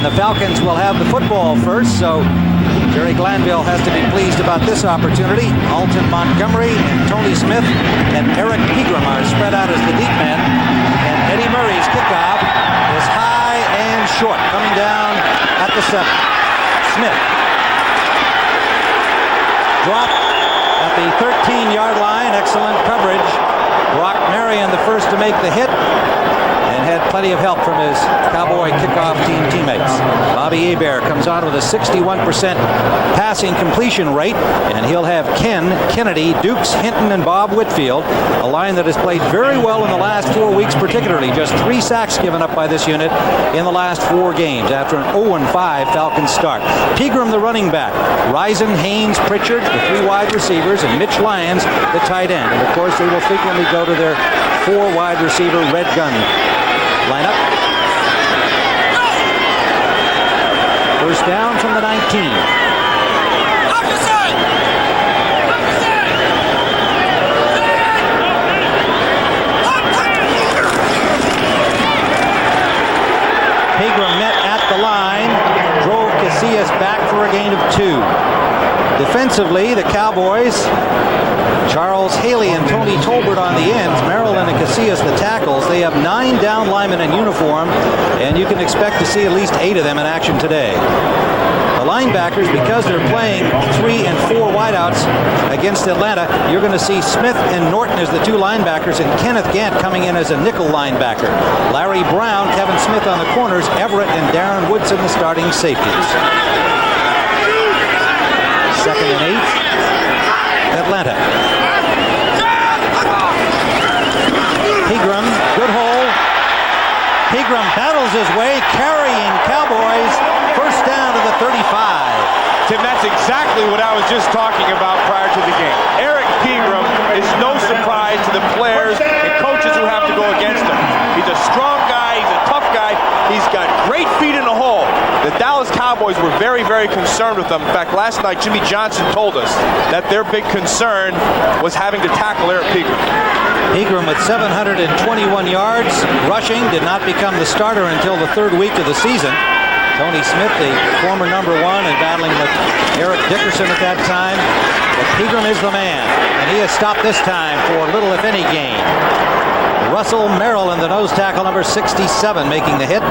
And the Falcons will have the football first, so Jerry Glanville has to be pleased about this opportunity. Alton Montgomery and Tony Smith and Eric Pegram are spread out as the deep men. And Eddie Murray's kickoff is high and short, coming down at the 7. Smith. Drop at the 13-yard line. Excellent coverage. Brock Marion, the first to make the hit, and had plenty of help from his Cowboy kickoff team teammates. Bobby Hebert comes on with a 61% passing completion rate, and he'll have Ken, Kennedy, Dukes, Hinton, and Bob Whitfield, a line that has played very well in the last 4 weeks particularly. Just 3 sacks given up by this unit in the last 4 games after an 0-5 Falcons start. Pegram, the running back. Risen, Haynes, Pritchard, the 3 wide receivers, and Mitch Lyons, the tight end. And of course, they will frequently go to their 4 wide receiver red gun lineup. First down from the 19. Pegram met at the line, drove Casillas back for a gain of 2. Defensively, the Cowboys, Charles Haley and Tony Tolbert on the ends, Maryland and Casillas the tackles. They have 9 down linemen in uniform, and you can expect to see at least 8 of them in action today. The linebackers, because they're playing 3 and 4 wideouts against Atlanta, you're going to see Smith and Norton as the 2 linebackers, and Kenneth Gant coming in as a nickel linebacker. Larry Brown, Kevin Smith on the corners, Everett and Darren Woodson the starting safeties. 2nd and 8. Atlanta. Pegram, good hole. Pegram battles his way, carrying Cowboys. First down to the 35. Tim, that's exactly what I was just talking about prior to the game. Eric Pegram is no surprise to the players and coaches who have to go against him. He's a strong guy. He's a tough guy. He's got great feet in the hole. The Dallas Cowboys were very, very concerned with him. In fact, last night, Jimmy Johnson told us that their big concern was having to tackle Eric Pegram. Pegram with 721 yards rushing, did not become the starter until the 3rd week of the season. Tony Smith, the former #1 and battling with Eric Dickerson at that time. But Pegram is the man, and he has stopped this time for little if any gain. Russell Merrill in the nose tackle, number 67, making the hit.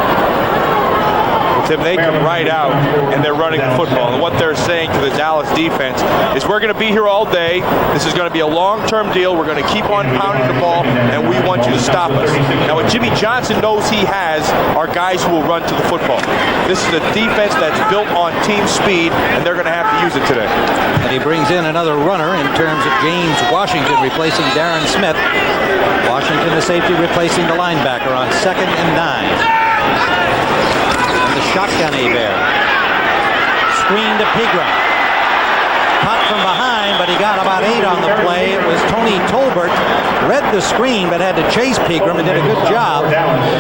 Tim, they come right out and they're running the football. And what they're saying to the Dallas defense is, we're going to be here all day. This is going to be a long-term deal. We're going to keep on pounding the ball, and we want you to stop us. Now, what Jimmy Johnson knows he has are guys who will run to the football. This is a defense that's built on team speed, and they're going to have to use it today. And he brings in another runner in terms of James Washington replacing Darren Smith. Washington, the safety, replacing the linebacker on 2nd and 9. The shotgun Hebert. Screen to Pegram. Caught from behind, but he got about 8 on the play. It was Tony Tolbert. Read the screen, but had to chase Pegram and did a good job.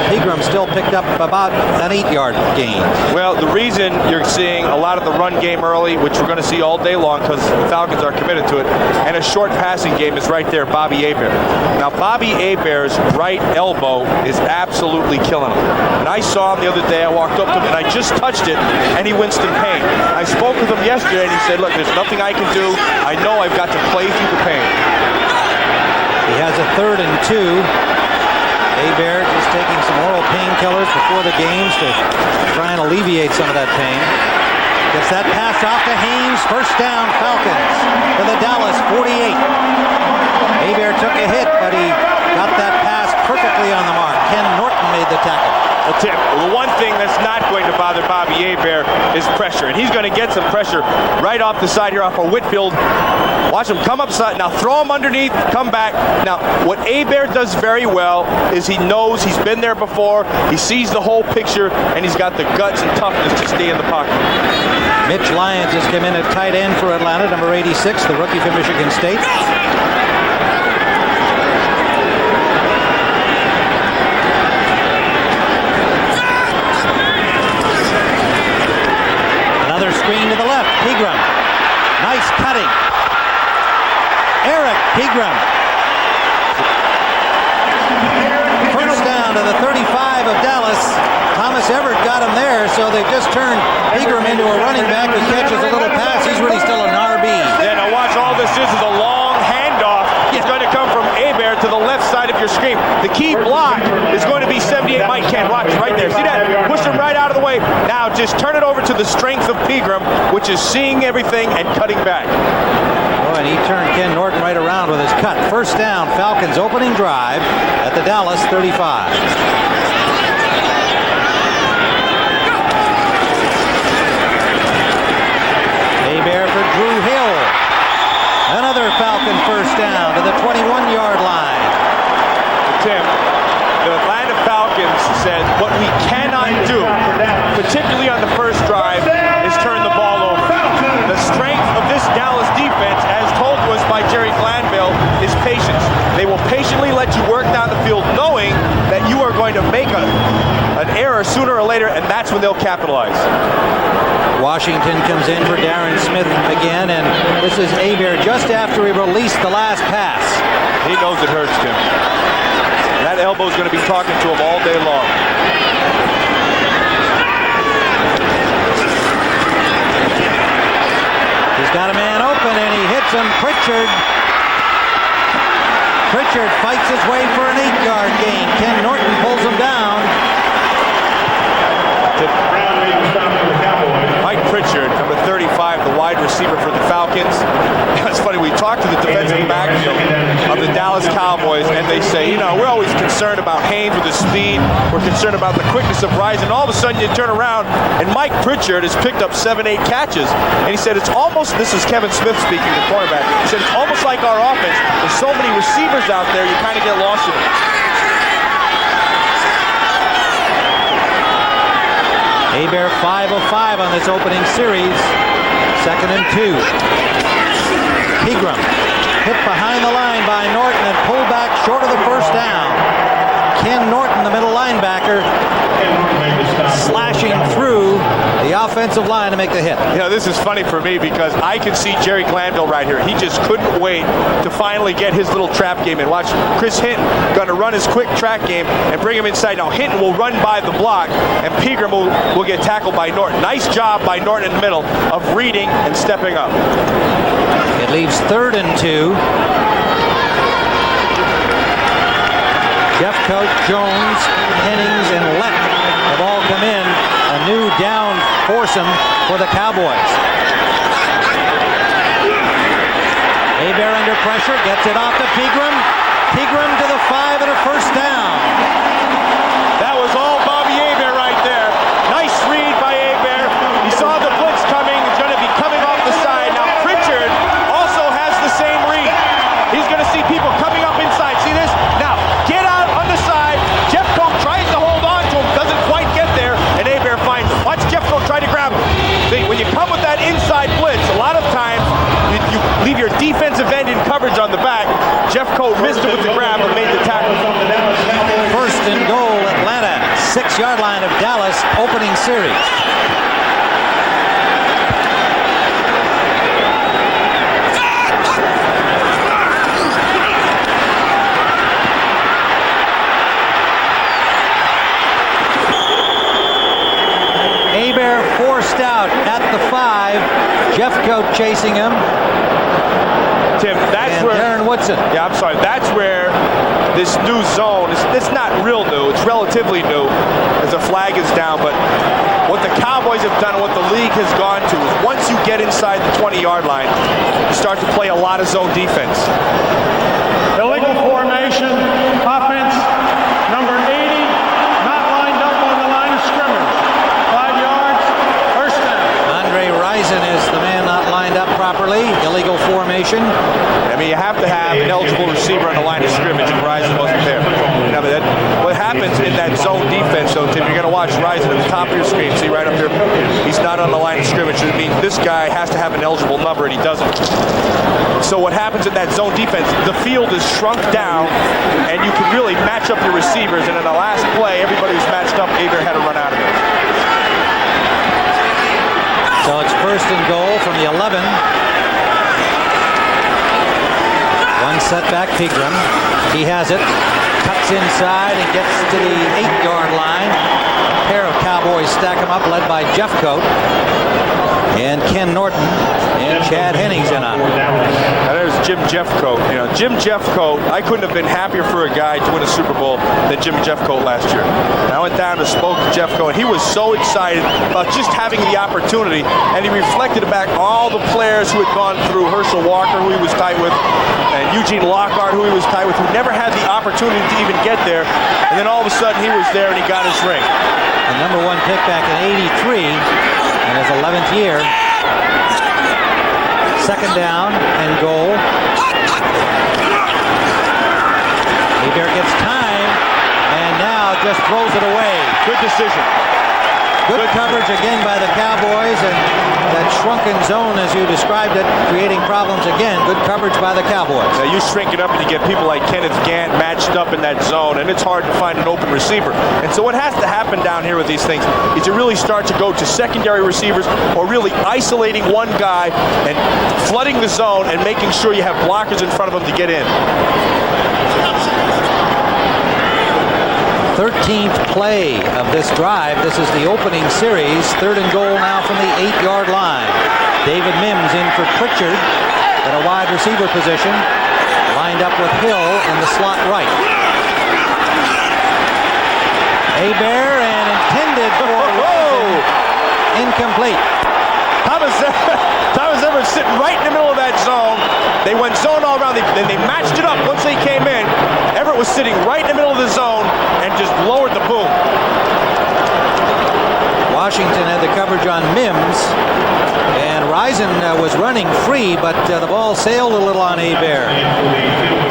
Pegram still picked up about an 8-yard gain. Well, the reason you're seeing a lot of the run game early, which we're going to see all day long because the Falcons are committed to it, and a short passing game is right there, Bobby Hebert. Now, Bobby Hebert's right elbow is absolutely killing him. And I saw him the other day. I walked up to him, and I just touched it, and he winced in pain. I spoke with him yesterday, and he said, look, there's nothing I can do. I know I've got to play through the pain. He has a 3rd and 2. Hebert just taking some oral painkillers before the games to try and alleviate some of that pain. Gets that pass off to Haynes. First down, Falcons to the Dallas 48. Hebert took a hit, but he got that pass perfectly on the mark. Ken Norton made the tackle. Well, Tim, the one thing that's not going to bother Bobby Hebert is pressure, and he's going to get some pressure right off the side here off of Whitfield. Watch him come upside. Now throw him underneath, come back. Now, what Hebert does very well is he knows he's been there before, he sees the whole picture, and he's got the guts and toughness to stay in the pocket. Mitch Lyons has come in at tight end for Atlanta, number 86, the rookie from Michigan State. Screen to the left. Pegram. Nice cutting. Eric Pegram. First down to the 35 of Dallas. Thomas Everett got got him there, so they've just turned Pegram into a running back who catches a little pass. He's really still an RB. Yeah, now watch, all this is a long handoff. It's going to come from Hebert to the left side of your screen. The key block is going to be 78 Mike Kent. Watch right there. See that? Push him right out of the way. Now just turn it over to the strength of Pegram, which is seeing everything and cutting back. Oh, and he turned Ken Norton right around with his cut. First down, Falcons opening drive at the Dallas 35. Hebert for Drew Hill. Another Falcon first down to the 21-yard line. Tim, the Atlanta Falcons said what we cannot do, particularly on the first drive, is turn the ball over. The strength of this Dallas defense, as told to us by Jerry Glanville, is patience. They will patiently let you work down the field knowing that you are going to make an error sooner or later, and that's when they'll capitalize. Washington comes in for Darren Smith again, and this is Hebert just after he released the last pass. He knows it hurts, Tim. That elbow's going to be talking to him all day long. He's got a man open, and he hits him. Pritchard fights his way for an 8-yard gain. Ken Norton pulls him down. Mike Pritchard, number 35, the wide receiver for the Falcons. It's funny, we talked to the defensive backfield of the Dallas Cowboys, and they say, we're always concerned about Haynes with his speed. We're concerned about the quickness of Rise, and all of a sudden you turn around, and Mike Pritchard has picked up 7-8 catches. And he said it's almost, this is Kevin Smith speaking, the cornerback, he said it's almost like our offense. There's so many receivers out there, you kind of get lost in it. Hebert 5 of 5 on this opening series. 2nd and 2. Pegram hit behind the line by Norton and pulled back short of the first down. Ken Norton, the middle linebacker, slashing through the offensive line to make the hit. This is funny for me because I can see Jerry Glanville right here. He just couldn't wait to finally get his little trap game in. Watch Chris Hinton going to run his quick track game and bring him inside. Now Hinton will run by the block and Pegram will get tackled by Norton. Nice job by Norton in the middle of reading and stepping up. It leaves 3rd and 2. Jeffcoat, Jones, Hennings, and Leck have all come in. A new down foursome for the Cowboys. Hebert under pressure, gets it off to Pegram. Pegram to the 5 and a first down. That was all Bobby Hebert right there. Nice read by Hebert. He saw the blitz coming. It's going to be coming off the side. Now Pritchard also has the same read. He's going to see people coming up inside. See this? Now, get out on the side. Jeffcoat tries to hold on to him. Doesn't quite get there. And Hebert finds him. Watch Jeffcoat try to grab him. See, when you come with that inside blitz, a lot of times you leave your defensive end in coverage on the back. Jeffcoat missed it with the grab and made the tackle. 1st and goal, Atlanta. 6-yard line of Dallas, opening series. Hebert forced out at the 5. Jeffcoat chasing him. Tim, that's and where Darren Woodson. Yeah, I'm sorry. That's where this new zone is. It's not real new. It's relatively new as the flag is down. But what the Cowboys have done and what the league has gone to is once you get inside the 20-yard line, you start to play a lot of zone defense. Illegal formation, offense, number 80, not lined up on the line of scrimmage. 5 yards, first down. Andre Rison is the man not lined up properly. Illegal formation. I mean, you have to have an eligible receiver on the line of scrimmage, and Rison wasn't there. What happens in that zone defense, though, Tim, you're going to watch Rison at the top of your screen. See right up there? He's not on the line of scrimmage. It means this guy has to have an eligible number, and he doesn't. So what happens in that zone defense, the field is shrunk down, and you can really match up your receivers, and in the last play, everybody was matched up. Hebert had to run out of it. So it's 1st and goal from the 11. One setback, Pegram. He has it. Cuts inside and gets to the 8-yard line. A pair of Cowboys Cowboys stack them up, led by Jeffcoat and Ken Norton and Chad Hennings in on it. Now there's Jim Jeffcoat. You know, Jim Jeffcoat, I couldn't have been happier for a guy to win a Super Bowl than Jim Jeffcoat last year. And I went down and spoke to Jeffcoat, and he was so excited about just having the opportunity, and he reflected back all the players who had gone through. Herschel Walker, who he was tight with, and Eugene Lockhart, who he was tight with, who never had the opportunity to even get there. And then all of a sudden he was there and he got his ring. The number 1 pick back in '83 in his 11th year. Second down and goal. Hebert gets time and now just throws it away. Good decision. Good coverage again by the Cowboys, and that shrunken zone, as you described it, creating problems again. Good coverage by the Cowboys. Now you shrink it up and you get people like Kenneth Gant matched up in that zone, and it's hard to find an open receiver. And so what has to happen down here with these things is you really start to go to secondary receivers, or really isolating one guy and flooding the zone and making sure you have blockers in front of him to get in. 13th play of this drive. This is the opening series. 3rd and goal now from the 8-yard line. David Mims in for Pritchard at a wide receiver position. Lined up with Hill in the slot right. Hebert and intended for incomplete. Thomas Everett sitting right in the middle of that zone. They went zone all around. Then they matched it up once they came in. Everett was sitting right in the middle of the zone and just lowered the boom. Washington had the coverage on Mims, and Risen was running free, but the ball sailed a little on Hebert.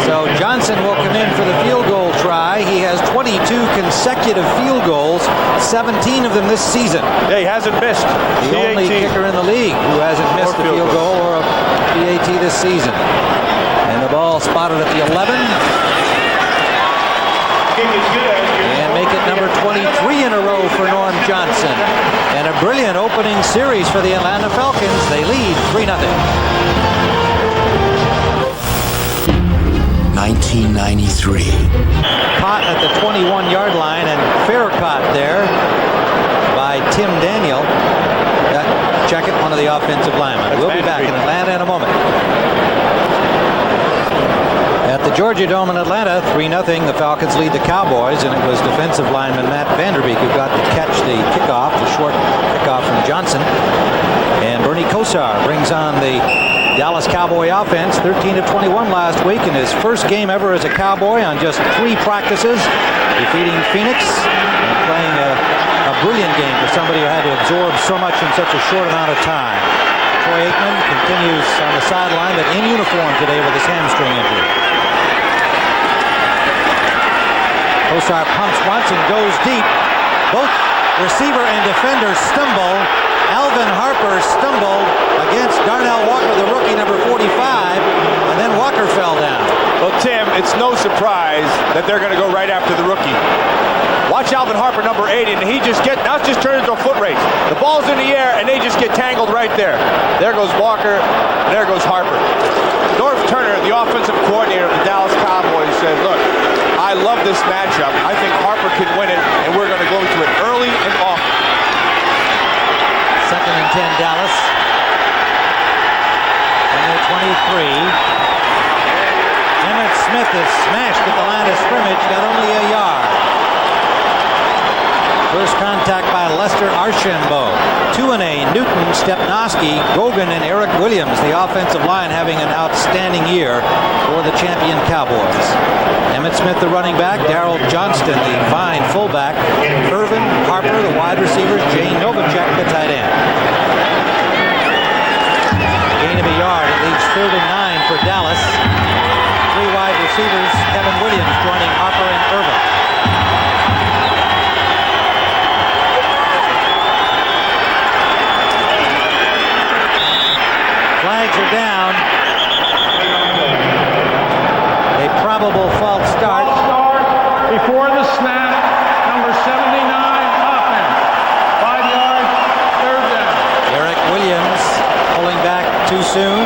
So Johnson will come in for the field goal try. He has 22 consecutive field goals, 17 of them this season. Yeah, he hasn't missed. The only kicker in the league who hasn't missed a field goal or a PAT this season. And the ball spotted at the 11. And make it number 23 in a row for Norm Johnson. And a brilliant opening series for the Atlanta Falcons. They lead 3-0. 1993. Caught at the 21-yard line, and fair caught there by Tim Daniel. Check it, one of the offensive linemen. We'll be back in Atlanta in a moment. At the Georgia Dome in Atlanta, 3-0, the Falcons lead the Cowboys, and it was defensive lineman Matt Vanderbeek who got to catch the kickoff, the short kickoff from Johnson. And Bernie Kosar brings on the Dallas Cowboy offense, 13 of 21 last week in his first game ever as a Cowboy on just 3 practices, defeating Phoenix and playing a brilliant game for somebody who had to absorb so much in such a short amount of time. Troy Aikman continues on the sideline, but in uniform today with his hamstring injury. Kosar pumps once and goes deep. Both receiver and defender stumble. Alvin Harper stumbled against Darnell Walker, the rookie, number 45, and then Walker fell down. Well, Tim, it's no surprise that they're going to go right after the rookie. Watch Alvin Harper, number 80, and now it's just turned into a foot race. The ball's in the air, and they just get tangled right there. There goes Walker, and there goes Harper. Norv Turner, the offensive coordinator of the Dallas Cowboys, said, look, I love this matchup. I think Harper can win it, and we're going to go to it early and often. 2nd and 10, Dallas. And they're 23. Emmitt Smith is smashed at the line of scrimmage, got only a yard. First contact by Lester Archambault. Tuanay, Newton, Stepnoski, Gogan, and Eric Williams, the offensive line, having an outstanding year for the champion Cowboys. Emmitt Smith, the running back. Darrell Johnston, the fine fullback. Irvin Harper, the wide receivers. Jay Novacek, the tight end. Gain of a yard. It leaves 3rd and 9 for Dallas. 3 wide receivers. Kevin Williams joining Harper and Irvin. Flags are down. A probable false start. Before the snap, number 79, offense. 5 yards, 3rd down. Eric Williams pulling back too soon.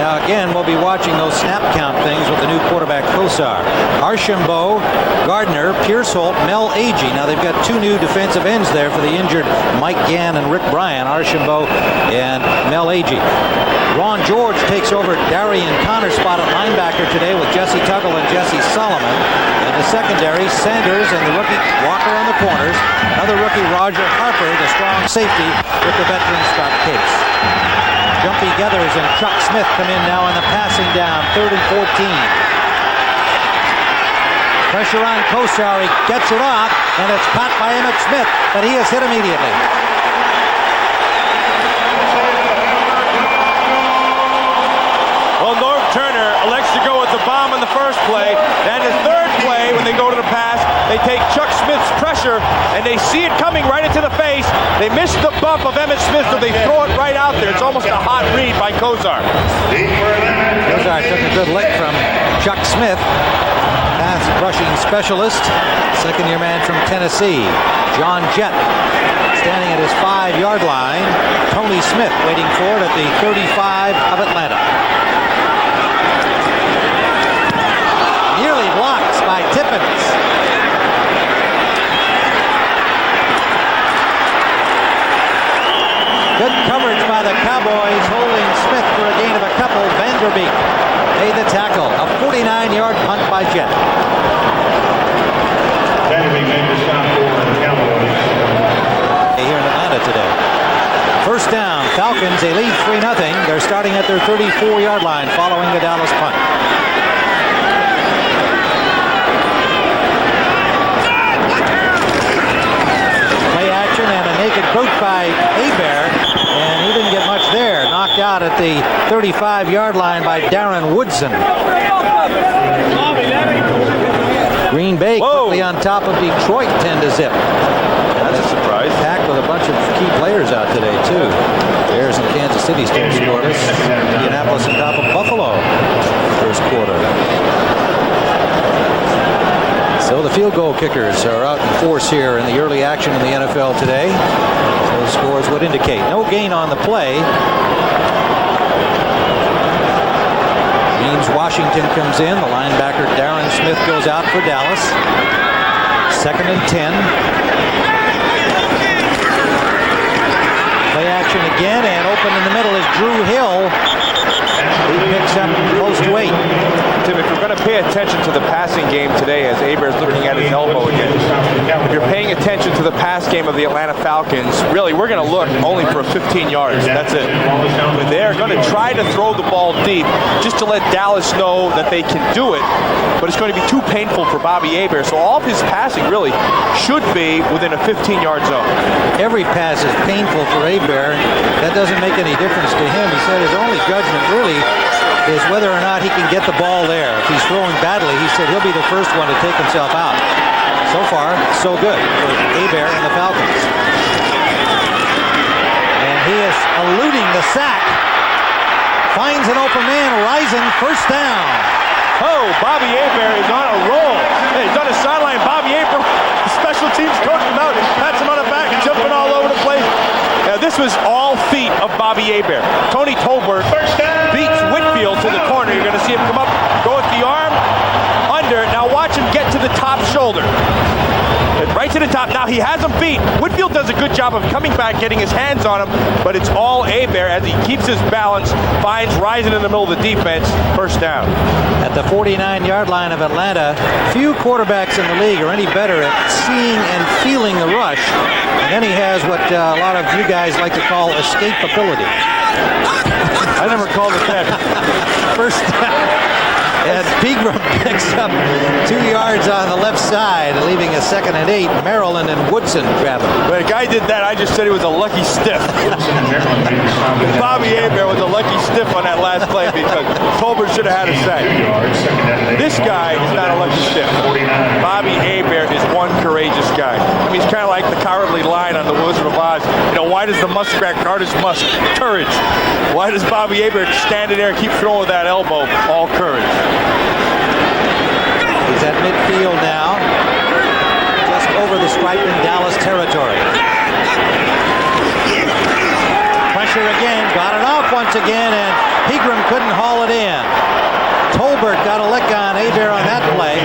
Now again, we'll be watching those snap count things with the new quarterback Kosar. Archambault, Gardner, Pierceholt, Mel Agee. Now they've got two new defensive ends there for the injured Mike Gann and Rick Bryan. Archambault and Mel Agee. Ron George takes over Darian Connor's spot at linebacker today with Jesse Tuggle and Jesse Solomon. In the secondary, Sanders and the rookie Walker on the corners. Another rookie, Roger Harper, the strong safety with the veteran Scott Case. Jumpy Geathers and Chuck Smith come in now on the passing down, 3rd and 14. Pressure on Kosar, he gets it off, and it's caught by Emmitt Smith, but he is hit immediately. Well, Norv Turner elects to go with the bomb on the first play. Then the third play, when they go to the pass, they take Chuck Smith's pressure, and they see it coming right into the face. They miss the bump of Emmitt Smith, so they throw it right out there. It's almost a hot read by Kosar. Kosar took a good lick from Chuck Smith, pass rushing specialist, second-year man from Tennessee. John Jett standing at his 5-yard line. Tony Smith waiting for it at the 35 of Atlanta. Nearly blocked by Tippins. Good coverage by the Cowboys, holding Smith for a gain of a couple. Vanderbeek made the tackle. A 49-yard punt by Jett. Vanderbeek made the stop for the Cowboys. Here in Atlanta today. First down, Falcons, they lead 3-0. They're starting at their 34-yard line following the Dallas punt. Play action and a naked boot by Hebert, and he didn't get much there. Knocked out at the 35-yard line by Darren Woodson. Green Bay quickly on top of Detroit, 10-0. That's a surprise. Packed with a bunch of key players out today, too. Bears and Kansas City still scoreless. Indianapolis on top of Buffalo first quarter. So the field goal kickers are out in force here in the early action in the NFL today. So the scores would indicate no gain on the play. Means Washington comes in. The linebacker Darren Smith goes out for Dallas. 2nd and 10. Play action again, and open in the middle is Drew Hill. He picks up close to 8. Tim, if you're going to pay attention to the passing game today, as Hebert's looking at his elbow again, if you're paying attention to the pass game of the Atlanta Falcons, really, we're going to look only for 15 yards. That's it. But they're going to try to throw the ball deep just to let Dallas know that they can do it, but it's going to be too painful for Bobby Hebert. So all of his passing really should be within a 15-yard zone. Every pass is painful for Hebert. That doesn't make any difference to him. He said his only judgment really is whether or not he can get the ball there. If he's throwing badly, he said he'll be the first one to take himself out. So far, so good for Hebert and the Falcons. And he is eluding the sack. Finds an open man, rising, first down. Oh, Bobby Hebert is on a roll. Hey, he's on the sideline. Bobby Hebert, the special teams coach him out, pats him on the back and jumping all over the place. Now, this was all feet of Bobby Hebert. Tony Tolbert beats Whitfield to the corner. You're going to see him come up, go with the arm, under. Now watch him get to the top shoulder. Right to the top. Now he has him beat. Whitfield does a good job of coming back, getting his hands on him, but it's all Hebert as he keeps his balance, finds rising in the middle of the defense, first down. At the 49-yard line of Atlanta, few quarterbacks in the league are any better at seeing and feeling the rush. And then he has what a lot of you guys like to call escapability. I never called it that. First down. And Pegram picks up 2 yards on the left side, leaving a 2nd and 8. Maryland and Woodson grab him. When a guy did that, I just said he was a lucky stiff. Bobby Hebert was a lucky stiff on that last play because Tolbert should have had a sack. This guy is not a lucky stiff. Bobby Hebert is one courageous guy. I mean, he's kind of like the Cowardly Lion on the Wizard of Oz. You know, why does the muskrat guard his musk? Courage. Why does Bobby Hebert stand in there and keep throwing with that elbow? All courage. He's at midfield now, just over the stripe in Dallas territory. Pressure again, got it off once again, and Pegram couldn't haul it in. Tolbert got a lick on Hebert on that play.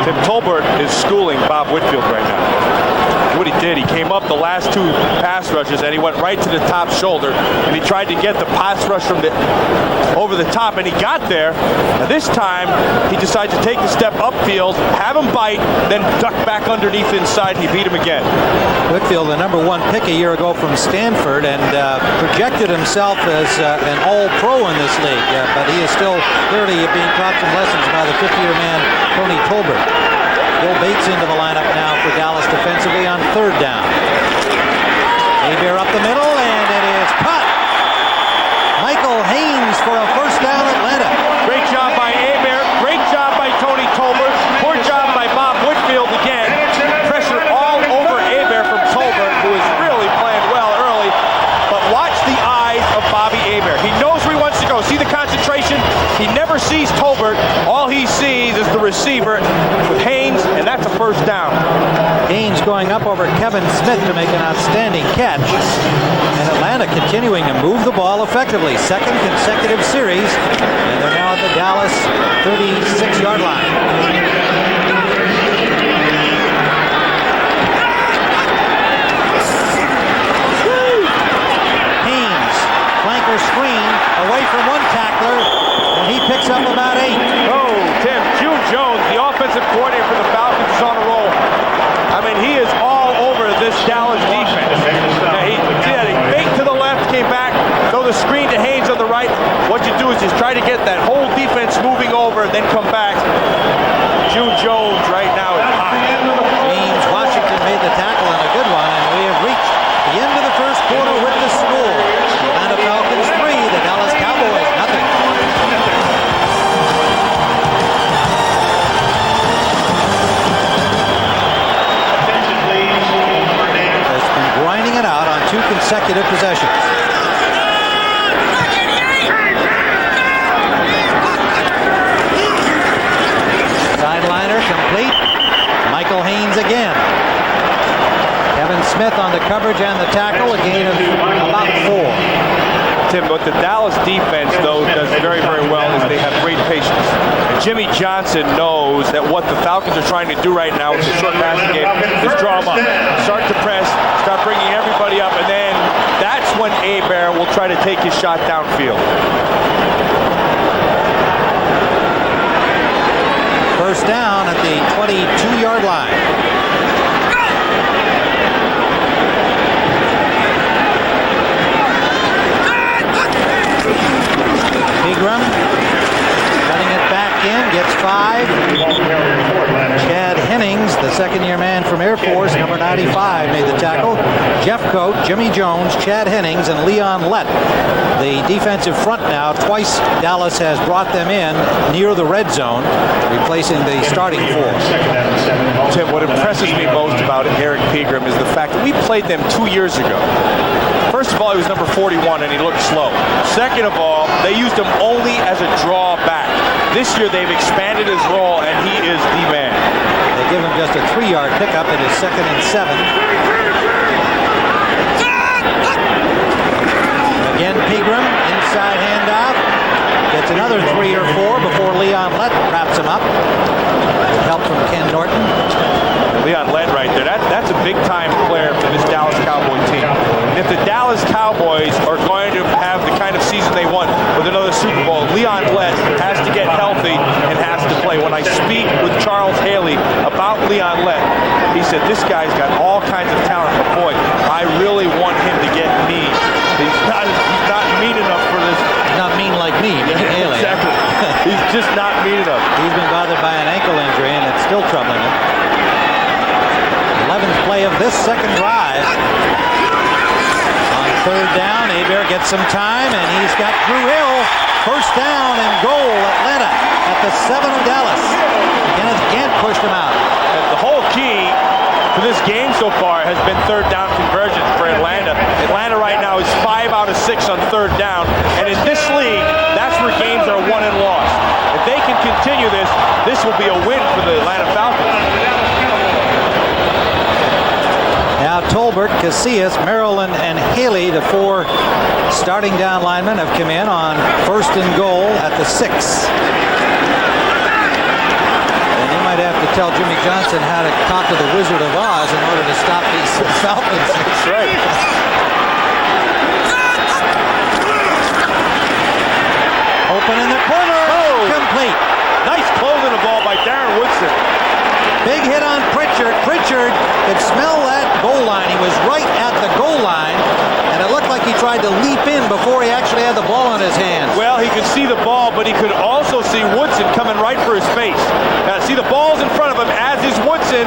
Tim Tolbert is schooling Bob Whitfield right now. What he did, he came up the last two pass rushes and he went right to the top shoulder and he tried to get the pass rush from over the top, and he got there. And this time he decided to take the step upfield, have him bite, then duck back underneath inside. He beat him again. Whitfield, the #1 pick a year ago from Stanford, and projected himself as an all-pro in this league, but he is still clearly being taught some lessons by the fifth-year man Tony Tolbert. Bill Bates into the lineup now for Dallas defensively on 3rd down. Hebert up the middle, and it is cut. Michael Haynes for a first down, Atlanta. Great job by Hebert. Great job by Tony Tolbert. Poor job by Bob Whitfield again. Pressure all over Hebert from Tolbert, who is really playing well early. But watch the eyes of Bobby Hebert. He knows where he wants to go. See the concentration? He never sees Tolbert. All he sees is the receiver with Haynes, and that's a first down. Haynes going up over Kevin Smith to make an outstanding catch. And Atlanta continuing to move the ball effectively. Second consecutive series. And they're now at the Dallas 36-yard line. Haynes, flanker screen, away from one tackler, and he picks up about 8. Oh, Tim, June Jones, the offensive coordinator for the Falcons, is on a roll. I mean, he is all over this Dallas defense. Now, he faked to the left, came back, throw the screen to Haynes on the right. What you do is just try to get that whole defense moving over, then come back. June Jones right now is hot. James Washington made the tackle, and a good one, and we have reached the end of the first quarter with the score. The Atlanta Falcons 3, the Dallas Cowboys nothing. Has been grinding it out on 2 consecutive possessions. Sideliner complete. Michael Haynes again. Kevin Smith on the coverage and the tackle, a gain of about 4. Tim, what the Dallas defense, though, does very, very well is they have great patience. And Jimmy Johnson knows that what the Falcons are trying to do right now with the short passing game is draw them up. Start to press, start bringing everybody up, and then that's when Hebert will try to take his shot downfield. First down at the 22-yard line. Pegram running it back in, gets 5. Chad Hennings, the second-year man from Air Force, number 95, made the tackle. Jeff Coate, Jimmy Jones, Chad Hennings, and Leon Lett. The defensive front now, twice Dallas has brought them in near the red zone, replacing the starting 4. Tim, what impresses me most about Eric Pegram is the fact that we played them 2 years ago. First of all, he was number 41 and he looked slow. Second of all, they used him only as a draw back. This year they've expanded his role and he is the man. They give him just a 3-yard pickup. It is 2nd and 7. Again, Pegram, inside handoff. Gets another 3 or 4 before Leon Lett wraps him up. With help from Ken Norton. Leon Lett right there. That's a big-time player for this Dallas Cowboy team. And if the Dallas Cowboys are going to have the kind of season they want with another Super Bowl, Leon Lett has to get healthy and has to play. When I speak with Charles Haley about Leon Lett, he said, this guy's got all kinds of talent, but boy, I really want him to get mean. He's not mean enough for this. He's not mean like me, Haley. Exactly. He's just not mean enough. He's been bothered by an ankle injury, and it's still troubling him. 11th play of this second drive. On 3rd down, Hebert gets some time, and he's got Drew Hill. First down and goal, Atlanta at the 7 of Dallas. Kenneth Gant pushed him out. And the whole key to this game so far has been 3rd down conversions for Atlanta. Atlanta right now is 5 out of 6 on 3rd down, and in this league, that's where games are won and lost. If they can continue this, this will be a win for the Atlanta Falcons. Now Tolbert Casillas, Maryland, and Haley, the 4 starting down linemen, have come in on 1st and goal at the 6. And you might have to tell Jimmy Johnson how to talk to the Wizard of Oz in order to stop these Falcons. That's right. Open in the corner. Oh. Complete. Nice closing the ball by Darren Woodson. Big hit on Pritchard. Pritchard could smell that goal line. He was right at the goal line, and it looked like he tried to leap in before he actually had the ball in his hands. Well, he could see the ball, but he could also see Woodson coming right for his face. Now, see, the ball's in front of him, as is Woodson,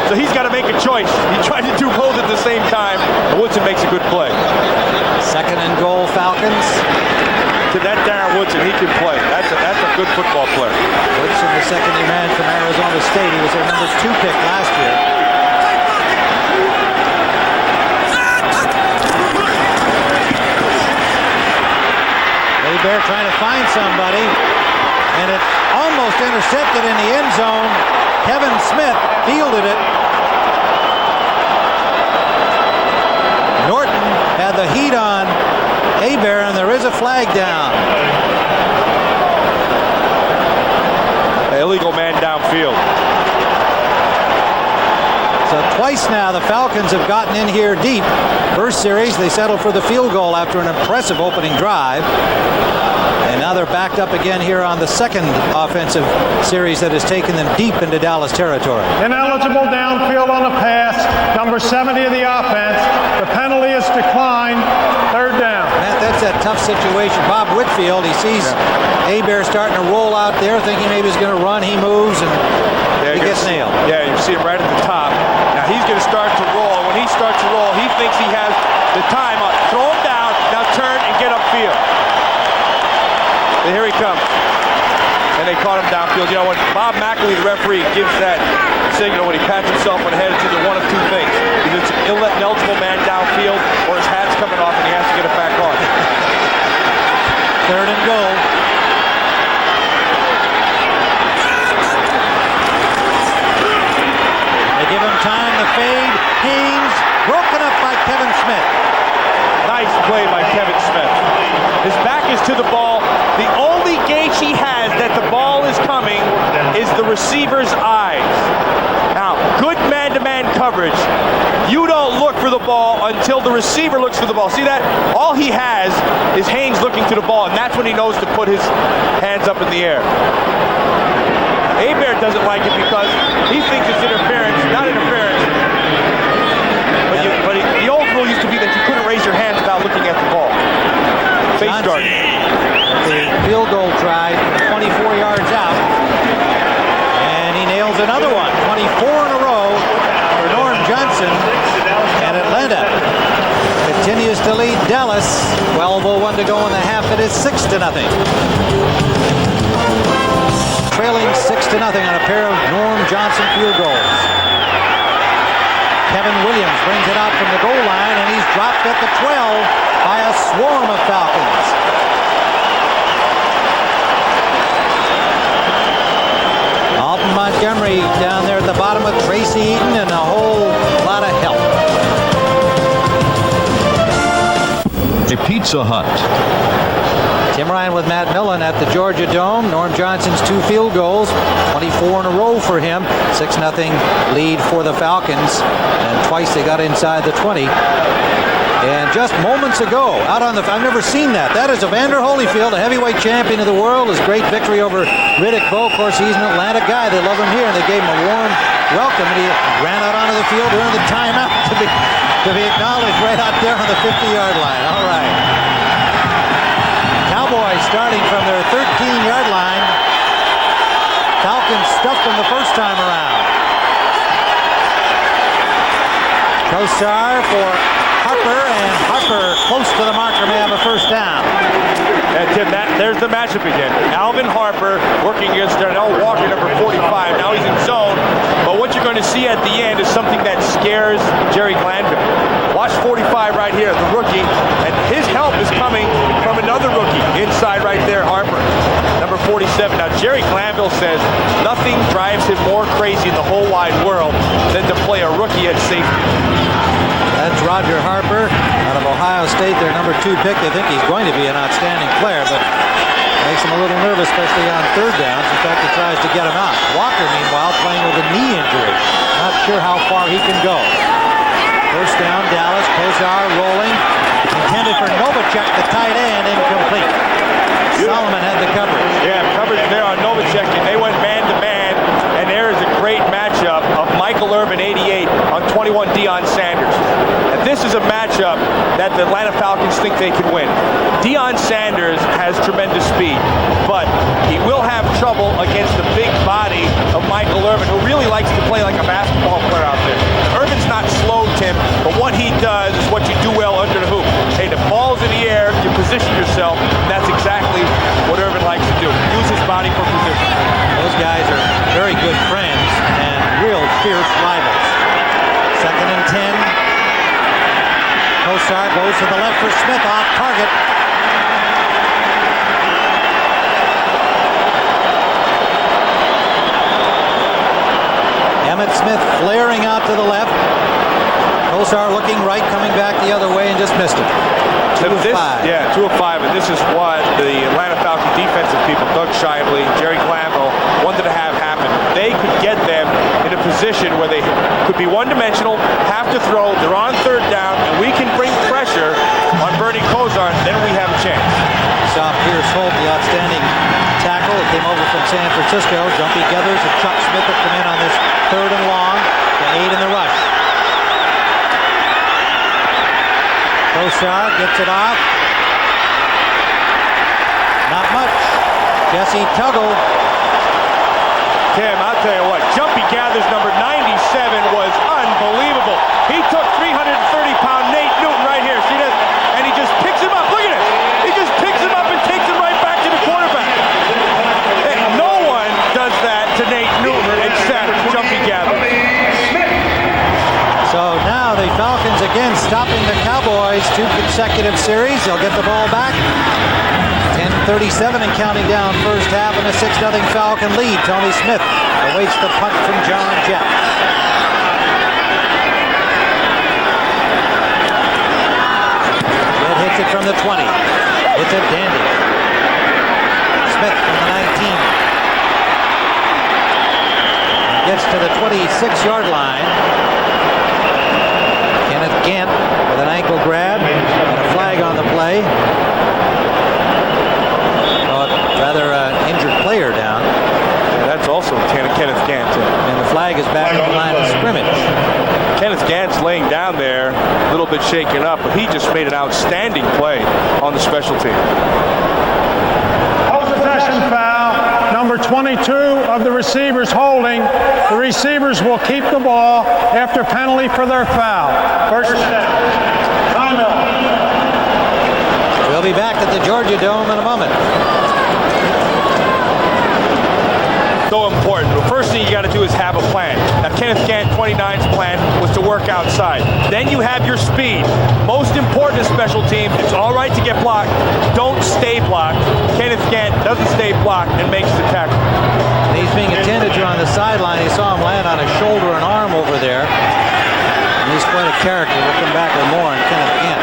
so he's got to make a choice. He tried to do both at the same time, and Woodson makes a good play. 2nd and goal, Falcons. To that Darren Woodson, he can play. That's a good football player. Woodson, the second-year man from Arizona State. He was their number 2 pick last year. Bear trying to find somebody, and it's almost intercepted in the end zone. Kevin Smith fielded it. Norton had the heat on Hebert, and there is a flag down. Illegal man downfield. So twice now the Falcons have gotten in here deep. First series they settled for the field goal after an impressive opening drive. And now they're backed up again here on the second offensive series that has taken them deep into Dallas territory. Ineligible downfield on the pass. Number 70 of the offense. The penalty is declined. 3rd down. Matt, that's that tough situation. Bob Whitfield, he sees Hebert starting to roll out there, thinking maybe he's going to run. He moves, and he gets nailed. Yeah, you see him right at the top. Now he's going to start to roll. When he starts to roll, he thinks he has the time up. Throw him down. Now turn and get upfield. And here he comes. And they caught him downfield. You know, when Bob McAlee, the referee, gives that signal, when he pats himself on the head, it's either one of 2 things. Either it's an ineligible man downfield, or his hat's coming off and he has to get it back on. 3rd and goal. They give him time to fade. Haynes broken up by Kevin Smith. Nice play by Kevin Smith. His back is to the ball. The only gauge he has that the ball is coming is the receiver's eyes. Now, good man-to-man coverage. You don't look for the ball until the receiver looks for the ball. See that? All he has is Haynes looking to the ball, and that's when he knows to put his hands up in the air. Hebert doesn't like it because he thinks it's interference, not interference. But the old rule used to be that you couldn't raise your hands without looking at the ball. Face guard. The field goal try, 24 yards out. And he nails another one. 24 in a row for Norm Johnson. And Atlanta continues to lead Dallas. 12:01 to go in the half. It is 6-0. Trailing 6-0 on a pair of Norm Johnson field goals. Kevin Williams brings it out from the goal line, and he's dropped at the 12 by a swarm of Falcons. Alton Montgomery down there at the bottom with Tracy Eaton and a whole lot of help. A Pizza Hut. Tim Ryan with Matt Millen at the Georgia Dome. Norm Johnson's 2 field goals, 24 in a row for him. 6-0 lead for the Falcons, and twice they got inside the 20. And just moments ago, out on the, I've never seen that. That is Evander Holyfield, a heavyweight champion of the world. His great victory over Riddick Bowe. Of course, he's an Atlanta guy. They love him here, and they gave him a warm welcome. And he ran out onto the field during the timeout to be acknowledged right out there on the 50-yard line. All right. Cowboys starting from their 13-yard line. Falcons stuffed them the first time around. Kosar for Harper, and Harper close to the marker, may have a first down. And Tim, there's the matchup again. Alvin Harper working against Darnell Walker, number 45. Now he's in zone, but what you're going to see at the end is something that scares Jerry Glanville. Watch 45 right here, the rookie, and his help is coming from another rookie inside right there, Harper, number 47. Now Jerry Glanville says nothing drives him more crazy in the whole wide world than to play a rookie at safety. That's Roger Harper out of Ohio State, their number 2 pick. They think he's going to be an outstanding player, but makes him a little nervous, especially on third downs. In fact, he tries to get him out. Walker, meanwhile, playing with a knee injury. Not sure how far he can go. First down, Dallas. Kozar rolling. Intended for Novacek, the tight end, incomplete. Solomon had the coverage. Yeah, coverage there on Novacek, and they went man-to-man, and there is a great matchup of Michael Irvin, 88, on 21, Deion Sanders. And this is a matchup that the Atlanta Falcons think they can win. Deion Sanders has tremendous speed, but he will have trouble against the big body of Michael Irvin, who really likes to play like a basketball player out there. Irvin's not slow, Tim, but what he does is what you do well under the hoop. Hey, the ball's in the air, you position yourself, and that's exactly what Irvin likes to do. Use his body for position. Those guys are very good friends and real fierce rivals. 2nd and 10. Kosar goes to the left for Smith, off target. Emmitt Smith flaring out to the left. Kosar looking right, coming back the other way, and just missed it. 2 of 5. Yeah, 2 of 5, and this is what the Atlanta Falcons defensive people, Doug Shively, Jerry Glanville, wanted to have happen. They could get them in a position where they could be one-dimensional, have to throw, they're on third down, and we can bring pressure on Bernie Kosar, and then we have a chance. Saw Pierce Holt, the outstanding tackle. It came over from San Francisco. Jumpy Geathers and Chuck Smith have come in on this 3rd and long to aid in the rush. Kosar gets it off. Not much. Jesse Tuggle. Tim, I'll tell you what, Jumpy Gathers number 97 was unbelievable. He took 330-pound Nate Newton right here. See that? And he just picks him up. Look at it. He just picks him up and takes him right back to the quarterback. And no one does that to Nate Newton except Jumpy Gathers. So now the Falcons again stopping the Cowboys 2 consecutive series. They'll get the ball back. 10:37 and counting down first half and a 6-0 Falcon lead. Tony Smith awaits the punt from John Jett. Jett hits it from the 20. It's a dandy. Smith from the 19. Gets to the 26-yard line. Kenneth Gant with an ankle grab and a flag on the play. Rather injured player down. That's also Kenneth Gant. And the flag is back on the line of scrimmage. Kenneth Gant's laying down there, a little bit shaken up, but he just made an outstanding play on the special team. Possession foul. Number 22 of the receivers holding. The receivers will keep the ball after penalty for their foul. First down. Timeout. We'll be back at the Georgia Dome in a moment. So important. The first thing you got to do is have a plan. Now, Kenneth Gant, 29's plan was to work outside. Then you have your speed. Most important in special teams, it's all right to get blocked. Don't stay blocked. Kenneth Gant doesn't stay blocked and makes the tackle. He's being attended to on the sideline. He saw him land on his shoulder and arm over there. And he's quite a character. We'll come back with more on Kenneth Gant.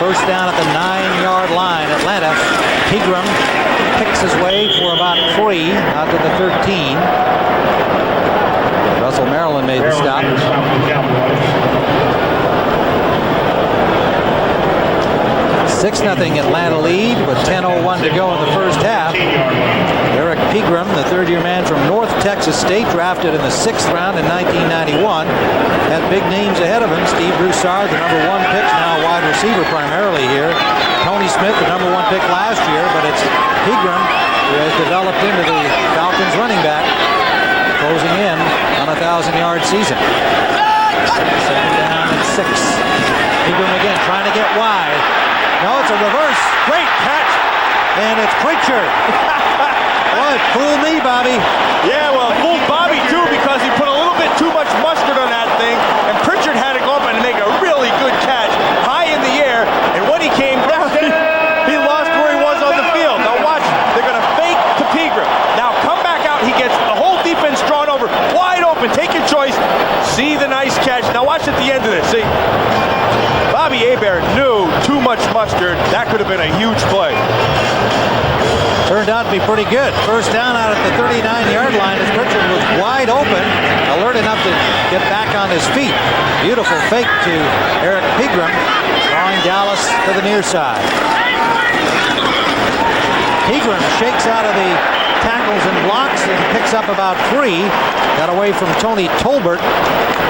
First down at the 9-yard line. Atlanta. Pegram picks his way for about 3 out to the 13. Russell Maryland made the stop. 6-0 Atlanta lead with 10:01 to go in the first half. Eric Pegram, the third-year man from North Texas State, drafted in the 6th round in 1991. Had big names ahead of him. Steve Broussard, the number 1 pick, now a wide receiver primarily here. Tony Smith, the number 1 pick last year, but it's Pegram who has developed into the Falcons running back, closing in on a 1,000-yard season. 2nd down and 6. Pegram again trying to get wide. No, it's a reverse. Great catch. And it's Pritchard. Boy, it fooled me, Bobby. Yeah, well, it fooled Bobby too because he put a little bit too much mustard on that thing, and Pritchard had to go up and make a really good catch high in the air, and when he came down, he lost where he was on the field. Now watch, they're going to fake to Pegram. Now come back out, he gets the whole defense drawn over, wide open, take your choice. See the nice catch Now watch at the end of this. See, Bobby Hebert knew too much mustard. That could have been a huge play. Turned out to be pretty good. First down out at the 39-yard line as Pritchard was wide open, alert enough to get back on his feet. Beautiful fake to Eric Pegram, drawing Dallas to the near side. Pegram shakes out of the tackles and blocks and picks up about 3. Got away from Tony Tolbert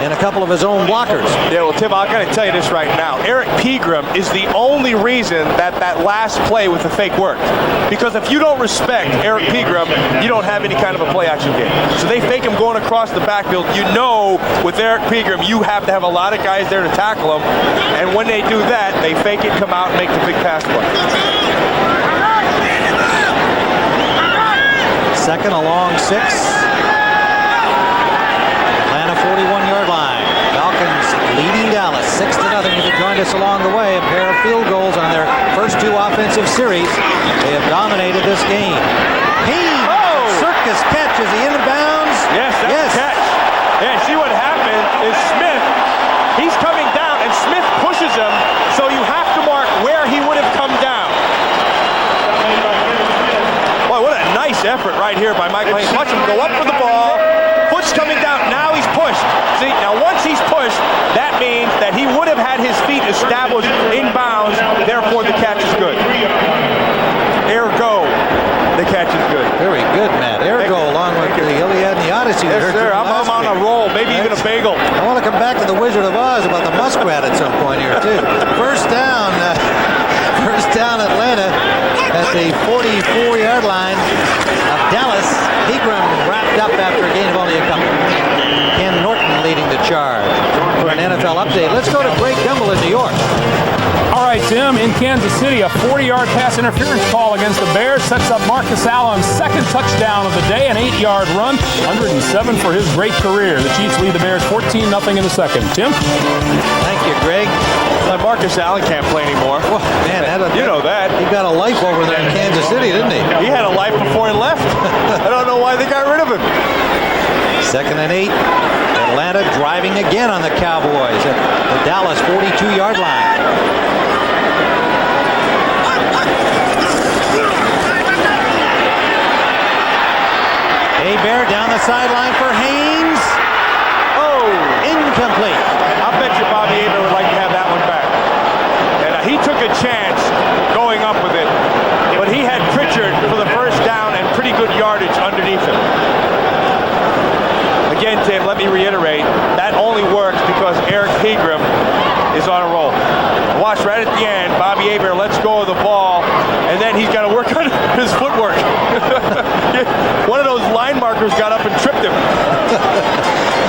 and a couple of his own blockers. Yeah, well, Tim, I've got to tell you this right now. Eric Pegram is the only reason that last play with the fake worked. Because if you don't respect Eric Pegram, you don't have any kind of a play-action game. So they fake him going across the backfield. You know, with Eric Pegram, you have to have a lot of guys there to tackle him. And when they do that, they fake it, come out, and make the big pass play. Second, a long 6. Atlanta 41-yard line. Falcons leading Dallas 6-0. If you joined us along the way, a pair of field goals on their first 2 offensive series. They have dominated this game. Haynes, circus catch. Is he in bounds? Yes, that's a catch. Yeah, see what happened is Smith, he's coming down, and Smith pushes him, so you have to mark where he would have come down. Boy, what a nice effort right here by Michael Haynes. Watch him go up for the ball. Foot's coming down. Now he's pushed. See, now once he's pushed, that means that he would have had his feet established in bounds. Therefore, the catch is good. Ergo, the catch is good. Very good, Matt. Ergo, along with the Iliad and the Odyssey. Yes, sir. I'm on a roll. Maybe even a bagel. I want to come back to the Wizard of Oz about the muskrat at some point here, too. First down Atlanta at the 44-yard line of Dallas. Pegram wrapped up after a gain of only a couple. Ken Norton leading the charge. For an NFL update, let's go to Greg Gumbel in New York. All right, Tim, in Kansas City, a 40-yard pass interference call against the Bears sets up Marcus Allen's second touchdown of the day, an 8-yard run, 107 for his great career. The Chiefs lead the Bears 14-0 in the second. Tim? Thank you, Greg. Marcus Allen can't play anymore. Well, man, you know that. He got a life over there in Kansas City, didn't he? He had a life before he left. I don't know why they got rid of him. 2nd and 8. Atlanta driving again on the Cowboys at the Dallas 42-yard line. Hebert down the sideline for Haynes. Oh, incomplete. I bet you Bobby Hebert would like to have that one back. And he took a chance going up with it, but he had Pritchard for the first down and pretty good yardage underneath him. Again, Tim, let me reiterate, that only works because Eric Pegram is on a roll. Watch right at the end, Bobby Hebert lets go of the ball, and then he's got to work on his footwork. One of those line markers got up and tripped him.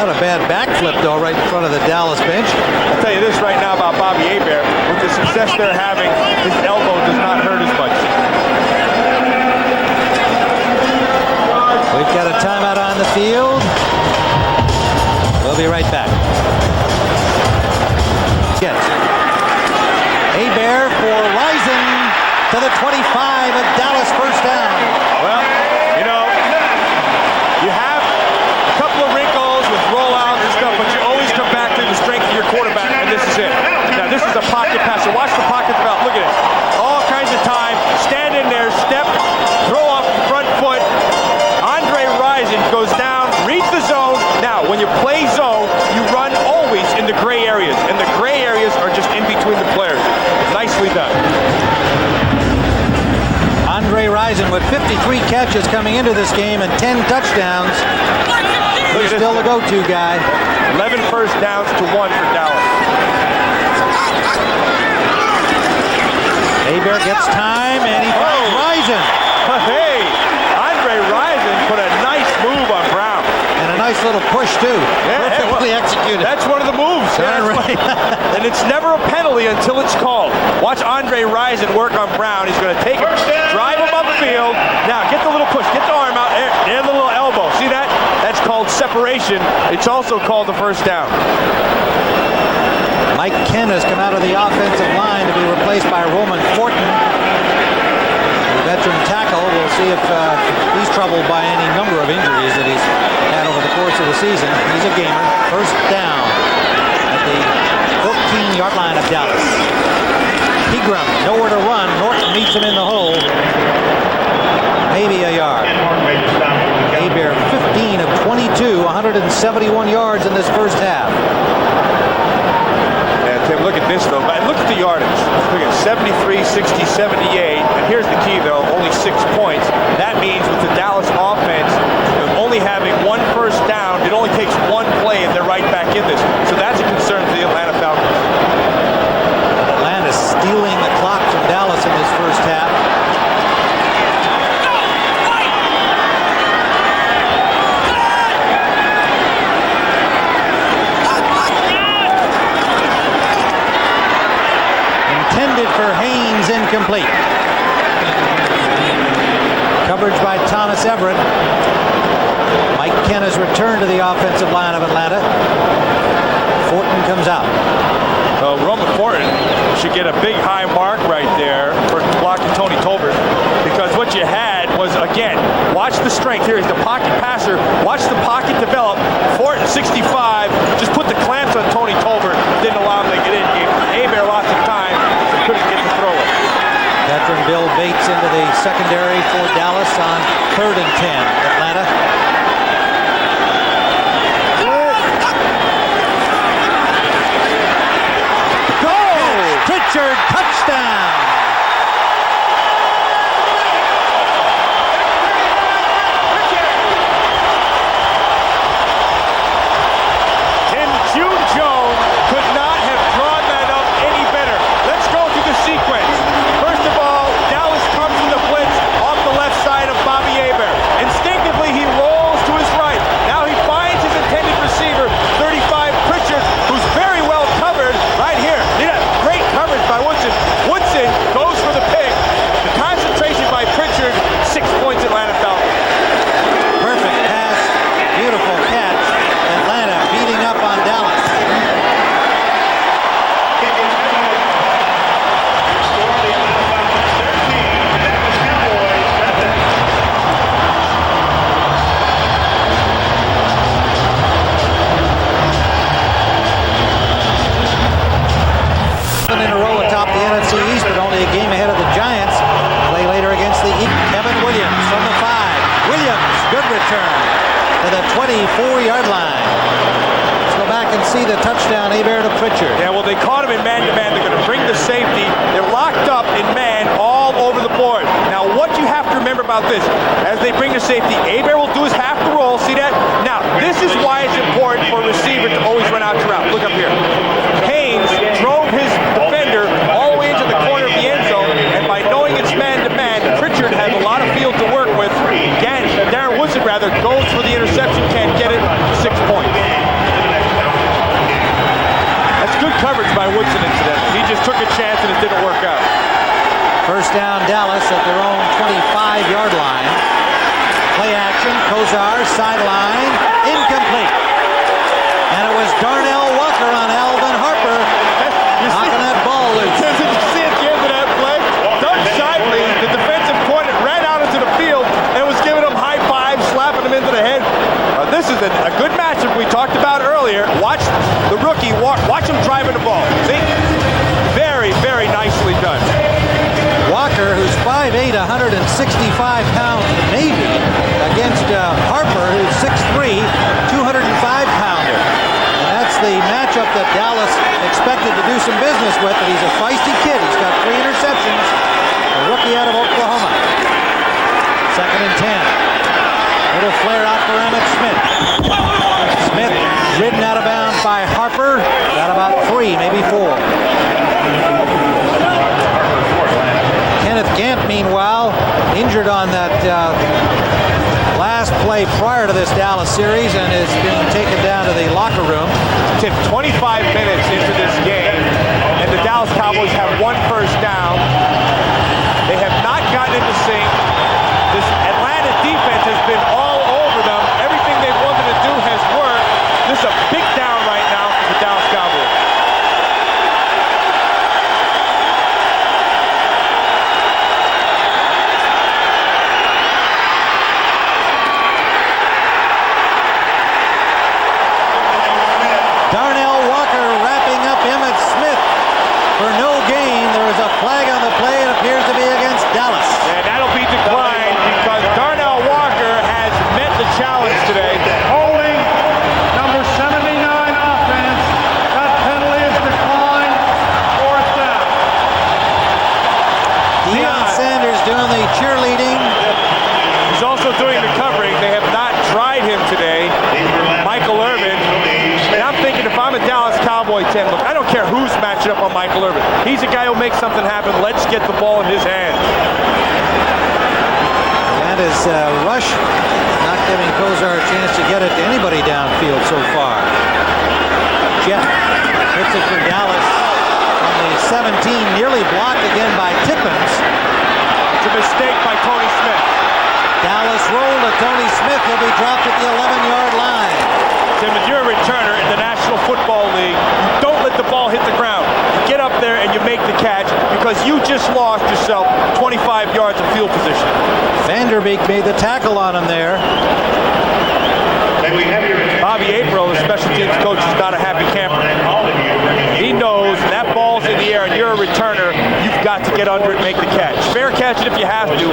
Not a bad backflip, though, right in front of the Dallas bench. I'll tell you this right now about Bobby Hebert. With the success they're having, his elbow does not hurt as much. We've got a timeout on the field. We'll be right back. Yes. Hebert for Risen to the 25 of Dallas, first down. Well, you know, you have a couple of wrinkles with rollouts and stuff, but you always come back to the strength of your quarterback, and this is it. Now, this is a pocket passer. Watch the pocket develop. Look at it. All kinds of time. Stand in there, step, throw off the front foot. Andre Rison goes down, reads the zone. Now, when you play zone, you run always in the gray areas, and the gray areas are just in between the players. Nicely done. Andre Rison with 53 catches coming into this game and 10 touchdowns. He's still the go-to guy. 11 first downs to 1 for Dallas. Hebert gets time, and he finds Rison. Hey, Andre Rison put a nice move on Brown. And a nice little push, too. Perfectly executed. That's one of the moves. And it's never a penalty until it's called. Watch Andre Rison work on Brown. He's going to take him, drive him upfield. Now, get the little push. Get the arm out. And the little elbow. See that? That's called separation. It's also called the first down. Mike Ken has come out of the offensive line to be replaced by Roman Fortin. The veteran tackle. We'll see if he's troubled by any number of injuries that he's had over the course of the season. He's a gamer. First down. 20-yard line of Dallas. Pegram, nowhere to run. Norton meets him in the hole. Maybe a yard. Hebert, 15 of 22, 171 yards in this first half. Yeah, Tim, look at this, though. Look at the yardage. Look at 73, 60, 78. And here's the key, though, only 6 points. That means with the Dallas offense only having one first down, it only takes one play, and they're right back in this. So that's a concern to the Atlanta Falcons. Atlanta stealing the clock from Dallas in this first half. Intended for Haynes, incomplete. Coverage by Thomas Everett. Mike Ken has returned to the offensive line of Atlanta. Fortin comes out. Roman Fortin should get a big high mark right there for blocking Tony Tolbert, because what you had was, again, watch the strength. Here, he's the pocket passer. Watch the pocket develop. Fortin, 65, just put the clamps on Tony Tolbert. Didn't allow him to get in. Gave Hebert lots of time, so couldn't get the throw. Veteran Bill Bates into the secondary for Dallas on 3rd and 10. Atlanta. Pritchard, touchdown! And June Jones could not have drawn that up any better. Let's go through the sequence. First of all, Dallas comes in the blitz off the left side of Bobby Hebert. Instinctively, he rolls to his right. Now he finds his intended receiver, 35, Pritchard, who's very well covered right here. Great coverage by Woodson. Woodson goes for the pick. The concentration by Pritchard, 6 points Atlanta Falcons. Perfect pass, beautiful catch. Atlanta beating up on Dallas. In a row atop the NFC East, but only a game ahead of the Giants. Play later against the East. Kevin Williams from the 5. Williams, good return to the 24-yard line. Let's go back and see the touchdown, Hebert to Pritchard. Yeah, well, they caught him in man-to-man. They're going to bring the safety. They're locked up in man all over the board. Now, what you have to remember about this, as they bring the safety, Hebert will do his half the roll. See that? Now, this is why it's important for a receiver to always run out your route. Look up here. Haynes drove his defender all the way into the corner of the end zone, and by knowing it's man-to-man, Pritchard has a lot of field to work with. Again, Darren Woodson, rather, goes for the interception, can't get it, 6 points. That's good coverage by Woodson, incidentally. He just took a chance and it didn't work out. First down, Dallas at their own 25-yard line. Play action, Kozar, sideline, incomplete. And it was Darnell Walker on Alvin Harper knocking that ball loose. Did you see at the end of that play? Doug Shively, the defensive coordinator, ran out into the field and was giving him high fives, slapping him into the head. This is a good matchup we talked about earlier. Watch the rookie, watch him driving the ball. See? Very, very nicely done. Walker, who's 5'8", 165 pounds, maybe, against Harper, who's 6'3", 205-pounder. And that's the matchup that Dallas expected to do some business with, but he's a feisty kid. He's got 3 interceptions, a rookie out of Oklahoma. 2nd and 10. Little flare out for Emmitt Smith. Smith ridden out of bounds by Harper. Got about 3, maybe 4. Kenneth Gant, meanwhile, injured on that last play prior to this Dallas series and is being taken down to the locker room. Tim, 25 minutes into this game, and the Dallas Cowboys have 1 first down. They have not gotten into sync. This Atlanta defense has been all over them. Everything they wanted to do has worked. This is a big down right now for the Dallas Cowboys. Darnell Walker wrapping up Emmitt Smith. Cowboy 10, look, I don't care who's matching up on Michael Irvin. He's a guy who'll make something happen. Let's get the ball in his hands. Atlanta's rush not giving Kozar a chance to get it to anybody downfield so far. Jet hits it for Dallas on the 17, nearly blocked again by Tippins. It's a mistake by Tony Smith. Dallas rolled to Tony Smith. He'll be dropped at the 11-yard line. Tim, if you're a returner in the National Football League, don't let the ball hit the ground. You get up there and you make the catch because you just lost yourself 25 yards of field position. Vanderbeek made the tackle on him there. Bobby April, the special teams coach, is not a happy camper. He knows that ball's in the air and you're a returner, you've got to get under it and make the catch. Fair catch it if you have to,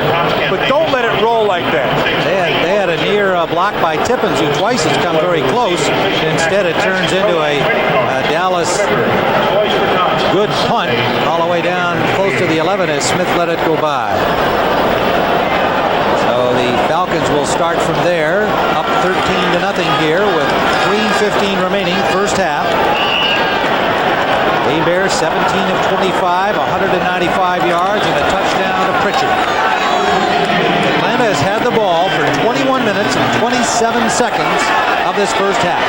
but don't let it roll like that. They had a near block by Tippins, who twice has come very close. Instead, it turns into a Dallas good punt all the way down close to the 11 as Smith let it go by. So the Falcons will start from there, up 13-0 here with 3:15 remaining, first half. The Bears 17 of 25, 195 yards, and a touchdown to Pritchard. Atlanta has had the ball for 21 minutes and 27 seconds of this first half.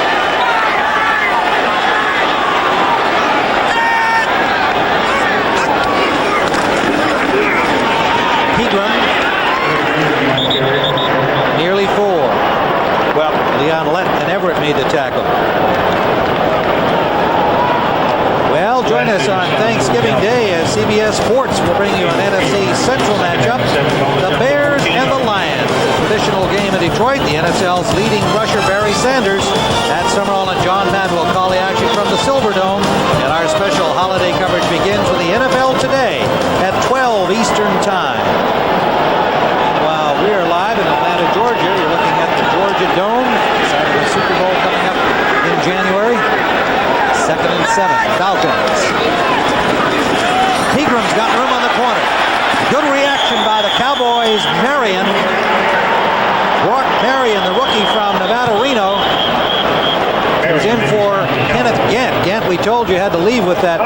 Pegram, nearly 4. Well, Leon Lett and Everett made the tackle. Well, join us on Thanksgiving Day as CBS Sports will bring you an NFC Central matchup. The Bears and the Lions. A traditional game in Detroit. The NFL's leading rusher Barry Sanders. Pat Summerall and John Madden will call the action from the Silverdome. And our special holiday coverage begins with the NFL Today at 12 Eastern Time. Meanwhile, we are live in Atlanta, Georgia. You're looking at the Georgia Dome. Side of the Super Bowl coming up in January. 2nd and 7, Falcons. Pegram's got room on the corner. Good reaction by the Cowboys. Marion. Brock Marion, the rookie from Nevada, Reno, is in for Kenneth Gant. Gant, we told you, had to leave with that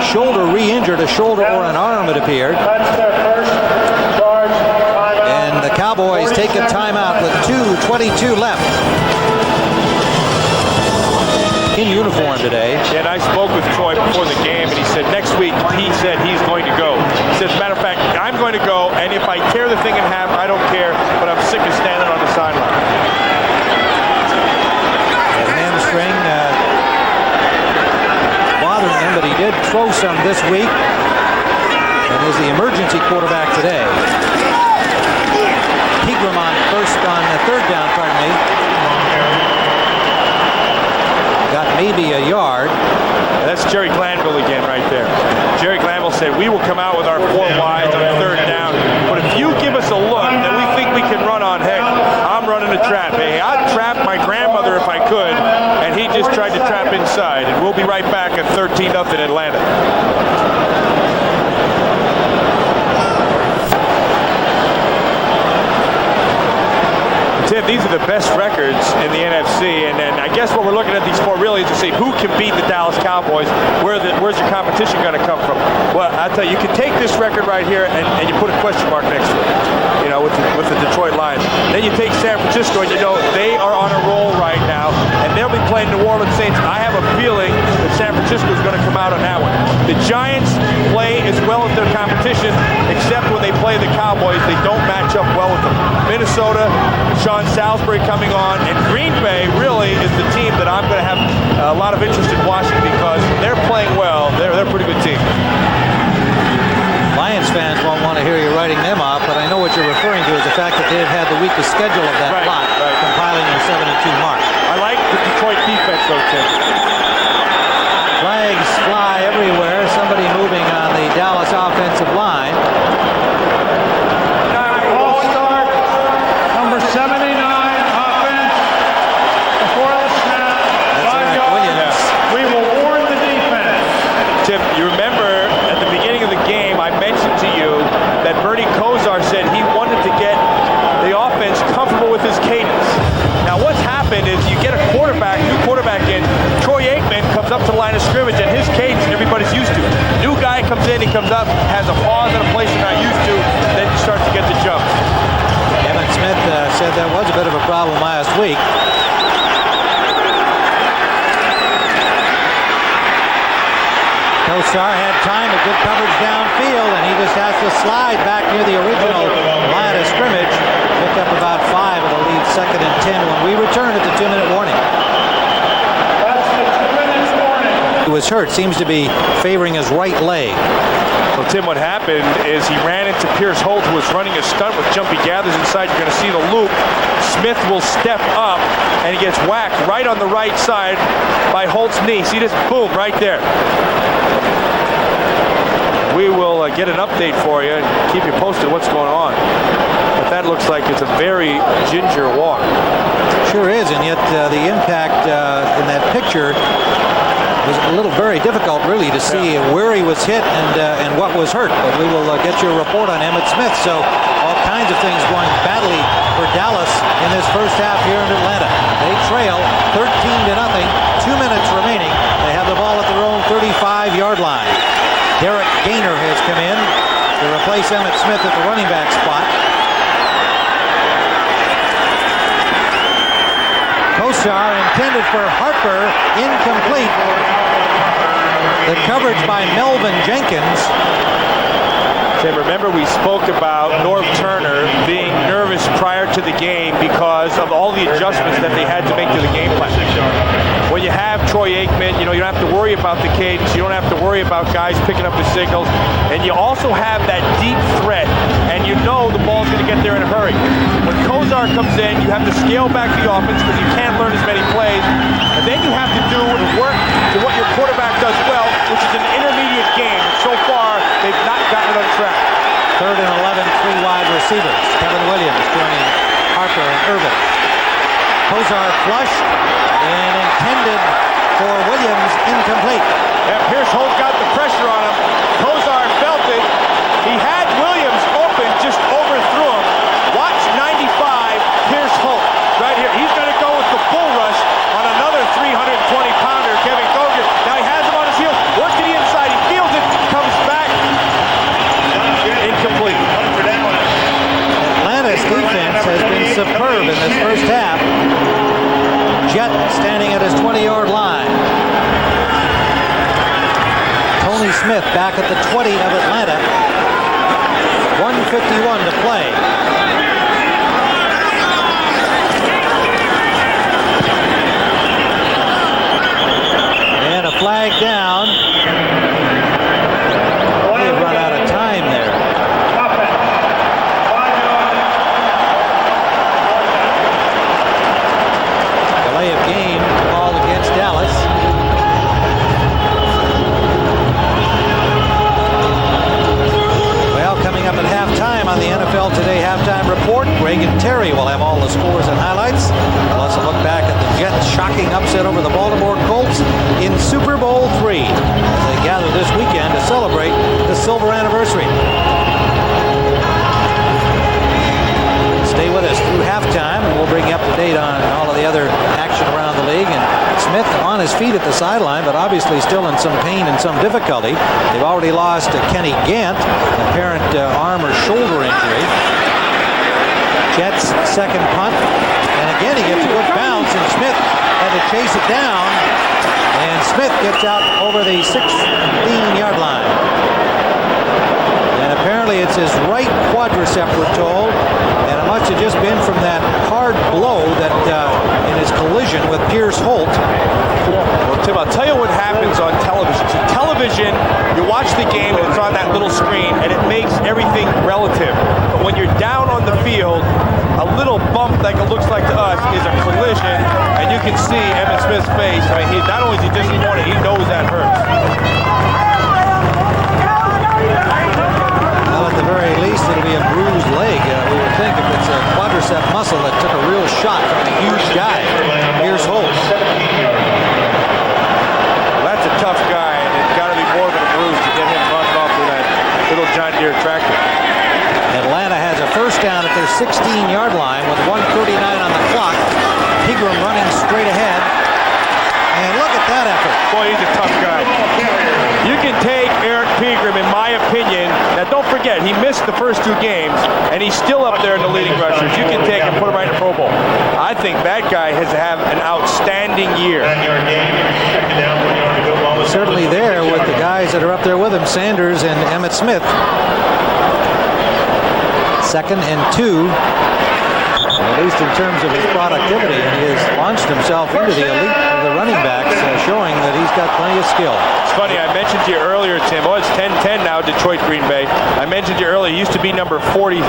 shoulder re-injured, a shoulder or an arm, it appeared. And the Cowboys take a timeout with 2:22 left. In uniform today. And I spoke with Troy before the game, and he said next week he said he's going to go. He says, as a matter of fact, I'm going to go, and if I tear the thing in half, I don't care, but I'm sick of standing on the sideline. Hamstring bothering him, but he did throw some this week, and is the emergency quarterback today. Pegram on third down, pardon me. Got maybe a yard. That's Jerry Glanville again right there. Jerry Glanville said, we will come out with our 4 wides on third down, but if you give us a look that we think we can run on, heck, I'm running a trap. Hey, I'd trap my grandmother if I could, and he just tried to trap inside. And we'll be right back at 13-0 Atlanta. Tim, these are the best records in the NFC, and I guess what we're looking at these for really is to see who can beat the Dallas Cowboys. Where's your competition going to come from? Well, I tell you, you can take this record right here and you put a question mark next to it, you know, with the Detroit Lions. Then you take San Francisco, and you know they are on a roll right now, and they'll be playing New Orleans Saints. I have a feeling that San Francisco is going to come out on that one. The Giants play as well as their competition, except when they play the Cowboys, they don't match up well with them. Minnesota, Sean Salisbury coming on, and Green Bay really is the team that I'm going to have a lot of interest in watching because when they're playing well, they're a pretty good team. Lions fans won't want to hear you writing them off, but I know what you're referring to is the fact that they've had the weakest schedule of that lot, compiling their 7-2 mark. I like the Detroit defense, though, Tim. Flags fly everywhere. Somebody moving on the Dallas offensive line. Ball start. Number 79, offense. Before the snap. 5 yards. We will warn the defense. Tim, you remember at the beginning of the game, I mentioned to you that Bernie Kosar said he wanted to get the offense comfortable with his cadence. Now, what's happened is you get a new quarterback in. Troy Aikman comes up to the line line of scrimmage, and his cadence everybody's used to. New guy comes in, he comes up, has a pause in a place you're not used to, then you start to get the jump. Evan Smith said that was a bit of a problem last week. Kosar had time, a good coverage downfield, and he just has to slide back near the original line of scrimmage. Picked up about 5 with a lead 2nd and 10 when we return at the 2-minute warning. That's the 2 minutes warning. He was hurt, seems to be favoring his right leg. Well, Tim, what happened is he ran into Pierce Holt, who was running a stunt with jumpy gathers inside. You're going to see the loop. Smith will step up, and he gets whacked right on the right side by Holt's knee. See this? Boom, right there. We will get an update for you and keep you posted what's going on. But that looks like it's a very ginger walk. Sure is, and yet the impact in that picture was a little very difficult, really, to see where he was hit and what was hurt. But we will get you a report on Emmitt Smith. So all kinds of things going badly for Dallas in this first half here in Atlanta. They trail 13-0. 2 minutes remaining. They have the ball at their own 35-yard line. Derek Gaynor has come in to replace Emmitt Smith at the running back spot. Kosar intended for Harper, incomplete. The coverage by Melvin Jenkins. Tim, remember we spoke about Norv Turner being nervous prior to the game because of all the adjustments that they had to make to the game plan. When you have Troy Aikman, you don't have to worry about the cadence. You don't have to worry about guys picking up the signals. And you also have that deep threat, and you know the ball's going to get there in a hurry. When Kosar comes in, you have to scale back the offense because you can't learn as many plays. And then you have to do and work to what your quarterback does well, which is an intermediate game. And so far, they've not gotten it on track. 3rd and 11, 3 wide receivers. Kevin Williams joining Harper and Irvin. Kosar flushed and intended for Williams, incomplete. Yeah, Pierce Holt got the pressure on him. Kosar felt it. He had Williams open, just overthrew him. Watch 95, Pierce Holt. Right here. He's going to go with the bull rush on another 320-pounder, Kevin Gogan. Now he has him on his heels. Works to the inside. He feels it. Comes back. Incomplete. Atlanta's defense has been superb in this first half. Jet standing at his 20-yard line. Tony Smith back at the 20 of Atlanta. 1:51 to play. And a flag down. They've run out of time there. Delay of game called against Dallas. Well, coming up at halftime on the NFL Today Halftime Report, Reagan Terry will have all the scores and highlights, plus a look back at the Jets' shocking upset over the Baltimore Colts in Super Bowl III as they gather this weekend to celebrate the silver anniversary. Stay with us through halftime, and we'll bring you up to date on all of the other action around the league. And Smith on his feet at the sideline, but obviously still in some pain and some difficulty. They've already lost Kenny Gant, apparent arm or shoulder injury. Jets second punt, and again he gets a good bounce, and Smith had to chase it down, and Smith gets out over the 16-yard line. And apparently it's his right quadricep, we're told, and it must have just been from that hard blow that in his collision with Pierce Holt. Well, Tim, I'll tell you what happens on television. So television, you watch the game and it's on that little screen and it makes everything relative. But when you're down on the field, a little bump like it looks like to us is a collision, and you can see Emmitt Smith's face. I mean, not only is he disappointed, he knows that hurts. Well, at the very least, it'll be a bruised leg. We would think if it's a quadricep muscle that took a real shot from a huge guy, Pierce Holt. Well, that's a tough guy, and it's got to be more than a bruise to get him bumped off with that little John Deere tractor. Atlanta has a first down at their 16-yard line with 1:39 on the clock. Pegram running straight ahead. And look at that effort. Boy, he's a tough guy. right. You can take Eric Pegram, in my opinion. Now, don't forget, he missed the first 2 games, and he's still up there in the leading rushers. You can take him and put him right in the Pro Bowl. I think that guy has to have an outstanding year. Certainly there with the guys that are up there with him, Sanders and Emmitt Smith. 2nd and 2, at least in terms of his productivity, and he has launched himself into the elite of the running backs, showing that he's got plenty of skill. It's funny, I mentioned to you earlier, Tim, it's 10-10 now, Detroit Green Bay. I mentioned to you earlier, he used to be number 41,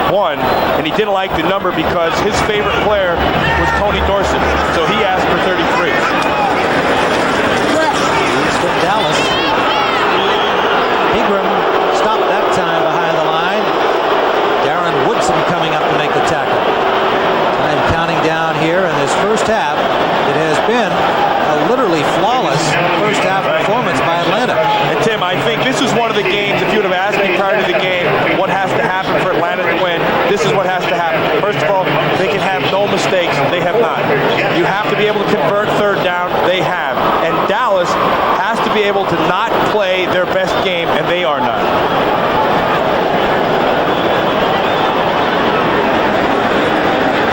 and he didn't like the number because his favorite player was Tony Dorsett, so he asked for 33. He's from Dallas. Pegram stopped that time behind the line. Darren Woodson coming up to make the tackle. Time counting down here in this first half. It has been a literally flawless first half performance by Atlanta. And Tim, I think this is one of the games, if you would have asked me prior to the game what has to happen for Atlanta to win, this is what has to happen. First of all, they can have no mistakes. They have not. You have to be able to convert 3rd down. They have. And Dallas has to be able to not play their best game, and they are not.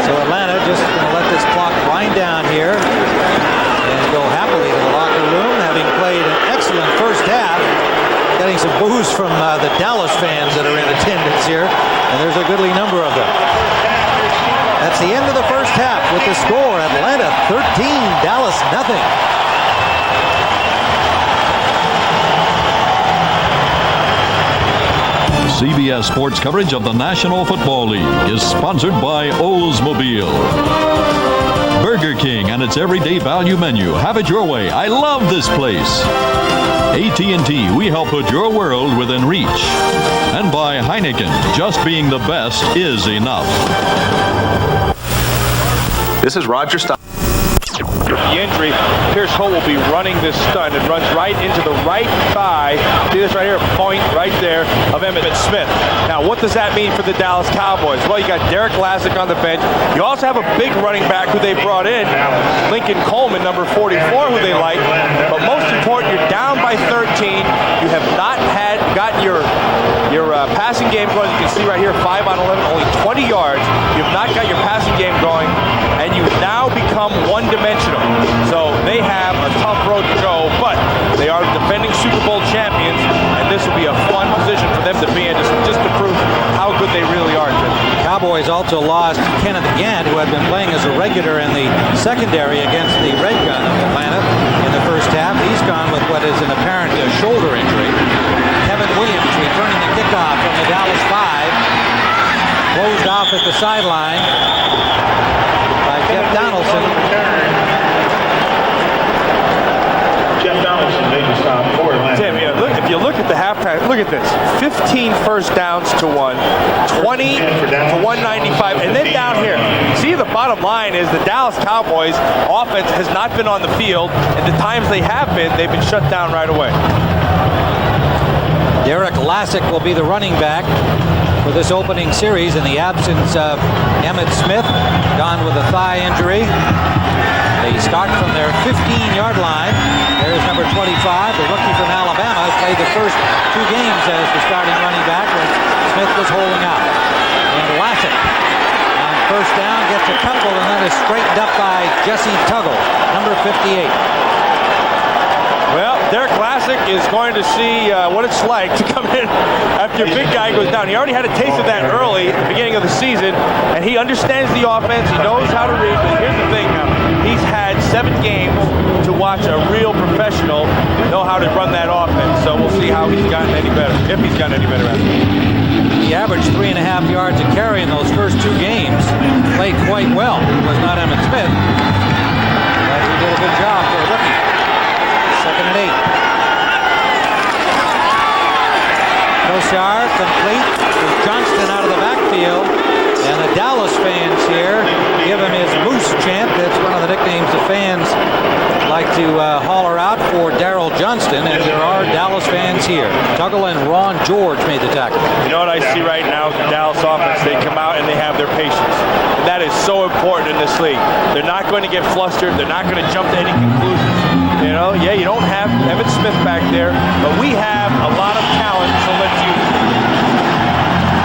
So Atlanta just going to let this clock wind down here and go happily to the locker room, having played an excellent first half, getting some boos from the Dallas fans that are in attendance here, and there's a goodly number of them. That's the end of the first half with the score: Atlanta 13, Dallas nothing. CBS Sports coverage of the National Football League is sponsored by Oldsmobile. Burger King and its everyday value menu. Have it your way. I love this place. AT&T, we help put your world within reach. And by Heineken, just being the best is enough. This is Roger Stein. The injury, Pierce Holt will be running this stunt and runs right into the right thigh. See this right here, point right there of Emmitt Smith. Now, what does that mean for the Dallas Cowboys? Well, you got Derek Lassick on the bench. You also have a big running back who they brought in, Lincoln Coleman, number 44, who they like. But most important, you're down by 13. You have not gotten your passing game going. You can see right here, 5 on 11, only 20 yards. You have not got your passing game going, and you now become one-dimensional. So they have a tough road to go, but they are the defending Super Bowl champions, and this will be a fun position for them to be in, just to prove how good they really are. Cowboys also lost Kenneth Gant, who had been playing as a regular in the secondary against the Red Gun of Atlanta in the first half. He's gone with what is an apparent shoulder injury. Kevin Williams returning the kickoff from the Dallas 5. Closed off at the sideline by Jeff Donaldson. Tim, if you look at the halftime, look at this. 15 first downs to 1, 20 to 195, and then down here. See, the bottom line is the Dallas Cowboys offense has not been on the field, and the times they have been, they've been shut down right away. Derek Lassick will be the running back for this opening series in the absence of Emmitt Smith, gone with a thigh injury. They start from their 15-yard line. There's number 25, the rookie from Alabama, played the first 2 games as the starting running back when Smith was holding out. And Lassick on first down gets a couple and then is straightened up by Jesse Tuggle, number 58. Well, Derek Lassick is going to see what it's like to come in after your big guy goes down. He already had a taste of that early at the beginning of the season, and he understands the offense. He knows how to read, but here's the thing now. He's had 7 games to watch a real professional know how to run that offense. So we'll see how he's gotten any better, if he's gotten any better at it. He averaged 3.5 yards a carry in those first 2 games. Played quite well. It was not Emmitt Smith, but he did a good job for a rookie. 2nd and 8. Koshar complete with Johnston out of the backfield. And the Dallas fans here give him his Moose chant. That's one of the nicknames the fans like to holler out for Darryl Johnston, and there are Dallas fans here. Tuggle and Ron George made the tackle. You know what I see right now with the Dallas offense? They come out and they have their patience. And that is so important in this league. They're not going to get flustered. They're not going to jump to any conclusions. You know, yeah, you don't have Evan Smith back there, but we have a lot of talent, so let's use it.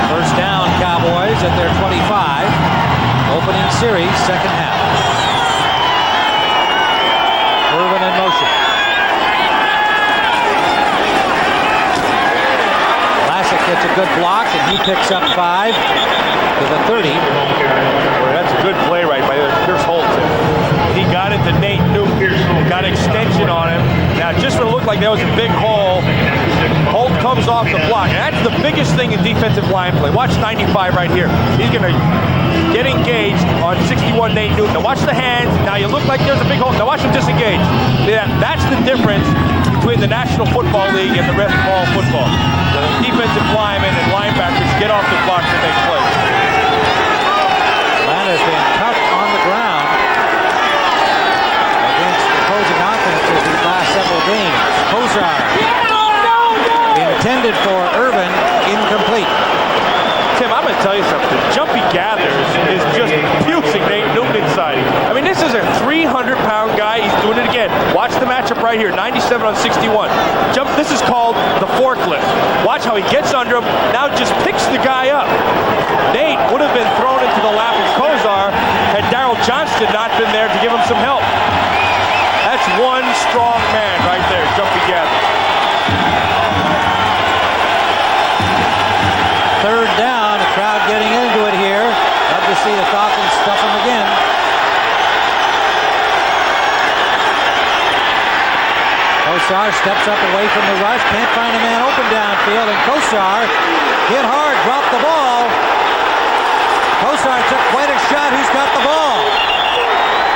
First down, Cowboys at their 25. Opening series, second half. Irvin in motion. Lassick gets a good block, and he picks up 5 to the 30. Boy, that's a good play right by Pierce Holt. He got into Nate Newton, got extension on him. Now, just when it looked like there was a big hole, Holt comes off the block. And that's the biggest thing in defensive line play. Watch 95 right here. He's going to get engaged on 61 Nate Newton. Now watch the hands. Now you look like there's a big hole. Now watch him disengage. Yeah, that's the difference between the National Football League and the rest of all football. The defensive linemen and linebackers get off the blocks and make plays. Atlanta's been tough on the ground against opposing offenses these last several games. Kosar intended for Irvin, incomplete. Tim, I'm going to tell you something. Jumpy Gathers is just fusing Nate Newton inside. I mean, this is a 300-pound guy. He's doing it again. Watch the matchup right here, 97 on 61. This is called the forklift. Watch how he gets under him, now just picks the guy up. Nate would have been thrown into the lap of Kosar had Darryl Johnston not been there to give him some help. That's one strong man right there, Jumpy Gathers. Third down, the crowd getting into it here. Love to see the Falcons stuff them again. Kosar steps up away from the rush, can't find a man open downfield, and Kosar hit hard, dropped the ball. Kosar took quite a shot. Who's got the ball?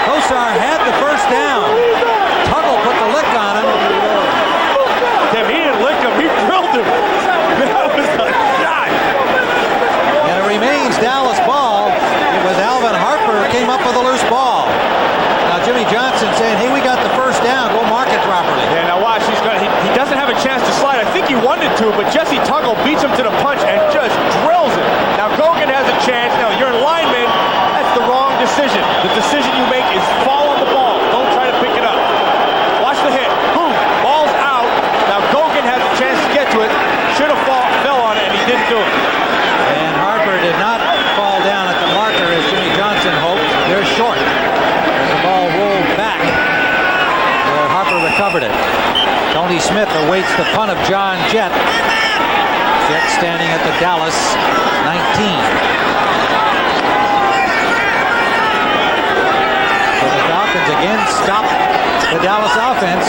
Kosar had the first down. Tuggle put the lick on him. Tim, he didn't lick him, he drilled him. That was a shot. And it remains Dallas ball. It was Alvin Harper who came up with a loose ball. Now Jimmy Johnson saying, hey, we got the first down. Go mark it properly. Yeah, now watch. He doesn't have a chance to slide. I think he wanted to, but Jesse Tuggle beats him to the punch and just drills it. Now Gogan has a chance. Now you're a lineman. That's the wrong decision. The decision you make is fall on the ball. Don't try to pick it up. Watch the hit. Boom. Ball's out. Now Gogan has a chance to get to it. Should have fell on it, and he didn't do it. And Harper did not fall down at the marker as Jimmy Johnson hoped. They're short. And the ball rolled back. Harper recovered it. Tony Smith awaits the punt of John Jett. Jett standing at the Dallas 19. So the Falcons again stop the Dallas offense.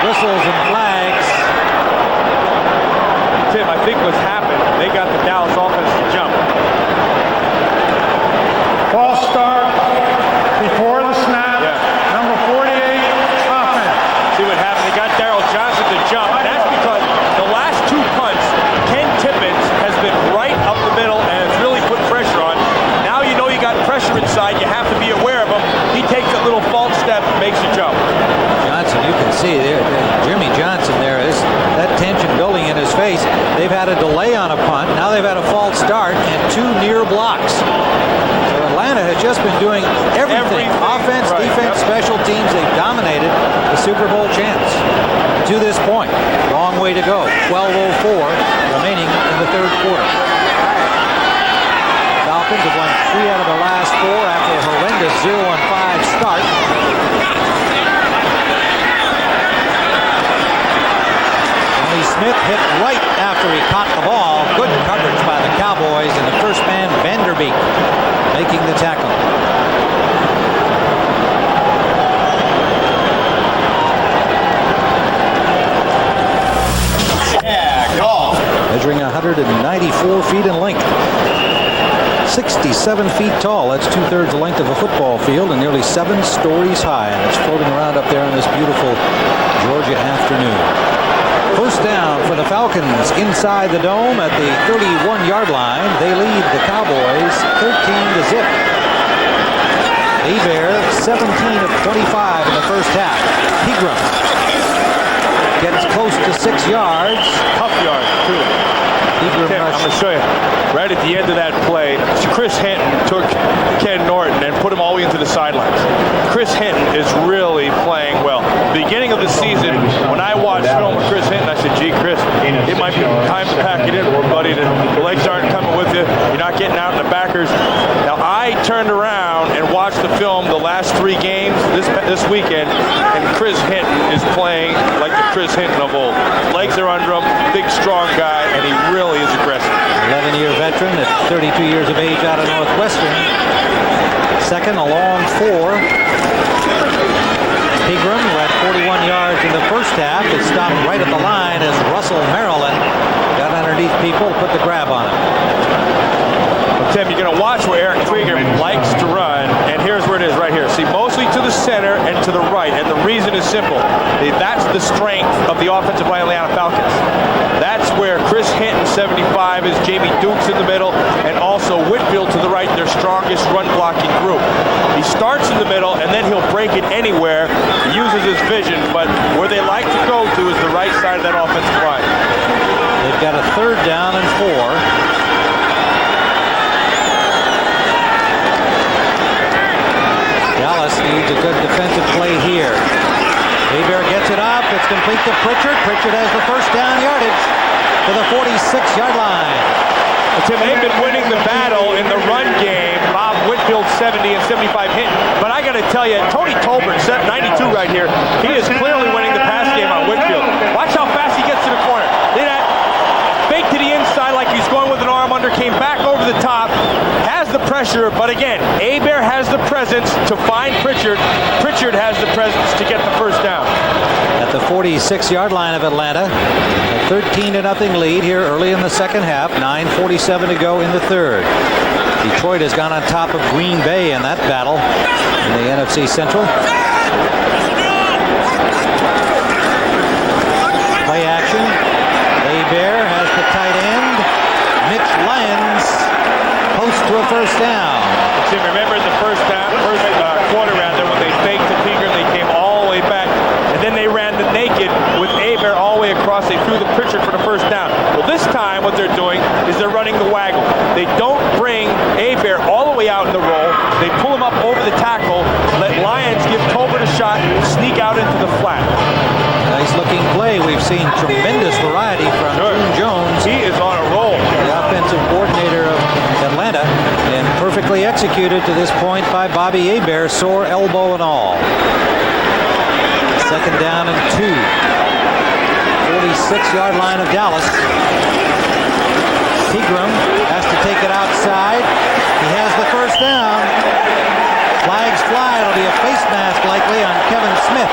Whistles and flags. Tim, I think what's happened, they got the Dallas offense to jump. False start before the snap. Yeah. Number 48, offense. See what happened? They got Darryl Johnson to jump. And that's because the last two punts, Ken Tippins has been right up the middle and has really put pressure on. Now you know you got pressure inside. You have to be aware of him. He takes a little false step and makes a jump. Johnson, you can see there, Jimmy Johnson there is that tension building in his face. They've had a delay on a punt. Now they've had a false start and 2 near blocks. So Atlanta has just been doing everything. Offense, right, defense, special teams. They've dominated the Super Bowl chance to this point. Long way to go. 12:04 remaining in the third quarter. Falcons have won 3 out of the last 4 after a horrendous 0-5 start. Smith hit right after he caught the ball. Good coverage by the Cowboys, and the first man, Vanderbeek, making the tackle. Yeah, goal. Measuring 194 feet in length. 67 feet tall. That's 2/3 the length of a football field and nearly 7 stories high. And it's floating around up there on this beautiful Georgia afternoon. First down for the Falcons inside the dome at the 31-yard line. They lead the Cowboys 13-0. Hebert 17 of 25 in the first half. Pegram gets close to 6 yards. Tough yard, too. Tim, I'm going to show you. Right at the end of that play, Chris Hinton took Ken Norton and put him all the way into the sidelines. Chris Hinton is really playing well. Beginning of the season, when I watched film of Chris Hinton, I said, gee, Chris, it might be time to pack it in, buddy. The legs aren't coming with you. You're not getting out in the backers. Now, I turned around and watched the film the last 3 games this weekend, and Chris Hinton is playing like the Chris Hinton of old. Legs are under him, big, strong guy, and he really is aggressive. 11-year veteran at 32 years of age out of Northwestern. Second, a long 4. Pegram, who had 41 yards in the first half, is stopped right at the line as Russell Maryland got underneath people to put the grab on him. Well, Tim, you're going to watch where Eric Krieger likes to run, and here's where it is right here. See, mostly to the center and to the right, and the reason is simple. That's the strength of the offensive line of the Atlanta Falcons. That's where Chris Hinton, 75, is Jamie Dukes in the middle, and also Whitfield to the right, their strongest run-blocking group. He starts in the middle, and then he'll break it anywhere. He uses his vision, but where they like to go to is the right side of that offensive line. They've got a 3rd down and 4. Dallas needs a good defensive play here. Hebert gets it up. It's complete to Pritchard. Pritchard has the first down yardage to the 46-yard line. Tim, they've been winning the battle in the run game. Bob Whitfield 70 and 75 Hinton. But I got to tell you, Tony Tolbert, 92 right here, he is clearly winning the pass game on Whitfield. Watch how fast he gets to the corner. Look at that. Fake to the inside like he's going with an arm under, came back over the top, has the pressure, but again, Hebert has the presence to find Pritchard. Pritchard has the presence to get the first down. At the 46-yard line of Atlanta, a 13-0 lead here early in the second half, 9:47 to go in the third. Detroit has gone on top of Green Bay in that battle in the NFC Central. Play action. Hebert has the tight end. Mitch Lyons post to a first down. Tim, remember the first quarter rather, when they faked to Pegram, they came all the way back, and then they ran the naked with Hebert all the way across. They threw the Pritchard for the first down. Well, this time what they're doing is they're running the waggle. They don't bring Hebert all the way out in the roll. They pull him up over the tackle, let Lyons give Tolbert a shot, sneak out into the flat. Nice looking play. We've seen tremendous variety from June Jones. He is on a roll. The offensive coordinator of Atlanta, and perfectly executed to this point by Bobby Hebert, sore elbow and all. Second down and 2. 46-yard line of Dallas. Pegram has to take it outside. He has the first down. Flags fly. It'll be a face mask likely on Kevin Smith.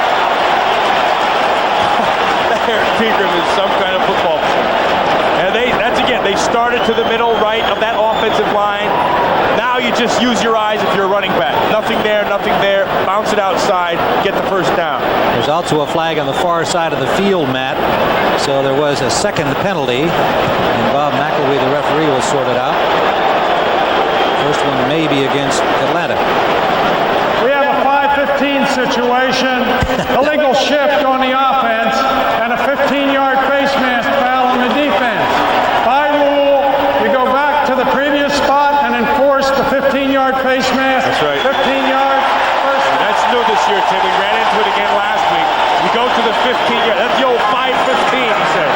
Eric Pegram is some kind of football player. And they started to the middle right of that offensive line. Now you just use your eyes if you're a running back. Nothing there, bounce it outside, get the first down. There's also a flag on the far side of the field, Matt. So there was a second penalty, and Bob McElwee, the referee, will sort it out. First one may be against Atlanta. We have a 5-15 situation, illegal shift on the offense, and a 15-yard face mask foul on the defense. By rule, you go back to the previous spot and enforce the 15-yard face mask. That's right. 15 yards. That's new this year, Tim. We ran into it again last week. We go to the 15-yard. That's the old 5-15, he says.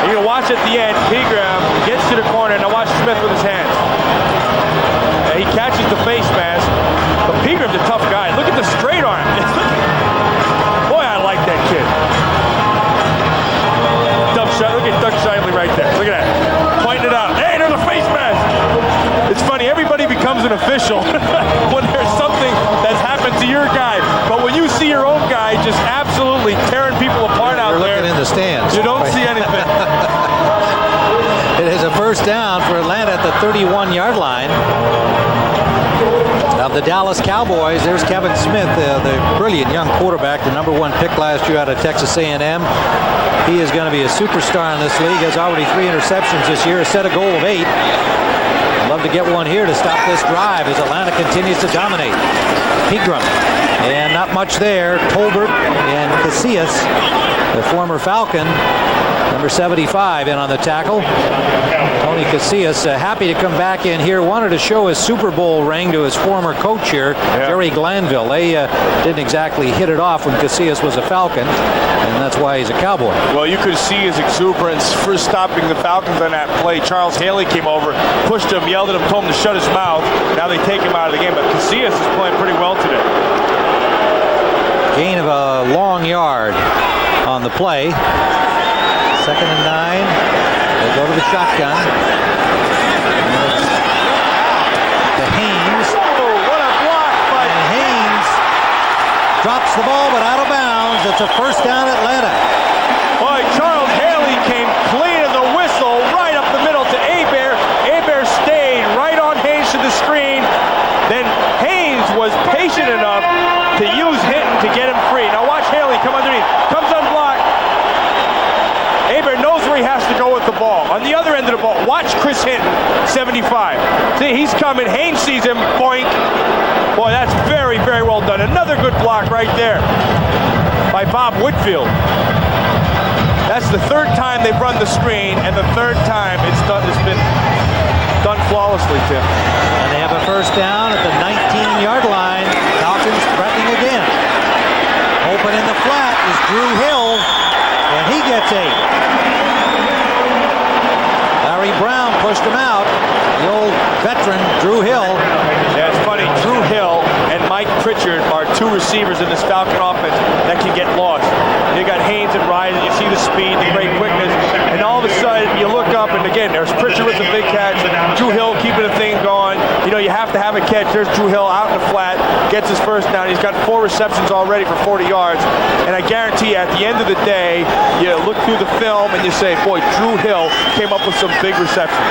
You're going to watch at the end. Pegram gets to the corner. Now watch Smith with his hands. He catches the face mask. But Pegram's a tough guy. Look at the straight arm. Boy, I like that kid. Look at Doug Shively right there. Look at that. Pointing it out. Hey, there's a face mask. It's funny. Everybody becomes an official when there's something that's happened to your guy. But when you see your own guy just absolutely tearing people apart out there, looking in the stands. You don't see anything. It is a first down for Atlanta at the 31-yard line of the Dallas Cowboys. There's Kevin Smith, the brilliant young quarterback, the #1 pick last year out of Texas A&M. He is going to be a superstar in this league. Has already 3 interceptions this year. Has set a goal of 8. I'd love to get one here to stop this drive as Atlanta continues to dominate. Pegram, and not much there. Tolbert and Casillas, the former Falcon, Number 75 in on the tackle. Tony Casillas, happy to come back in here. Wanted to show his Super Bowl ring to his former coach here, Jerry Glanville. They didn't exactly hit it off when Casillas was a Falcon, and that's why he's a Cowboy. Well, you could see his exuberance for stopping the Falcons on that play. Charles Haley came over, pushed him, yelled at him, told him to shut his mouth. Now they take him out of the game, but Casillas is playing pretty well today. Gain of a long yard on the play. 2nd and 9. They go to the shotgun. To Haynes. Oh, what a block by Haynes drops the ball, but out of bounds. It's a first down Atlanta. Boy, Charles Haley came clean of the whistle right up the middle to Hebert. Hebert stayed right on Haynes to the screen. Then Haynes was patient enough to use Hinton to get him free. Now watch Haley come underneath. Comes unblocked. Hebert knows where he has to go with the ball. On the other end of the ball, watch Chris Hinton, 75. See, he's coming. Haynes sees him. Boink. Boy, that's very, very well done. Another good block right there by Bob Whitfield. That's the 3rd time they've run the screen, and the 3rd time it's been done flawlessly, Tim. And they have a first down at the 19-yard line. Falcons threatening again. Open in the flat is Drew Hill, and he gets 8. Larry Brown pushed him out. The old veteran, Drew Hill. Yeah, it's funny. Drew Hill and Mike Pritchard are 2 receivers in this Falcon offense that can get lost. You got Haynes and Ryder. You see the speed, the great quickness, and all of a sudden you look up, and again, there's Pritchard with a big catch, and Drew Hill keeping the thing going. You know, you have to have a catch. There's Drew Hill out in the flat, gets his first down. He's got 4 receptions already for 40 yards, and I guarantee you, at the end of the day, you look through the film and you say, boy, Drew Hill came up with some big receptions.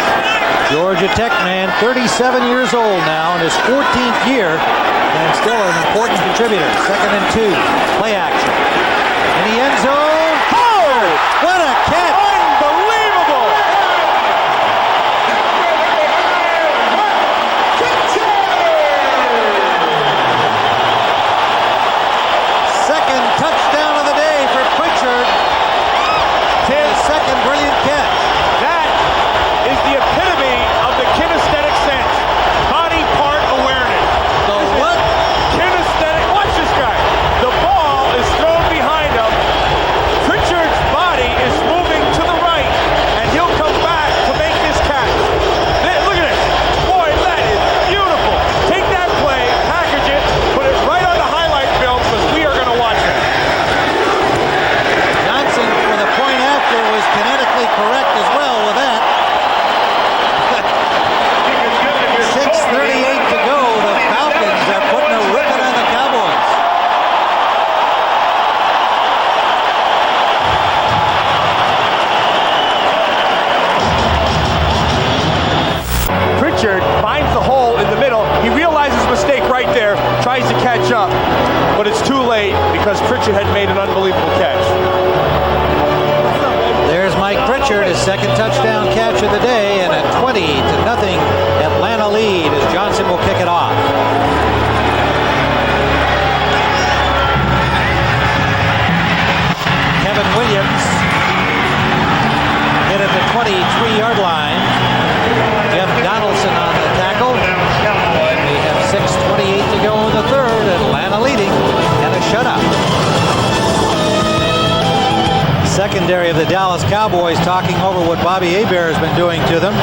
Georgia Tech man, 37 years old now, in his 14th year, and still an important contributor. 2nd and 2, play action. In the end zone. Oh! What a catch! Unbelievable! Second touchdown of the day for Pritchard. His second brilliant catch. That is the epitome of the kinesthetic sense. Body part awareness. The what? Kinesthetic. Watch this guy. The ball is thrown behind him. Pritchard's body is moving to the right, and he'll come back to make this catch. Look at it. Boy, that is beautiful. Take that play, package it, put it right on the highlight film, because we are going to watch it. Johnson, for the point after, was kinetically correct as well with that. 6:38 to go. The Falcons are putting a ribbon on the Cowboys. Pritchard finds the hole in the middle. He realizes mistake right there, tries to catch up, but it's too late because Pritchard had made an unbelievable catch. There's Mike Pritchard, his second touchdown catch of the day, and a 20-0 Atlanta lead as Johnson will kick it off. Kevin Williams hit at the 23-yard line. Jeff Donaldson on the tackle. And we have 6:28 to go in the 3rd. Atlanta leading and a shutout. Secondary of the Dallas Cowboys talking over what Bobby Hebert has been doing to them.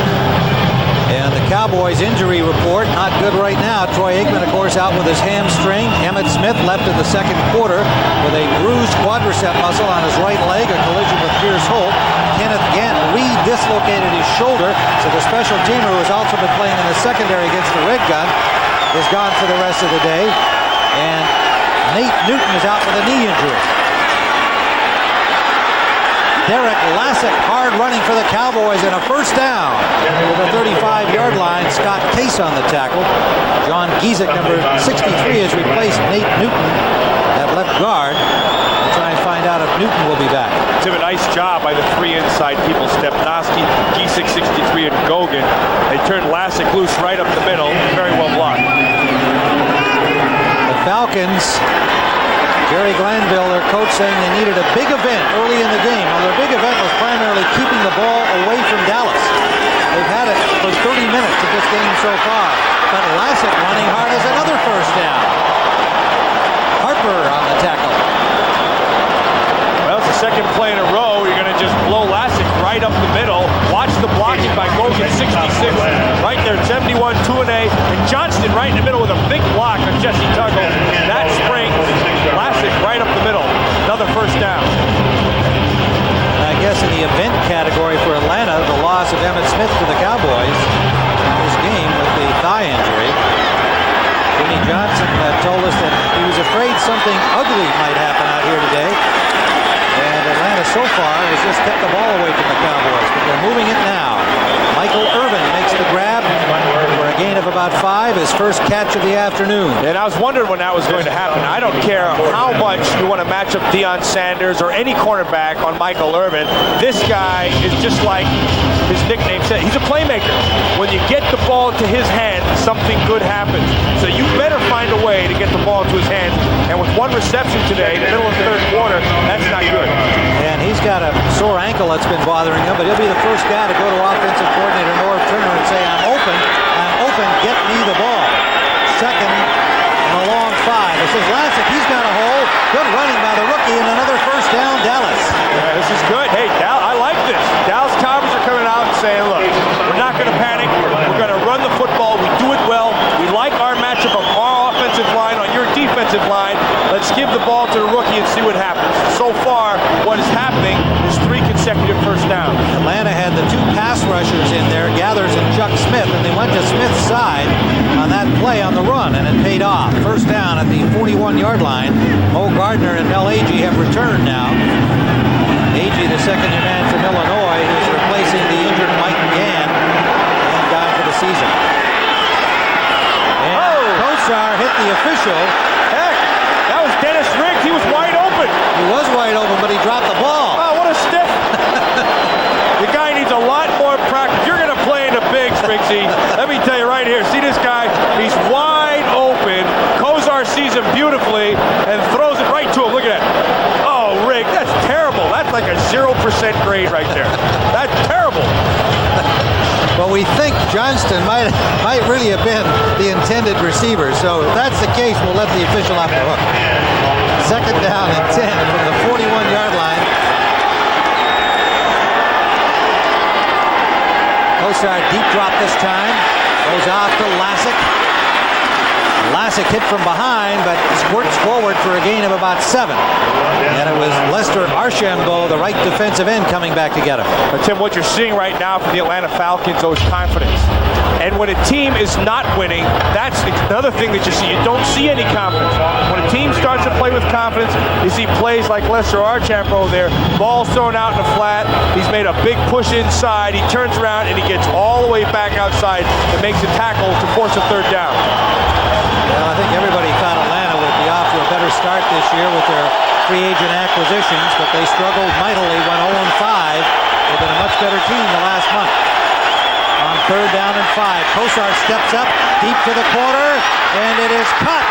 And the Cowboys injury report, not good right now. Troy Aikman, of course, out with his hamstring. Emmitt Smith left in the 2nd quarter with a bruised quadricep muscle on his right leg, a collision with Pierce Holt. Kenneth Gant re-dislocated his shoulder, so the special teamer who has also been playing in the secondary against the Red Gun is gone for the rest of the day. And Nate Newton is out with a knee injury. Derek Lassick hard running for the Cowboys and a first down to the 35-yard line. Scott Case on the tackle. John Giesick, number 63, has replaced Nate Newton at left guard. We'll try and find out if Newton will be back. Tim, a nice job by the 3 inside people. Stepnoski, Giesick, 63, and Gogan. They turned Lassick loose right up the middle. Very well blocked. The Falcons Jerry Glanville, their coach, saying they needed a big event early in the game. Well, their big event was primarily keeping the ball away from Dallas. They've had it for 30 minutes of this game so far. But Lassick running hard has another first down. Harper on the tackle. Well, it's the second play in a row. You're going to just blow Lassick right up the middle. Watch the blocking by Gogan, 66. Right there, 71, 2-A. And Johnston right in the middle with a big block on Jesse Tuggle. That springs Lassick right up the middle. Another first down. I guess in the event category for Atlanta, the loss of Emmitt Smith to the Cowboys in this game with the thigh injury. Jimmy Johnson told us that he was afraid something ugly might happen out here today. And Atlanta so far has just kept the ball away from the Cowboys, but they're moving it now. Michael Irvin makes the grab for a gain of about 5, his first catch of the afternoon. And I was wondering when that was going to happen. I don't care how much you want to match up Deion Sanders or any cornerback on Michael Irvin. This guy is just like his nickname said. He's a playmaker. When you get the ball into his hand, something good happens. So you better find a way to get the ball into his hands. And with one reception today in the middle of the third quarter, that's not good. And he's got a sore ankle that's been bothering him, but he'll be the first guy to go to offensive coordinator Norv Turner and say, I'm open, get me the ball. Second and a long 5. This is Lassick, he's got a hole. Good running by the rookie and another first down, Dallas. Yeah, this is good. Hey, I like this. Dallas Cowboys are coming out and saying, look, we're not going to panic. We're going to run the football. We do it well. We like our matchup of our offensive line on your defensive line. Let's give the ball to the rookie and see what happens. So far, what is happening is 3 consecutive first downs. Atlanta had the 2 pass rushers in there, Gathers and Chuck Smith, and they went to Smith's side on that play on the run, and it paid off. First down at the 41-yard line. Mo Gardner and Mel Agee have returned now. Agee, the second-year man from Illinois, who's replacing the injured Mike Gann, and gone for the season. And Kosar hit the official. Heck, that was Dennis Riggs. He was wide open. He was wide open, but he dropped the ball. Oh, what a stiff. The guy needs a lot more practice. You're going to play in the bigs, Riggsy. Let me tell you right here. See this guy? He's wide open. Kosar sees him beautifully and throws it right to him. Look at that. Oh, Riggs, that's terrible. That's like a 0% grade right there. That's terrible. But we think Johnston might really have been the intended receiver. So if that's the case, we'll let the official off the hook. Second down and 10 from the 41-yard line. Kosar deep drop this time. Goes off to Lassick. Lassick hit from behind, but squirts forward for a gain of about 7. And it was Lester Archambault, the right defensive end, coming back to get him. Tim, what you're seeing right now from the Atlanta Falcons is confidence. And when a team is not winning, that's another thing that you see. You don't see any confidence. When a team starts to play with confidence, you see plays like Lester Archambault there. Ball's thrown out in the flat. He's made a big push inside. He turns around and he gets all the way back outside and makes a tackle to force a third down. Well, I think everybody thought Atlanta would be off to a better start this year with their free agent acquisitions, but they struggled mightily, went 0-5. They've been a much better team the last month. On third down and 5, Kosar steps up deep to the corner, and it is cut.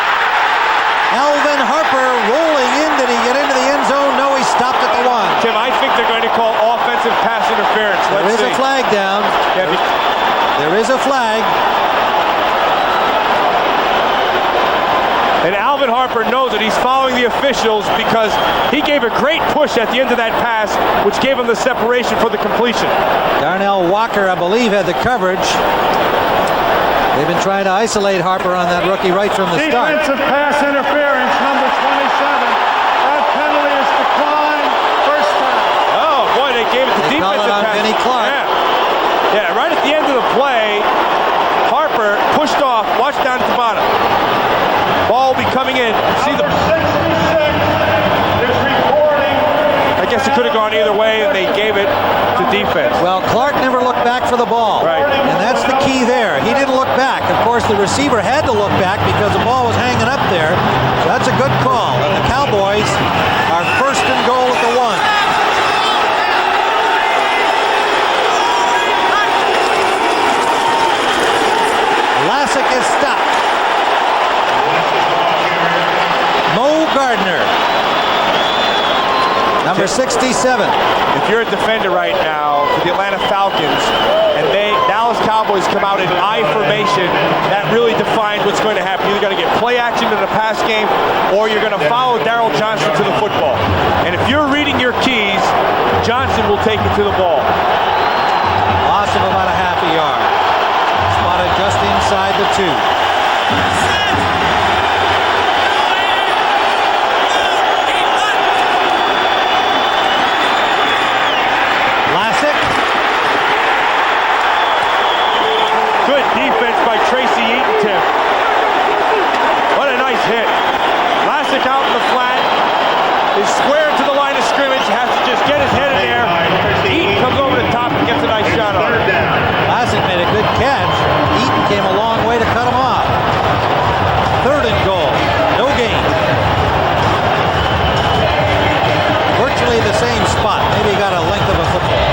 Alvin Harper rolling in. Did he get into the end zone? No, he stopped at the 1. Tim, I think they're going to call offensive pass interference. There is a flag down. Yeah, there is a flag. And Alvin Harper knows that he's following the officials because he gave a great push at the end of that pass, which gave him the separation for the completion. Darnell Walker, I believe, had the coverage. They've been trying to isolate Harper on that rookie right from the start. Defensive pass interference, number 27. That penalty is declined. First down. Oh, boy, they gave it to defensive on pass. Vinnie Clark. Yeah, right at the end of the play, Harper pushed off. Watch down at the bottom. Ball will be coming in. See the. I guess it could have gone either way, and they gave it to defense. Well, Clark never looked back for the ball. Right. And that's the key there. He didn't look back. Of course, the receiver had to look back because the ball was hanging up there. So that's a good call. And the Cowboys are first and goal at the 1. Lassick is stopped. Mo Gardner Number 67. If you're a defender right now for the Atlanta Falcons and Dallas Cowboys come out in I formation, that really defines what's going to happen. You're going to get play action in the pass game or you're going to follow Darryl Johnson to the football. And if you're reading your keys, Johnson will take you to the ball. Loss of about a half a yard. Spotted just inside the 2. Good defense by Tracy Eaton. What a nice hit. Lassick out in the flat. Is square to the line of scrimmage. Has to just get his head in there. Eaton comes over the top and gets a nice shot on it. Lassick made a good catch. Eaton came a long way to cut him off. 3rd and goal. No gain. Virtually the same spot. Maybe he got a length of a football.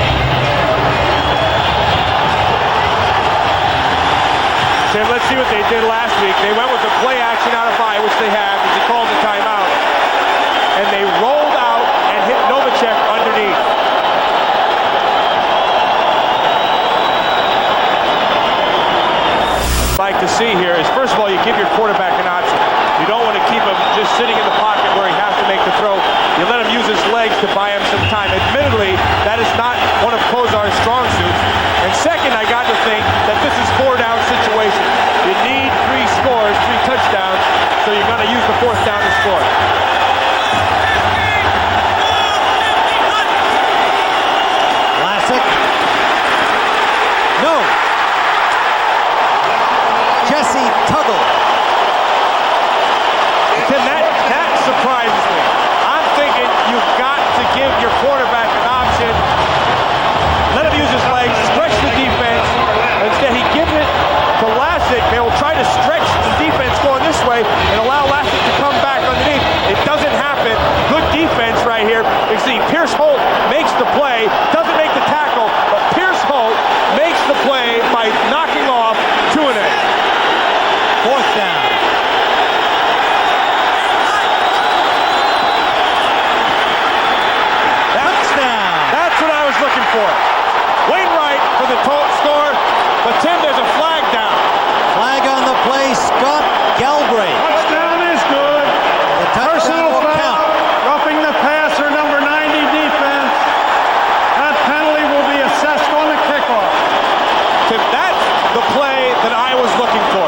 Tim, let's see what they did last week. They went with the play action out of I, which they have, as he called the timeout. And they rolled out and hit Novacek underneath. What I'd like to see here is, first of all, you give your quarterback an option. You don't want to keep him just sitting in the pocket where he has to make the throw. You let him use his legs to buy him some time. Admittedly, that is not one of Kozar's strong suits. And second, I got to think that this is 4-down situation. You need 3 scores, 3 touchdowns, so you're going to use the 4th down to score. Lassick. No. Jesse Tuggle. Tim, that surprises me. I'm thinking you've got to give your quarterback an option. Let him use his legs, stretch the defense. Instead, he gives it to Lassick. They will try to stretch the defense going this way and allow Lassick to come back underneath. It doesn't happen. Good defense right here. You see, Pierce Holt makes the play, doesn't make the tackle, but Pierce Holt makes the play by knocking off Tuanay. 4th down. That's what I was looking for. Wainwright for the score, but Tim, there's a flag down. Flag on the play. Scott Galbraith. Touchdown is good. The touchdown will count. Roughing the passer, number 90 defense. That penalty will be assessed on the kickoff. Tim, that's the play that I was looking for.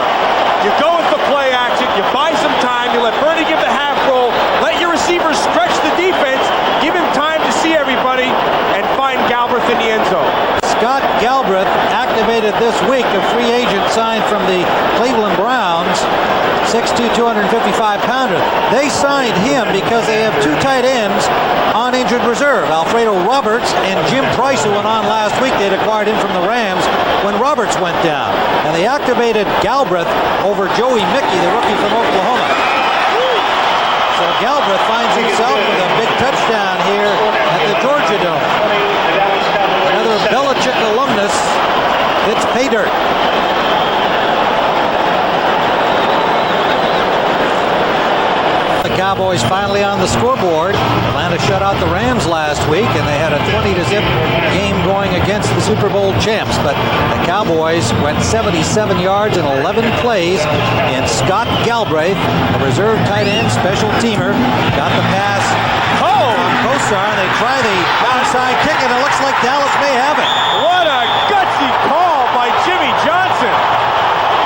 You go with the play action, you buy some time, you let Bernie give the half roll, let your receivers stretch the defense, give him time to see everybody, and find Galbraith in the end zone. Scott Galbraith, activated this week, a free agent signed from the Cleveland Browns, 6'2", 255-pounder. They signed him because they have 2 tight ends on injured reserve, Alfredo Roberts and Jim Price, who went on last week. They'd acquired him from the Rams when Roberts went down. And they activated Galbraith over Joey Mickey, the rookie from Oklahoma. So Galbraith finds himself with a big touchdown here at the Georgia Dome. Another Belichick alumnus hits pay dirt. The Cowboys finally on the scoreboard. Atlanta shut out the Rams last week, and they had a 20-0 game going against the Super Bowl champs. But the Cowboys went 77 yards in 11 plays, and Scott Galbraith, a reserve tight end, special teamer, got the pass from Kosar, and they try the onside kick, and it looks like Dallas may have it. What a gutsy call by Jimmy Johnson.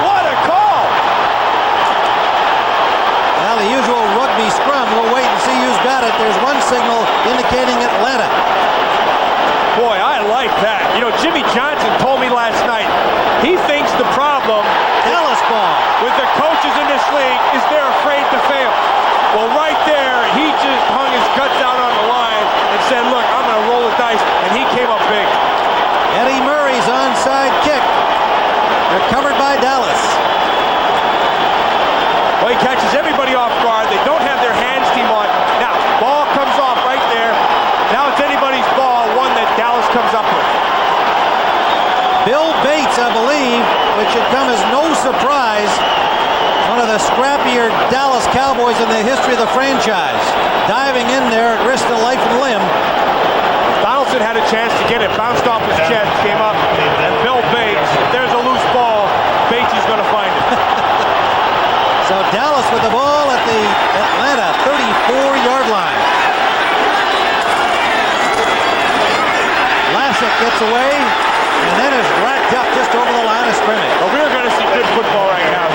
What a call. Well, the usual rugby scrum. We'll wait and see who's got it. There's one signal indicating Atlanta. Boy, I like that. You know, Jimmy Johnson told me last night, he thinks the problem Dallas ball. with the coaches in this league is they're afraid to fail. Well, right there, he just hung his guts out on the line and said, look, I'm going to roll the dice, and he came up big. Eddie Murray's onside kick. Recovered by Dallas. Well, he catches everybody off guard. They don't have their hands team on. Now, ball comes off right there. Now it's anybody's ball, one that Dallas comes up with. Bill Bates, I believe, which should come as no surprise, one of the scrappier Dallas Cowboys in the history of the franchise. Diving in there at risk of life and limb. Donaldson had a chance to get it, bounced off his chest, came up, and Bill Bates, if there's a loose ball, Bates is going to find it. So Dallas with the ball at the Atlanta 34-yard line. Lassick gets away and then is racked up just over the line of scrimmage. Well, we're going to see good football right now.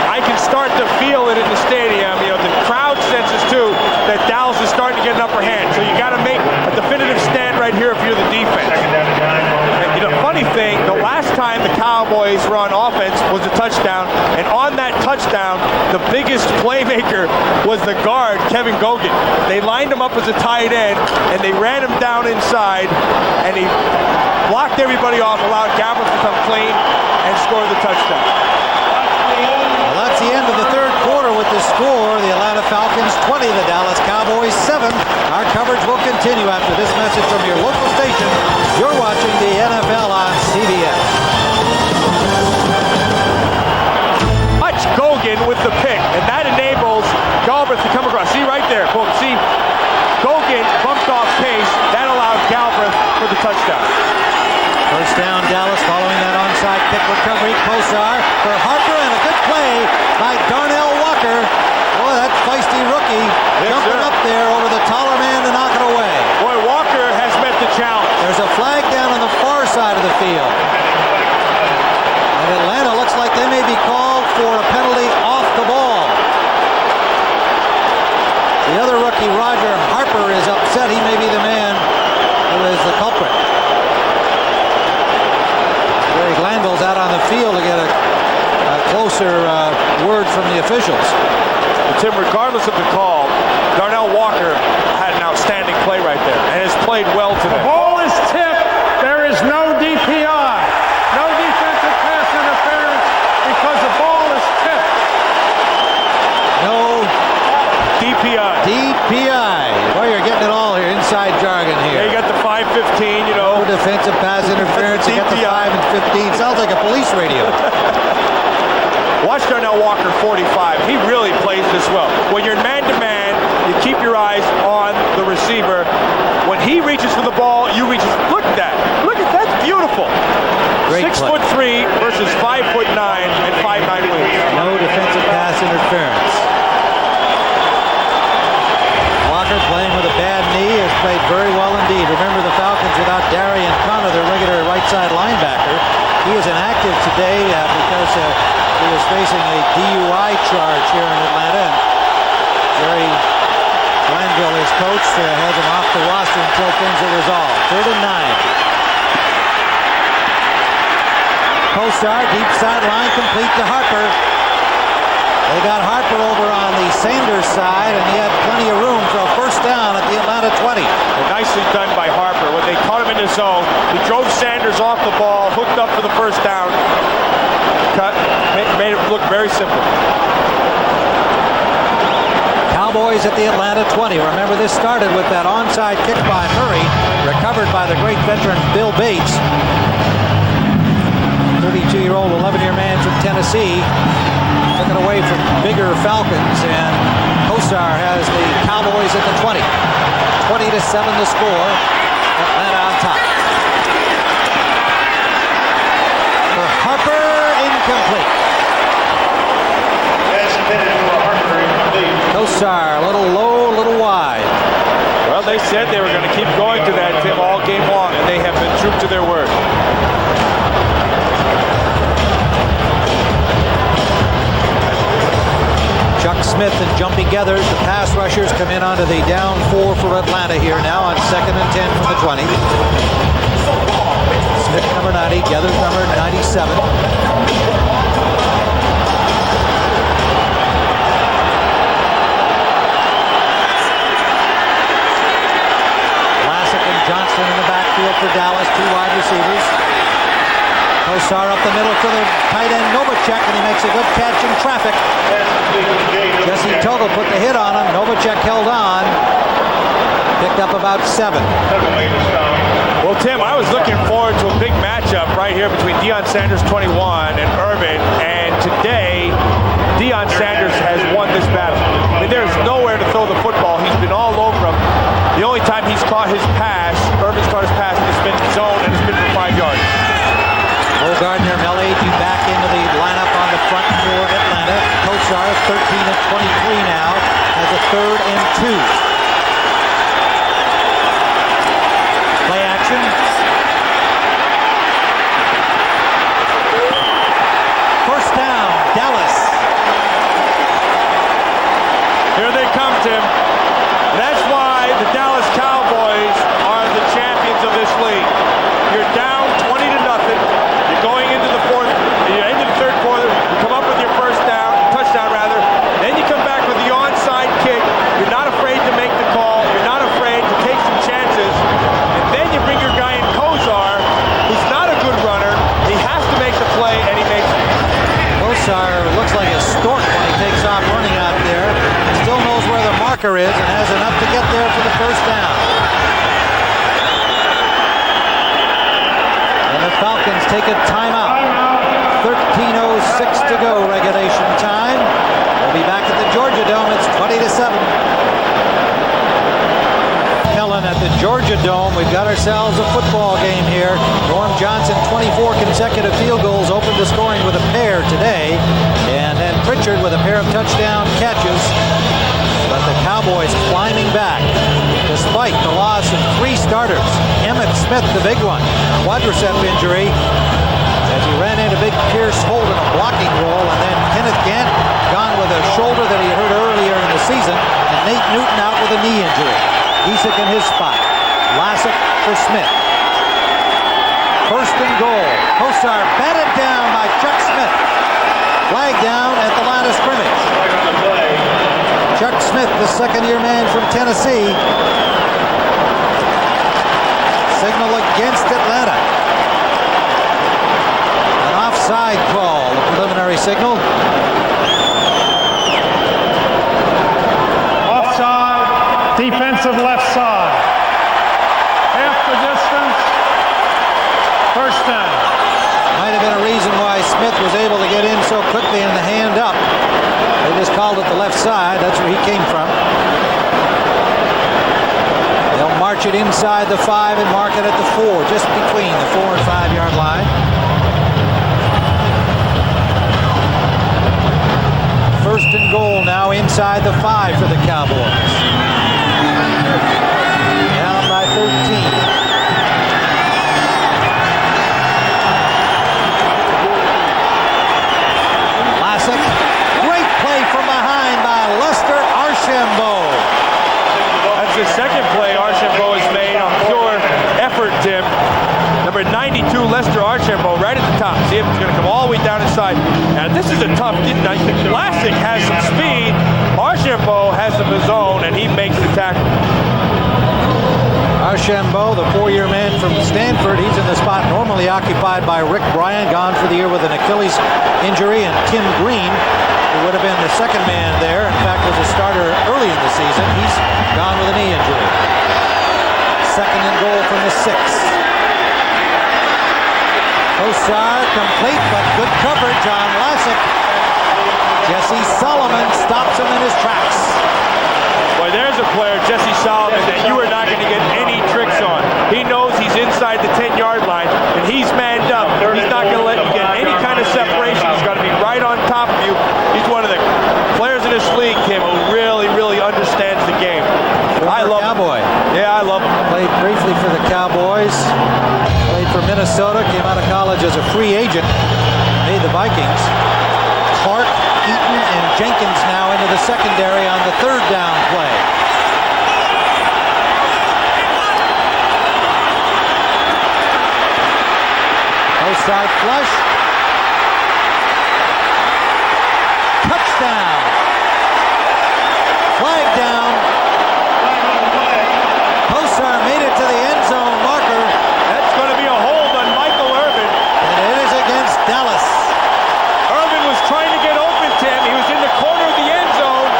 I can start to feel it in the stadium. You know, the crowd senses too that Dallas is starting to get an upper hand. So you got to make a definitive stand right here if you're the defense. And, you know, funny thing, the last time the Cowboys were on offense was a touchdown, and on that touchdown, the biggest playmaker was the guard, Kevin Gogan. They lined him up as a tight end, and they ran him down inside, and he blocked everybody off, allowed Gabbert to come clean, and score the touchdown. Well, that's the end of the third quarter with the score. The Atlanta Falcons 20, the Dallas Cowboys 7. Our coverage will continue after this message from your local station. You're watching the NFL on CBS. Watch Gogan with the pick, and that enables Galbraith to come across. See right there, boom. See, Gogan bumped off pace. That allowed Galbraith for the touchdown. First down, Dallas following that onside kick recovery. Kosar for Harper, and a good play by Darnell Walker. Boy, that feisty rookie jumping up there over the taller man to knock it away. Boy, Walker has met the challenge. There's a flag down on the far side of the field. And Atlanta looks like they may be called for a penalty off the ball. The other rookie, Roger Harper, is upset. He may be the man who is the culprit. Jerry Glanville's out on the field to get a closer word from the officials. But Tim, regardless of the call, Darnell Walker had an outstanding play right there and has played well today. Ball is tipped. There is no DPI. No defensive pass interference because the ball is tipped. No DPI. DPI. Well, you're getting it all here, inside jargon Yeah, here. you got the 5-15, you know. No defensive pass interference. You got the 5 and 15. Sounds like a police radio. Watch Darnell Walker 45. He really plays this well. When you're man-to-man, you keep your eyes on the receiver. When he reaches for the ball, you reach. Look at that. Look at that. Beautiful. Great 6'3" versus 5'9" and 5'9" wings. No defensive pass interference. Walker playing with a bad knee has played very well indeed. Remember the Falcons without Darian Connor, their regular right side linebacker. He is inactive today because he was facing a DUI charge here in Atlanta. And Jerry Glanville, his coach, has him off the roster until things are resolved. 3rd and 9. Kosar, deep sideline, complete to Harper. They got Harper over on the Sanders side, and he had plenty of room for a first down at the Atlanta 20. And nicely done by Harper. When they caught him in the zone, he drove Sanders off the ball, hooked up for the first down, cut, made it look very simple. Cowboys at the Atlanta 20. Remember, this started with that onside kick by Murray, recovered by the great veteran Bill Bates. 32-year-old, 11-year man from Tennessee. Took it away from bigger Falcons, and Kosar has the Cowboys at the 20. 20-7 the score. Atlanta on top. For Harper, incomplete. Kosar, a little low, a little wide. Well, they said they were going to keep going to that, Tim, all game long, and they have been true to their word. Chuck Smith and Jumpy Geathers, the pass rushers, come in onto the down 4 for Atlanta here now on 2nd and 10 from the 20. Smith number 90, Geathers number 97. Lassick and Johnston in the backfield for Dallas, 2 wide receivers. Kosar up the middle to the tight end Novacek, and he makes a good catch in traffic. Jesse Togel put the hit on him. Novacek held on. Picked up about 7. Well, Tim, I was looking forward to a big matchup right here between Deion Sanders, 21, and Irvin. And today, Deion Sanders has won this battle. caught his pass. Irvin's caught his pass, and it's been zoned, and it's been for 5 yards. Mo Gardner, Mel Agee back into the lineup on the front for Atlanta. Kosar, 13 and 23 now, has a 3rd and 2. Play action. First down, Dallas. Here they come, Tim. That's why the Dallas Cowboys are the champions of this league. You're down 20 to nothing. You're going into the third quarter. You come up with your touchdown rather. Then you come back with the onside kick. You're not afraid to make the call. You're not afraid to take some chances. And then you bring your guy in Kosar, who's not a good runner. He has to make the play, and he makes it. Kosar looks like a stork when he takes off running out there. Still knows where the marker is and has enough to get there for the first down. And the Falcons take a timeout. 13:06 to go, regulation time. We'll be back at the Georgia Dome. It's 20-7. Helen at the Georgia Dome. We've got ourselves a football game here. Norm Johnson, 24 consecutive field goals, opened the scoring with a pair today. And then Pritchard with a pair of touchdown catches. But the Cowboys climbing back despite the loss of 3 starters. Emmett Smith, the big one, quadricep injury as he ran into Big Pierce Holt in a blocking role, and then Kenneth Gant gone with a shoulder that he hurt earlier in the season, and Nate Newton out with a knee injury. Giesick in his spot. Lassick for Smith. First and goal. Kosar batted down by Chuck Smith. Flag down at the line of scrimmage. Chuck Smith, the second-year man from Tennessee. Signal against Atlanta. An offside call, a preliminary signal. Offside, defensive left side. Half the distance, first down. Might have been a reason why Smith was able to get in so quickly in the hand up. They just called it the left side. That's where he came from. They'll march it inside the 5 and mark it at the 4, just between the 4 and 5 yard line. First and goal now inside the 5 for the Cowboys. Down by 13. Great play from behind by Lester Archambault. That's the second play Archambault has made on pure effort, Tim. Number 92, Lester Archambault, right at the top. See if he's going to come all the way down inside. Now, this is a tough. Lassick has some speed. Archambault has some of his own, and he makes the tackle. Archambault, the 4-year man from Stanford, he's in the spot normally occupied by Rick Bryan, gone for the year with an Achilles injury, and Tim Green, who would have been the second man there, in fact was a starter early in the season. He's gone with a knee injury. Second and goal from the 6. Kosar complete, but good coverage on Lassick. Jesse Solomon stops him in his tracks. Boy, there's a player, Jesse Solomon, that you are not going to get any tricks on. He knows he's inside the 10-yard line, and he's manned up. He's not going to let you get any kind of separation. He's got to be right on top of you. He's one of the players in this league, Tim, who really, really understands the game. I love Cowboy. him. Yeah, I love him. Played briefly for the Cowboys. Played for Minnesota. Came out of college as a free agent. Made the Vikings. Clark, Eaton, and Jenkins now into the secondary on the 3rd down play. Outside flush. Touchdown. Flag down. Kosar made it to the end zone marker. That's going to be a hold on Michael Irvin. And it is against Dallas. Irvin was trying to get open, Tim. He was in the corner of the end zone,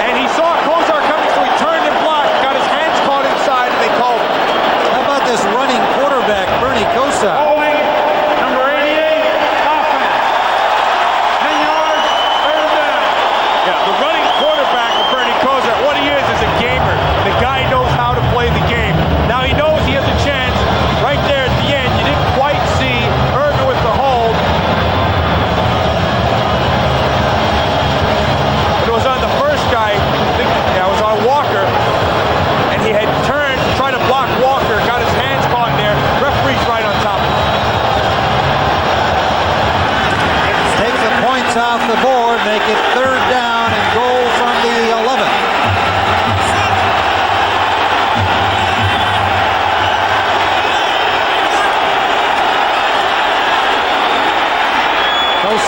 and he saw Kosar coming, so he turned and blocked, got his hands caught inside, and they called it. How about this running quarterback, Bernie Kosar? Holding, number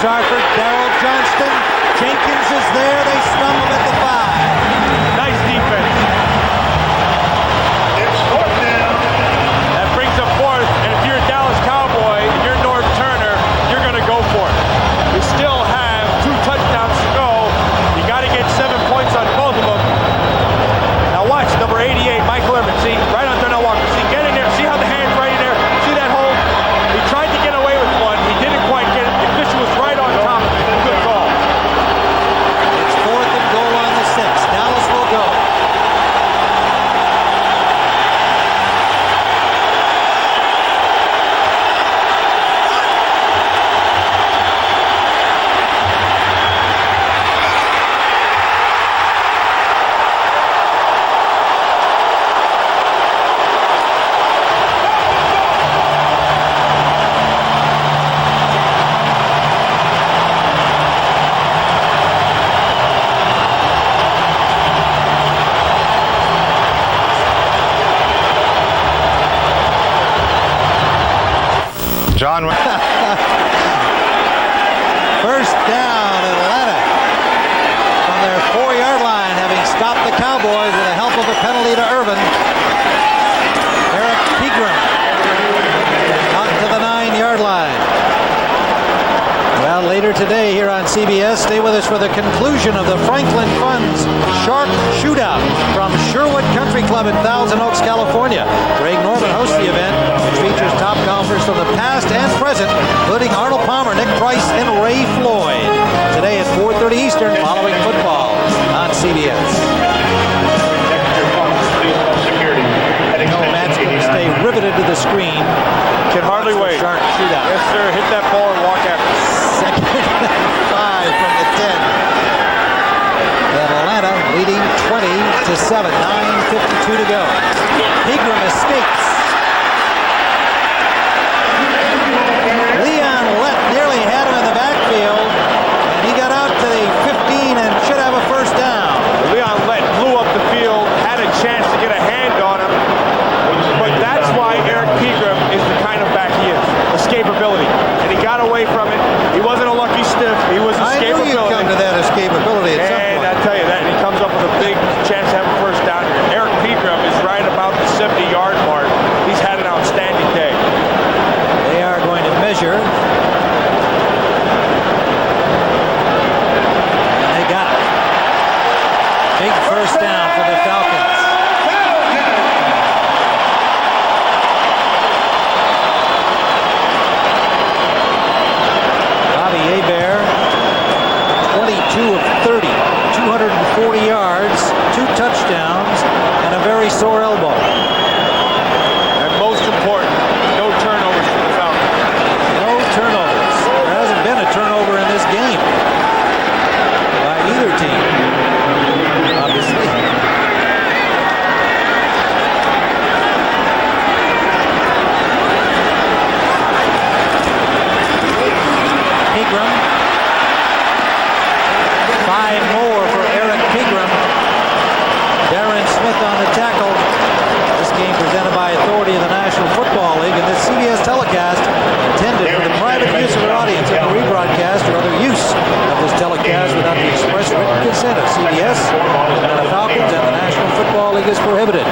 Sarford, Darrell Johnston. Jenkins is there. They snub him at the 5. Nice defense. It's fourth down. That brings up fourth, and if you're a Dallas Cowboy and you're Norv Turner, you're going to go for it. You still have 2 touchdowns to go. You got to get 7 points on both of them. Now watch, number 88, Michael Irvin. See, right on Darnell Walker. See, get in there. See how the hand's right in there? See that hold? He tried to get away with one. He didn't quite get it. The official was right on top of it. Good call. It's 4th and goal on the 6. Dallas will go. John. First down, Atlanta. From their 4-yard line, having stopped the Cowboys with the help of a penalty to Irvin. Eric Pegram out to the 9-yard line. Well, later today here on CBS, stay with us for the conclusion of the Franklin Funds Shark Shootout from Sherwood Country Club in Thousand Oaks, California. Greg Norman hosts the event, which features top golfers from the past and present, including Arnold Palmer, Nick Price, and Ray Floyd. Today at 4:30 Eastern, following football on CBS. Matt's going to stay riveted to the screen. Can hardly wait. Shark Shootout. Yes, sir. Hit that ball and walk after. Second and 5 from the 10. Atlanta leading 20-7. 9:52 to go. Pegram escapes. Leon Lett nearly had him in the backfield, and he got out to the 15 and should have a first down. Leon Lett blew up the field, had a chance to get a hand on him, but that's why Eric Pegram is the kind of back he is. Escapability. And he got away from it. He wasn't a lucky stiff. He was I knew escapability. you'd come to that escapability at some And point. I tell you that, and he comes up with a big chance to have a first down here. Eric Pegram is right about the 70-yard mark. He's had an outstanding day. They are going to measure. And they got it. Big first down for the Falcons. Bobby Hebert, 22 of 30, 240 yards, 2 touchdowns, and a very sore elbow. And most important, no turnovers for the Falcons. No turnovers. There hasn't been a turnover in this game by either team, obviously. Pegram. 5 more for Eric Pegram. Darren Smith on the tackle. This game presented by authority of the National Football League, and this CBS telecast intended for the private use of an audience, and the rebroadcast or other use of this telecast without the express written consent of CBS and the Falcons and the National Football League is prohibited.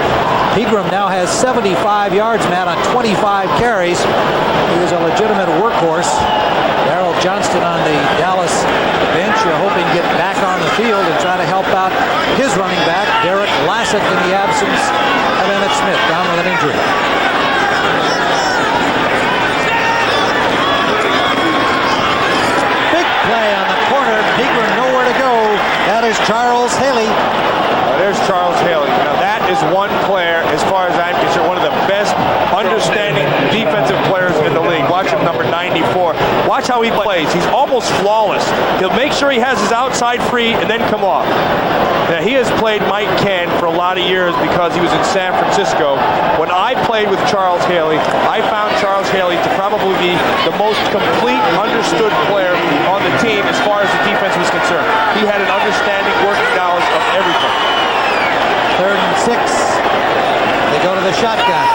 Pegram now has 75 yards, Matt, on 25 carries. He was a legitimate workhorse. Darrell Johnston on the Dallas bench, hoping to get back on the field and try to help out his running back, Derek Lassick, in the absence of Emmett Smith, down with an injury. Big play on the corner. Pegram nowhere to go. That is Charles Haley. There's Charles Haley. Now that is one player, as far as I'm concerned, one of the best understanding defensive players in the league. Watch him, number 94. Watch how he plays. He's almost flawless. He'll make sure he has his outside free and then come off. Now, he has played Mike Ken for a lot of years because he was in San Francisco. When I played with Charles Haley, I found Charles Haley to probably be the most complete, understood player on the team as far as the defense was concerned. He had an understanding, working knowledge of everything. 3rd and 6. They go to the shotgun.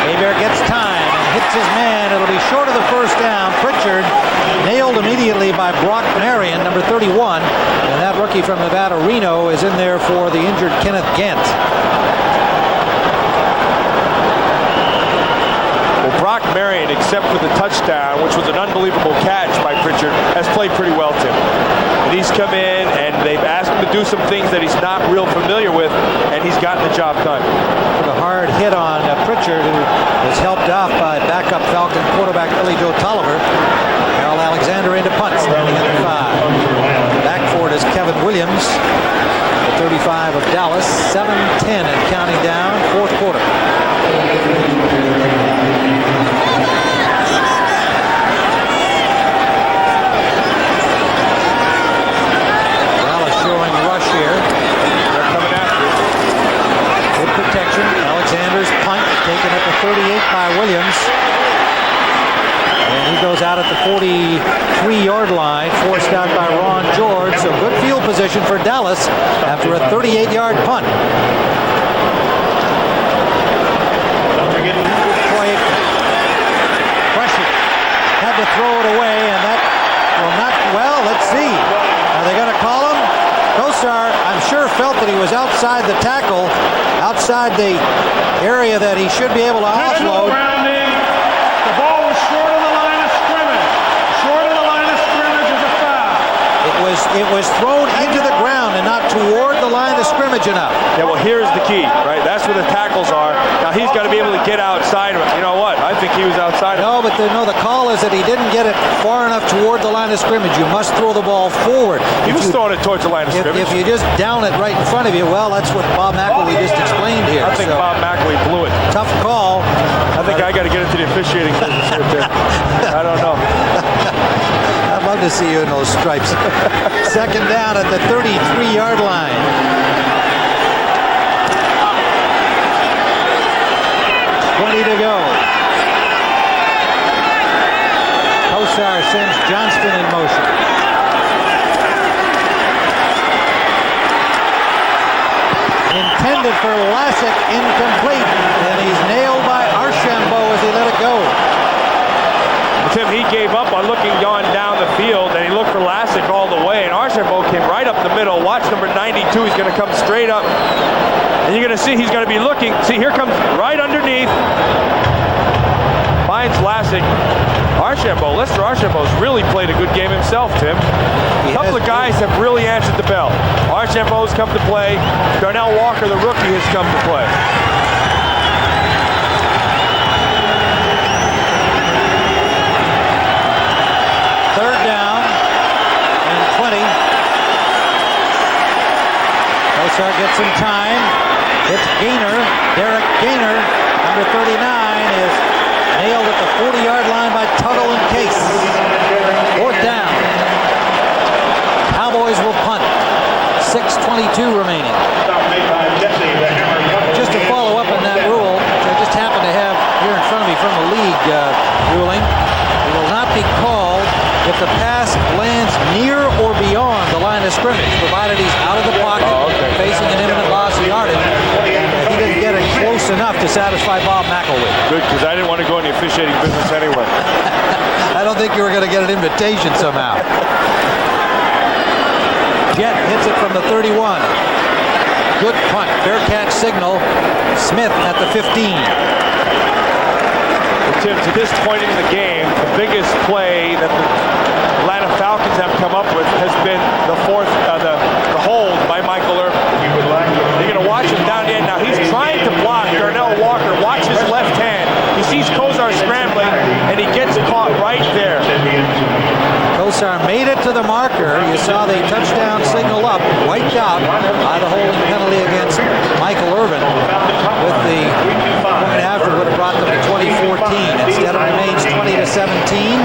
Hebert gets time and hits his man. It'll be short of the by Brock Marion, number 31. And that rookie from Nevada, Reno, is in there for the injured Kenneth Gant. Well, Brock Marion, except for the touchdown, which was an unbelievable catch by Pritchard, has played pretty well, Tim. And he's come in, and they've asked him to do some things that he's not real familiar with, and he's gotten the job done. Took a hard hit on Pritchard, who was helped off by backup Falcon quarterback Billy Joe Tolliver. Harold Alexander into punt, standing at the 5. Back for it is Kevin Williams, the 35 of Dallas. 7-10 and counting down, fourth quarter. Dallas showing rush here. They're coming after it. Good protection. Alexander's punt taken at the 38 by Williams. And he goes out at the 43-yard line, forced out by Ron George. So good field position for Dallas after a 38-yard punt. Play. Pressure. Had to throw it away, and that will not. Well, let's see. Are they going to call him? Kosar, I'm sure, felt that he was outside the tackle, outside the area that he should be able to offload. The ball was short of the line of scrimmage. Short of the line of scrimmage is a foul. It was thrown into the ground and not toward the line of scrimmage enough. Yeah, well, here's the key, right? That's where the tackles are. Now, he's got to be able to get outside of it. You know what? I think he was outside of it. No, but the call is that he didn't get it far enough toward the line of scrimmage. You must throw the ball forward. He was throwing it towards the line of scrimmage. If you just down it right in front of you, well, that's what Bob McElwee just explained here. I think Bob McElwee blew it. Tough call. I think I got to get into the officiating business right there. I don't know. I'd love to see you in those stripes. Second down at the 33-yard line. To go. Kosar sends Johnston in motion. Intended for Lassick, incomplete, and he's nailed by Archambault as he let it go. Tim, he gave up on looking on down the field, and he looked for Lassick all the way, and Archambault came right up the middle. Watch number 92, he's going to come straight up, and you're going to see he's going to be looking. See, here comes right underneath. Finds Lassick. Archambault, Lester Archambault's really played a good game himself, Tim. A couple of guys have really answered the bell. Archambault's come to play. Darnell Walker, the rookie, has come to play. Third down and 20. Kosar gets some time. It's Gaynor. Derek Gaynor, number 39, is nailed at the 40-yard line by Tuttle and Case. Fourth down. Cowboys will punt. 6:22 remaining. Just to follow up on that rule, which I just happen to have here in front of me from the league ruling, it will not be called if the pass lands near or beyond the line of scrimmage, provided he's out of the pocket, facing an imminent loss of yardage. He didn't get it close enough to satisfy Bob McElwee. Good, because I didn't want to go in the officiating business anyway. I don't think you were going to get an invitation somehow. Jet hits it from the 31. Good punt. Fair catch signal. Smith at the 15. Tim, to this point in the game, the biggest play that the Atlanta Falcons have come up with has been the hold by Michael Irvin. You're going to watch him down the end. Now he's trying to block Darnell Walker. Watch his left hand. He sees Kosar scrambling, and he gets caught right there. Kosar made it to the marker. You saw the touchdown signal up, wiped out by the holding penalty against Michael Irvin. With the point after would have brought them to 2014. Instead it remains 20-17.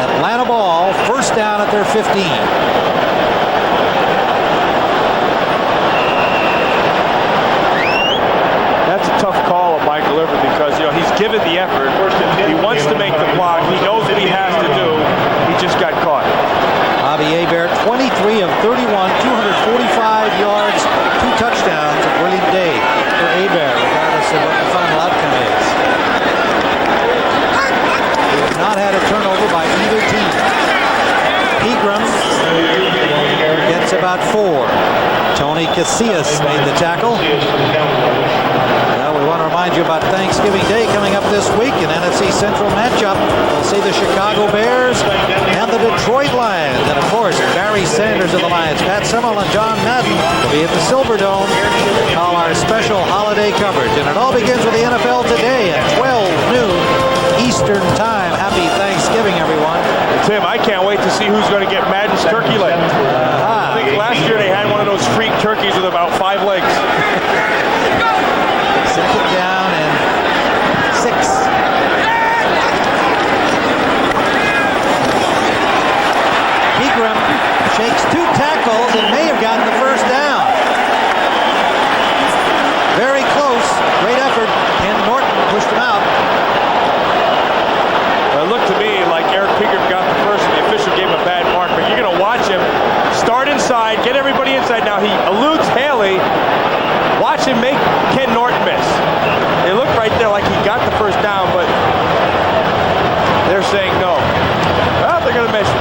Atlanta ball, first down at their 15. That's a tough call of Michael Irvin because, you know, he's given the effort. He wants to make the block. He knows what he has to do. He just got caught. Bobby Hebert, 23 of 31, 245 yards, 2 touchdowns, a brilliant day for Hebert, regardless of what the final outcome is. He has not had a turnover by either team. He about 4. Tony Casillas made the tackle. Well, we want to remind you about Thanksgiving Day coming up this week. An NFC Central matchup. We'll see the Chicago Bears and the Detroit Lions. And, of course, Barry Sanders of the Lions, Pat Summerall, and John Madden will be at the Silverdome to call our special holiday coverage. And it all begins with the NFL today at 12 noon Eastern Time. Happy Thanksgiving, everyone. Tim, I can't wait to see who's going to get Madden's turkey leg. I think last year they had one of those freak turkeys with about 5 legs. Second down and 6. Pegram shakes 2 tackles and may have gotten the first down. Very close. Great effort. Ken Norton pushed him out. It looked to me like Eric Pegram got the first and the official gave him a bad mark, but you're going to watch him start inside, get everybody inside. Now he eludes Haley. Watch him make Ken Norton miss. It looked right there like he got the first down, but they're saying no. Well, they're going to miss it.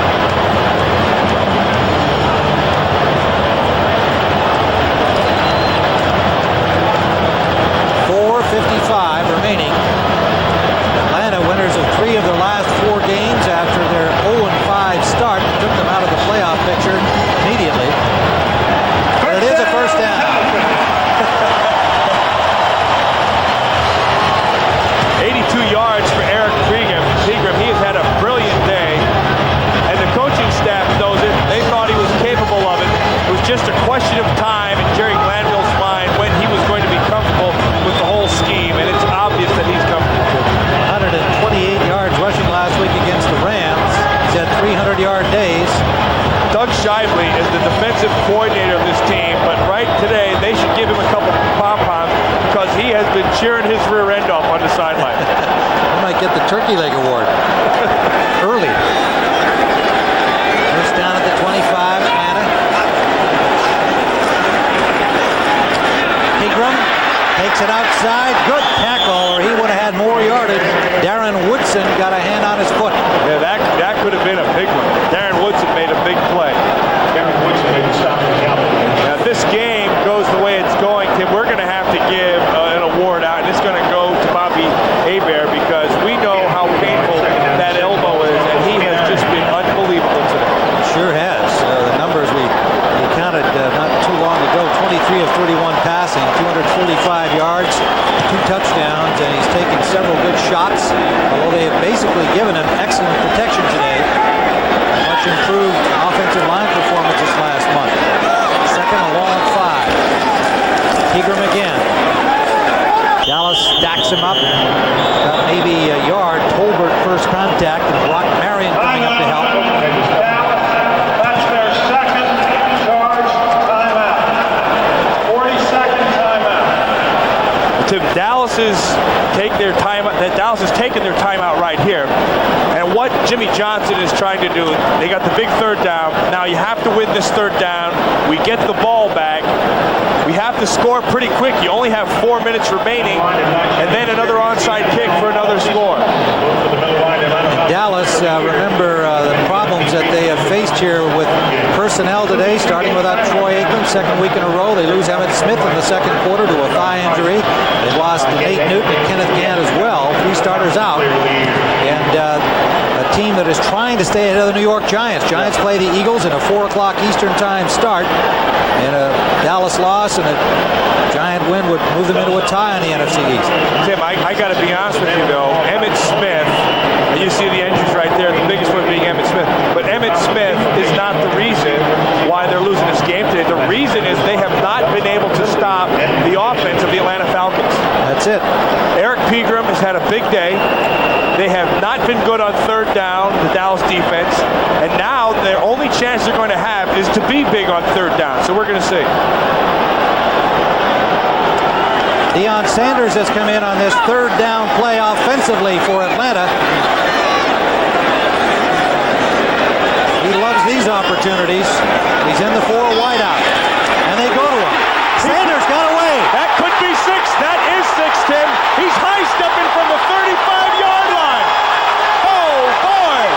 .4:55 remaining. Atlanta, winners of 3 of their last 4 games after their 0-5 start that took them out of the playoff picture immediately. But it is a first down. 82 yards for Eric Pegram. He has had a brilliant day, and the coaching staff knows it. They thought he was capable of it. It was just a question of time in Jerry Glanville's mind when he was going to be comfortable with the whole scheme, and it's obvious that he's comfortable. 128 yards rushing last week against the Rams. He's had 300-yard days. Doug Shively is the defensive coordinator of this team, but right today they should give him a couple pom-poms because he has been cheering his rear end off on the sideline. He might get the turkey leg award early. First down at the 25, Atlanta. Pegram takes it outside. Good tackle, or he would have had more yardage. Darren Woodson got a hand on his foot. Yeah, that could have been a big one. Darren Woodson made a big play. Now, if this game goes the way it's going, Tim, we're going to have to give an award out, and it's going to go to Bobby Hebert because we know how painful that elbow is, and he has just been unbelievable today. Sure has. The numbers we counted not too long ago, 23 of 31 passing, 245 yards, 2 touchdowns, and he's taken several good shots, although they have basically given him excellent protection today. Much improved offensive line performance this last month. Second and long 5. Pegram again. Dallas stacks him up. Got maybe a yard. Tolbert first contact, and Brock Marion coming up to help. That's their second charge timeout. 40-second timeout. To Dallas has taken their timeout right here. And what Jimmy Johnson is trying to do, they got the big 3rd down. Now you have to win this 3rd down. We get the ball back. We have to score pretty quick. You only have 4 minutes remaining, and then another onside kick for another score. Dallas, remember the problems that they have faced here with personnel today, starting without Troy Aikman, 2nd week in a row. They lose Emmett Smith in the 2nd quarter to a thigh injury. They've lost Nate Newton and Kenneth Gant as well. 3 starters out. And a team that is trying to stay ahead of the New York Giants. Giants play the Eagles in a 4 o'clock Eastern Time start. And a Dallas loss and a Giant win would move them into a tie in the NFC East. Tim, I got to be honest with you, though. Emmett Smith, and you see the injuries right there, the biggest one being Emmett Smith. But Emmett Smith is not the reason why they're losing this game today. The reason is they have not been able to stop the offense of the Atlanta Falcons. That's it. Eric Pegram has had a big day. They have not been good on 3rd down, the Dallas defense. And now their only chance they're going to have is to be big on 3rd down. So we're going to see. Deion Sanders has come in on this 3rd down play offensively for Atlanta. He loves these opportunities. He's in the 4 wideout, and they go to him. Sanders got away. That could be 6. That is 6, Tim. He's high stepping from the 35-yard line. Oh, boy.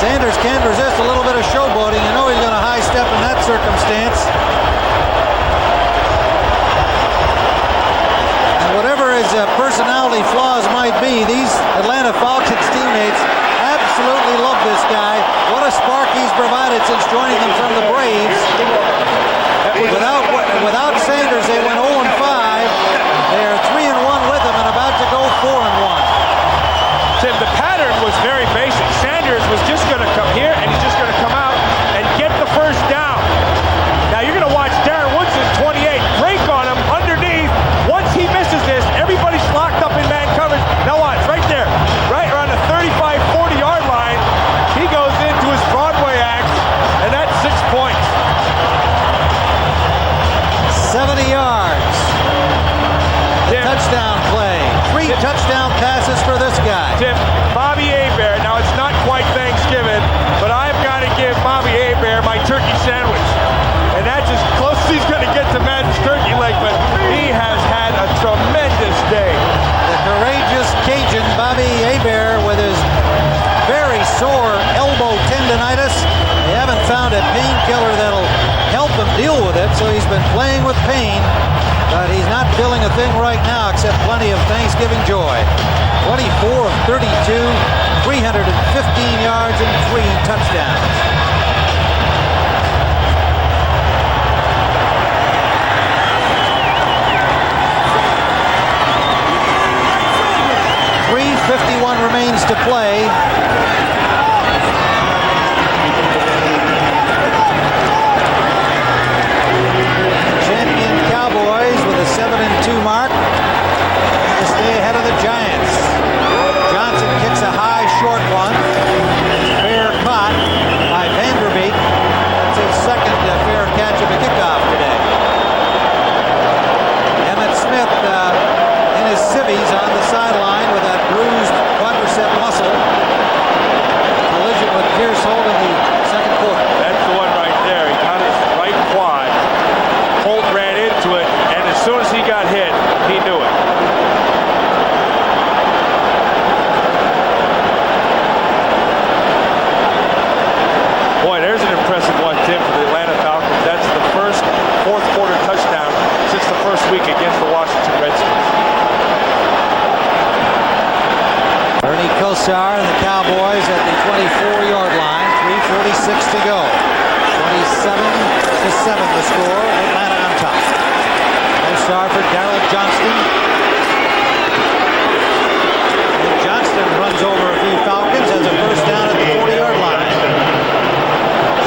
Sanders can't resist a little bit of showboating. You know he's going to high step in that circumstance. And whatever his personality flaws might be, these Atlanta Falcons teammates absolutely love this guy. What a spark he's provided since joining them from the Braves. Without Sanders, they went 0-5. They're 3-1 with him and about to go 4-1. Tim, the pattern was very basic. Sanders was just going to come here, and he's just going to come out and get the first down. Now you're going to watch Darren Woodson, 28, break on him underneath. Once he misses this, everybody's locked up in man coverage. Now watch, right there, right around the 35, 40-yard line, he goes into his Broadway act, and that's 6 points. 70 yards. The touchdown play. 3 touchdown passes for this guy. Tim, Bobby Hebert. Now it's not quite Thanksgiving, but I've got to give Bobby Hebert my turkey sandwich. And that's as close as he's going to get to Madden's turkey leg, but he has had a tremendous day. The courageous Cajun Bobby Hebert with his very sore elbow tendonitis. They haven't found a painkiller that'll help him deal with it, so he's been playing with pain. But he's not feeling a thing right now except plenty of Thanksgiving joy. 24 of 32, 315 yards and 3 touchdowns. .351 remains to play. Cowboys with a 7-2 mark to stay ahead of the Giants. Johnson kicks a high short one. Fair caught by Vanderbeek. That's his second fair catch of a kickoff today. Emmett Smith in his civvies on the sideline with that bruised quadricep muscle. Collision with Pierce Holt in the second quarter. That's the one right there. He got his right quad. Holt ran into it, and as soon as he got hit, he knew it. Boy, there's an impressive one, Tim, for the Atlanta Falcons. That's the first fourth quarter touchdown since the first week against the Washington Redskins. Ernie Kosar and the Cowboys at the 24-yard line. 3:46 to go. 27-7 the score. Atlanta on top. Kosar for Darrell Johnston. And Johnston runs over a few Falcons, has a first down at the 40-yard line.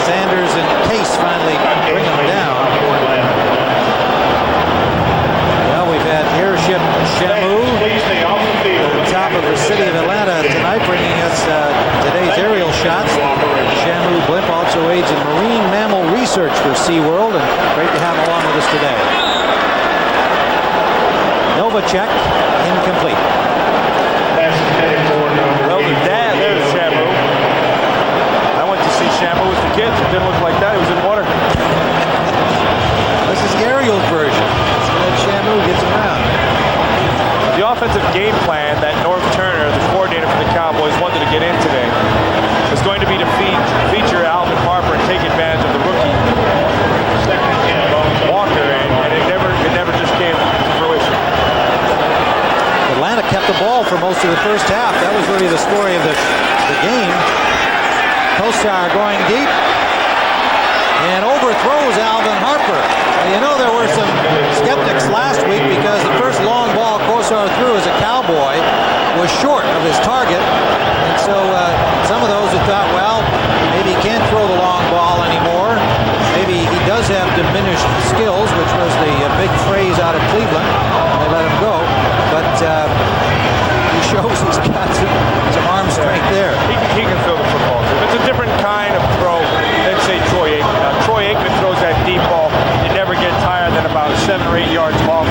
Sanders and Case finally bring him down. Well, we've had airship Shamu at the top of the city of Atlanta tonight, bringing us today's aerial shots. Shamu blimp also aids in marine mammal research for SeaWorld, and great to have him along with us today. Novacek, incomplete. Well, the dad, there's Shamu. I went to see Shamu with the kids. It didn't look like that. It was in water. This is the aerial version. So that Shamu gets around. The offensive game plan that Norv Turner, the coordinator for the Cowboys, wanted to get in today was going to be to feature Alvin Harper and take advantage of the rookie Walker, and it never just came to fruition. Atlanta kept the ball for most of the first half. That was really the story of the game. Kosar going deep and overthrows Alvin Harper. You know, there were some skeptics last week because the first long ball Kosar threw as a Cowboy was short of his target. And so some of those who thought, well, maybe he can't throw the long ball anymore. Maybe he does have diminished skills, which was the big phrase out of Cleveland. They let him go. But he shows he's got some arm strength there. He can throw the football. It's a different kind of throw than, say, Troy Aikman. Now, Troy Aikman throws that deep ball. You never get higher than about 7 or 8 yards off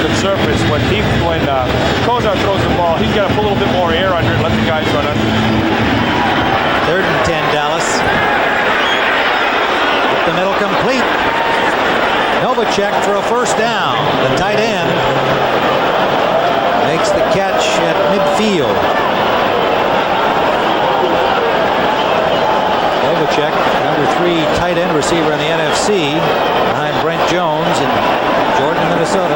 the surface. When Kosar throws the ball, he's got to put a little bit more air under it, let the guys run under. 3rd and 10, Dallas. Up the middle complete. Novacek for a first down. The tight end makes the catch at midfield. Belichick, number 3 tight end receiver in the NFC, behind Brent Jones in Jordan, Minnesota.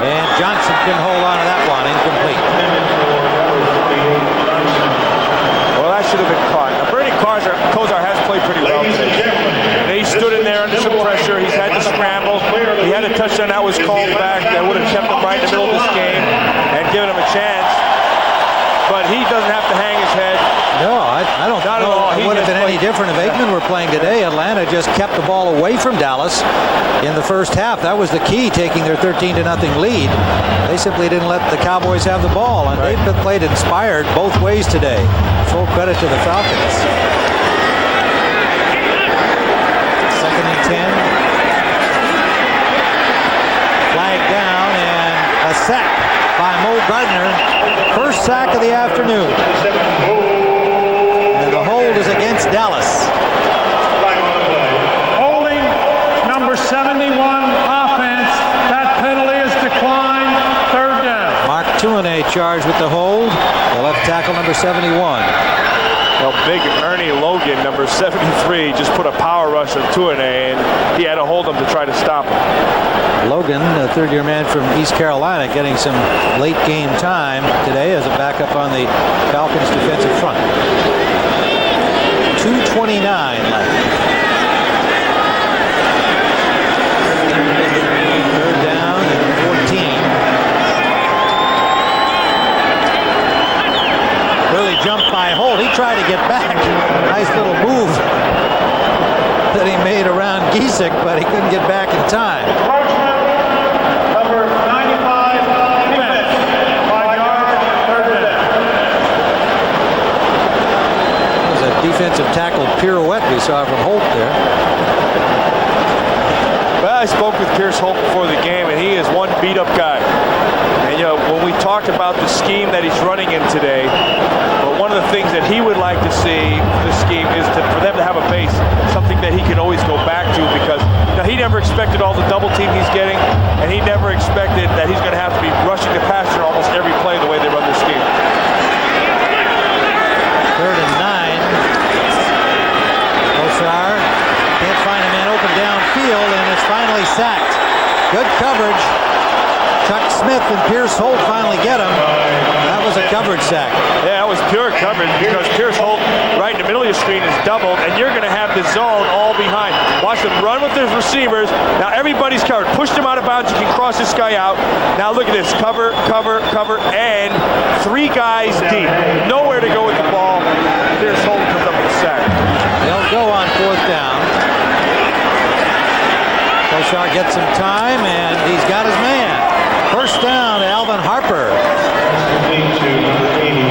And Johnson couldn't hold on to that one. Incomplete. Well, that should have been caught. Now, Bernie Kosar has played pretty well today. And he stood in there under some pressure. He's had to scramble. He had a touchdown that was called back that would have kept him right in the middle of this game and given him a chance. But he doesn't have to hang his head. No, I don't know it would have been any different if Aikman were playing today. Atlanta just kept the ball away from Dallas in the first half. That was the key, taking their 13-0 lead. They simply didn't let the Cowboys have the ball, and they've played inspired both ways today. Full credit to the Falcons. 2nd and 10. Flag down and a sack by Mo Gardner. First sack of the afternoon. And the hold is against Dallas. Holding number 71 offense. That penalty is declined. 3rd down. Mark Tuinei charged with the hold. The left tackle, number 71. Well, big Ernie Logan, number 73, just put a power rush on Tuinei, and he had to hold him to try to stop him. Logan, a 3rd-year man from East Carolina, getting some late game time today as a backup on the Falcons defensive front. 2:29 left. 3rd down and 14. Really jumped by Holt. He tried to get back. Nice little move that he made around Giesick, but he couldn't get back in time. Number 95 defense. 5 yards. 3rd down. That was a defensive tackle pirouette we saw from Holt there. Well, I spoke with Pierce Holt before the game, and he is one beat-up guy. And, you know, when we talked about the scheme that he's running in today, well, one of the things that he would like to see for the scheme is for them to have a base, something that he can always go back to, because he never expected all the double team he's getting, and he never expected that he's going to have to be rushing the passer almost every play the way they run their scheme. 3rd and 9. Kosar can't find a man open downfield and is finally sacked. Good coverage. Chuck Smith and Pierce Holt finally get him. That was a coverage sack. Yeah, that was pure coverage, because Pierce Holt right in the middle of your screen is doubled, and you're going to have the zone all behind. Watch them run with their receivers. Now everybody's covered. Push them out of bounds. You can cross this guy out. Now look at this. Cover, cover, cover, and 3 guys deep. Nowhere to go with the ball. Pierce Holt comes up with a sack. They'll go on 4th down. Kosar gets some time, and he's got his man. First down to Alvin Harper.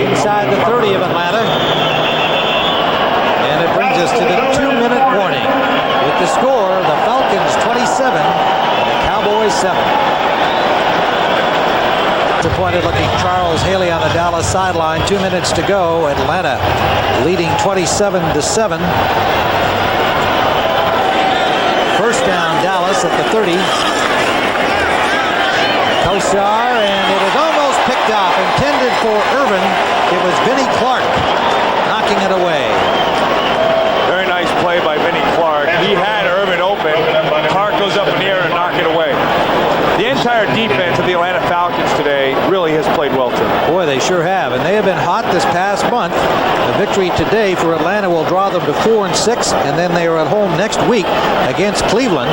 Inside the 30 of Atlanta. And it brings us to the 2-minute warning. With the score, the Falcons 27 and the Cowboys 7. Disappointed looking Charles Haley on the Dallas sideline. 2 minutes to go. Atlanta leading 27-7. First down, Dallas at the 30. Kosar, and it is almost picked off. Intended for Irvin. It was Vinnie Clark knocking it away. Very nice play by Vinnie Clark. He had Irvin open. Clark goes up in the air and knock it away. The entire defense of the Atlanta Falcons today really has played well too. Boy, they sure have, and they have been hot this past month. The victory today for Atlanta will draw them to 4-6, and then they are at home next week against Cleveland.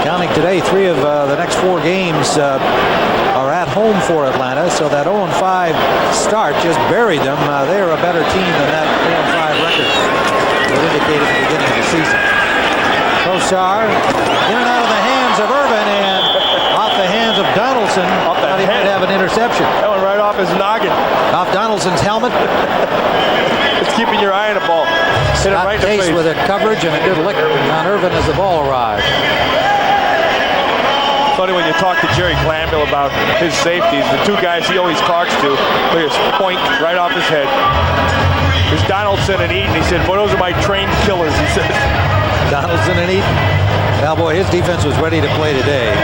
Counting today, 3 of the next 4 games are at home for Atlanta, so that 0-5 start just buried them. They are a better team than that 0-5 record would indicate at the beginning of the season. Kosar in and out of the hands of Irvin, and off the hands of Donaldson. Thought he might have an interception. That went right off his noggin. Off Donaldson's helmet. It's keeping your eye on the ball. Hit it right in the face. With a coverage and a good lick on Irvin as the ball arrived. Funny when you talk to Jerry Glanville about his safeties, the 2 guys he always talks to, look at his point right off his head. There's Donaldson and Eaton. He said, well, those are my trained killers, he said. Donaldson and Eaton. Well, boy, his defense was ready to play today.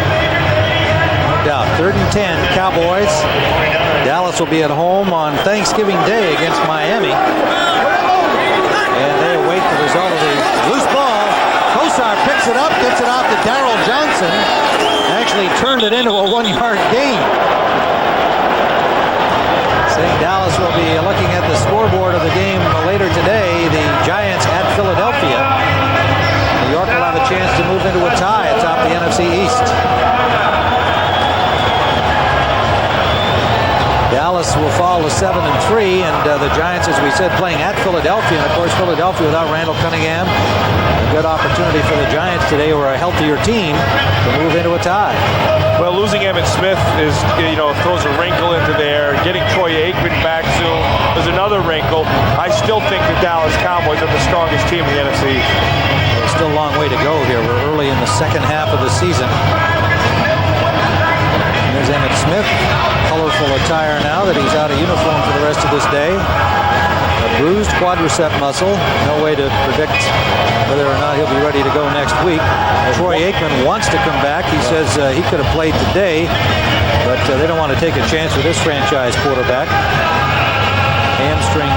worked out. 3rd and 10, Cowboys. Dallas will be at home on Thanksgiving Day against Miami. And they await the result of the loose ball. Kosar picks it up, gets it off to Darrell Johnson. Actually turned it into a 1-yard gain. Saying Dallas will be looking at the scoreboard of the game later today. The Giants at Philadelphia. New York will have a chance to move into a tie atop the NFC East. Dallas will fall to 7-3, and the Giants, as we said, playing at Philadelphia. And of course, Philadelphia without Randall Cunningham. A good opportunity for the Giants today, who are a healthier team, to move into a tie. Well, losing Emmitt Smith is, throws a wrinkle into there. Getting Troy Aikman back soon is another wrinkle. I still think the Dallas Cowboys are the strongest team in the NFC. There's still a long way to go here. We're early in the second half of the season. There's Emmitt Smith, colorful attire now that he's out of uniform for the rest of this day. A bruised quadricep muscle. No way to predict whether or not he'll be ready to go next week. Troy Aikman wants to come back. He says he could have played today, but they don't want to take a chance with this franchise quarterback. Hamstring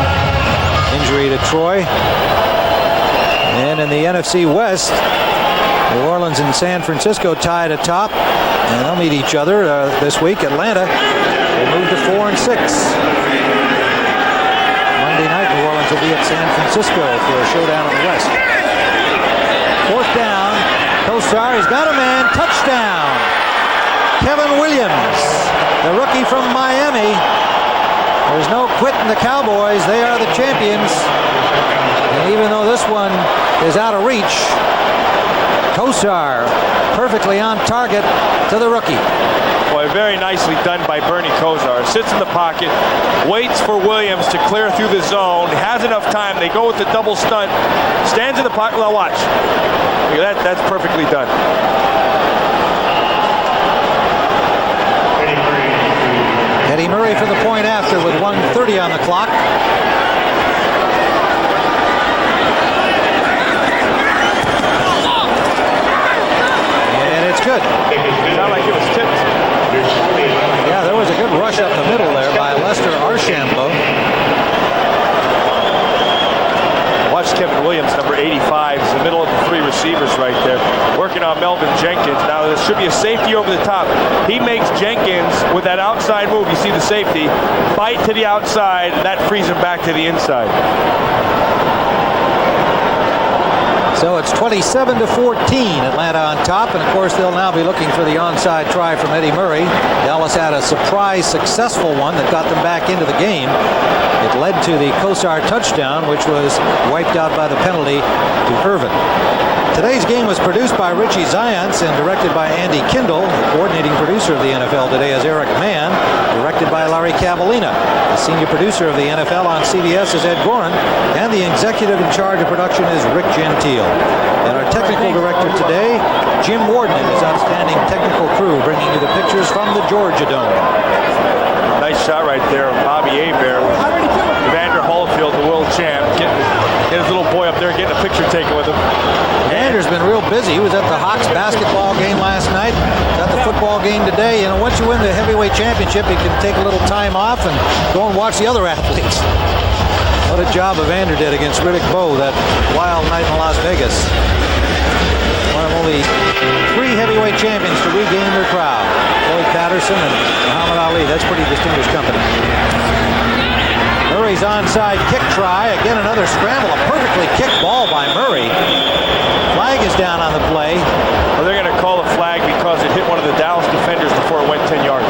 injury to Troy. And in the NFC West, New Orleans and San Francisco tied atop, and they'll meet each other this week. Atlanta will move to 4-6. Monday night, New Orleans will be at San Francisco for a showdown in the West. 4th down, Kosar, he's got a man, touchdown! Kevin Williams, the rookie from Miami. There's no quitting the Cowboys, they are the champions. And even though this one is out of reach, Kosar perfectly on target to the rookie. Boy, very nicely done by Bernie Kosar. Sits in the pocket, waits for Williams to clear through the zone, has enough time. They go with the double stunt, stands in the pocket. Well, watch. Look at that. That's perfectly done. Eddie Murray for the point after with 1:30 on the clock. It's good. Sounded like it was tipped. Yeah, there was a good rush up the middle there by Lester Archambault. Watch Kevin Williams, number 85, is in the middle of the 3 receivers right there, working on Melvin Jenkins. Now, there should be a safety over the top. He makes Jenkins, with that outside move, you see the safety, bite to the outside, and that frees him back to the inside. So it's 27-14, Atlanta on top, and of course they'll now be looking for the onside try from Eddie Murray. Dallas had a surprise successful one that got them back into the game. It led to the Kosar touchdown, which was wiped out by the penalty to Irvin. Today's game was produced by Richie Zients and directed by Andy Kindle. The coordinating producer of the NFL today is Eric Mann, directed by Larry Cavallina. The senior producer of the NFL on CBS is Ed Gorin, and the executive in charge of production is Rick Gentile. And our technical director today, Jim Warden, and his outstanding technical crew, bringing you the pictures from the Georgia Dome. Nice shot right there of Bobby Hebert. Evander Holyfield, the world champ, getting his little boy up there, getting a picture taken with him. Evander's been real busy. He was at the Hawks basketball game last night. He's at the football game today. You know, once you win the heavyweight championship, you can take a little time off and go and watch the other athletes. What a job Evander did against Riddick Bowe that wild night in Las Vegas. One of only 3 heavyweight champions to regain their crowd. Floyd Patterson and Muhammad Ali. That's pretty distinguished company. Murray's onside kick try. Again, another scramble. A perfectly kicked ball by Murray. Flag is down on the play. Well, they're going to call a flag because it hit one of the Dallas defenders before it went 10 yards.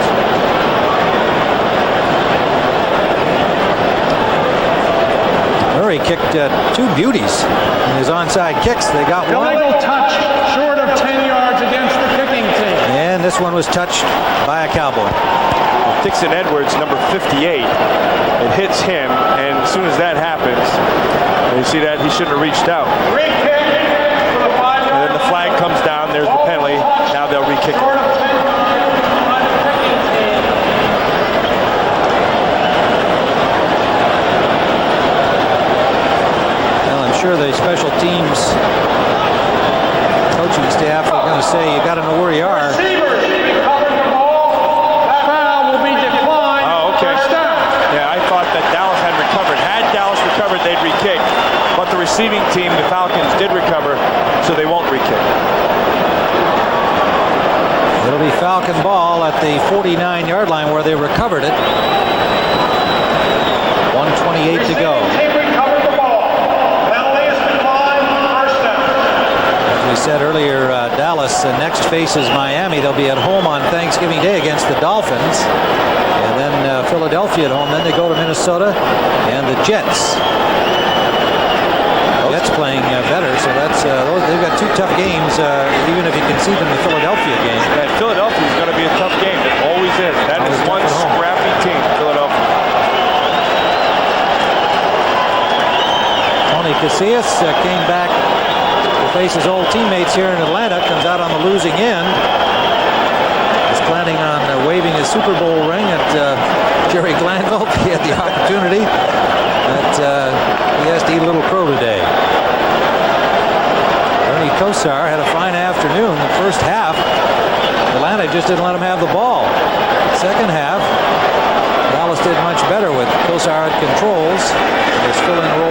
Murray kicked 2 beauties in his onside kicks. They got one. Illegal touch short of 10 yards against the kicking team. And this one was touched by a Cowboy. Dixon Edwards, number 58. It hits him, and as soon as that happens, you see that he shouldn't have reached out. And then the flag comes down. There's the penalty. Now they'll re-kick it. Well, I'm sure the special teams coaching staff are going to say, you got to know where you are. receiving team, the Falcons, did recover, so they won't re-kick. It'll be Falcon ball at the 49-yard line where they recovered it. 1:28 to go. Team recovered the ball. Penalty is declined. First down. As we said earlier, Dallas next faces Miami. They'll be at home on Thanksgiving Day against the Dolphins. And then Philadelphia at home. Then they go to Minnesota and the Jets. Jets playing better, so that's they've got two tough games, even if you can see them in the Philadelphia game. And Philadelphia is going to be a tough game. It always is. That is one scrappy team, Philadelphia. Tony Casillas came back to face his old teammates here in Atlanta. Comes out on the losing end. He's planning on waving his Super Bowl ring at Jerry Glanville. He had the opportunity, but he has to eat a little crow today. Ernie Kosar had a fine afternoon. The first half, Atlanta just didn't let him have the ball. Second half, Dallas did much better with Kosar at controls. His filling role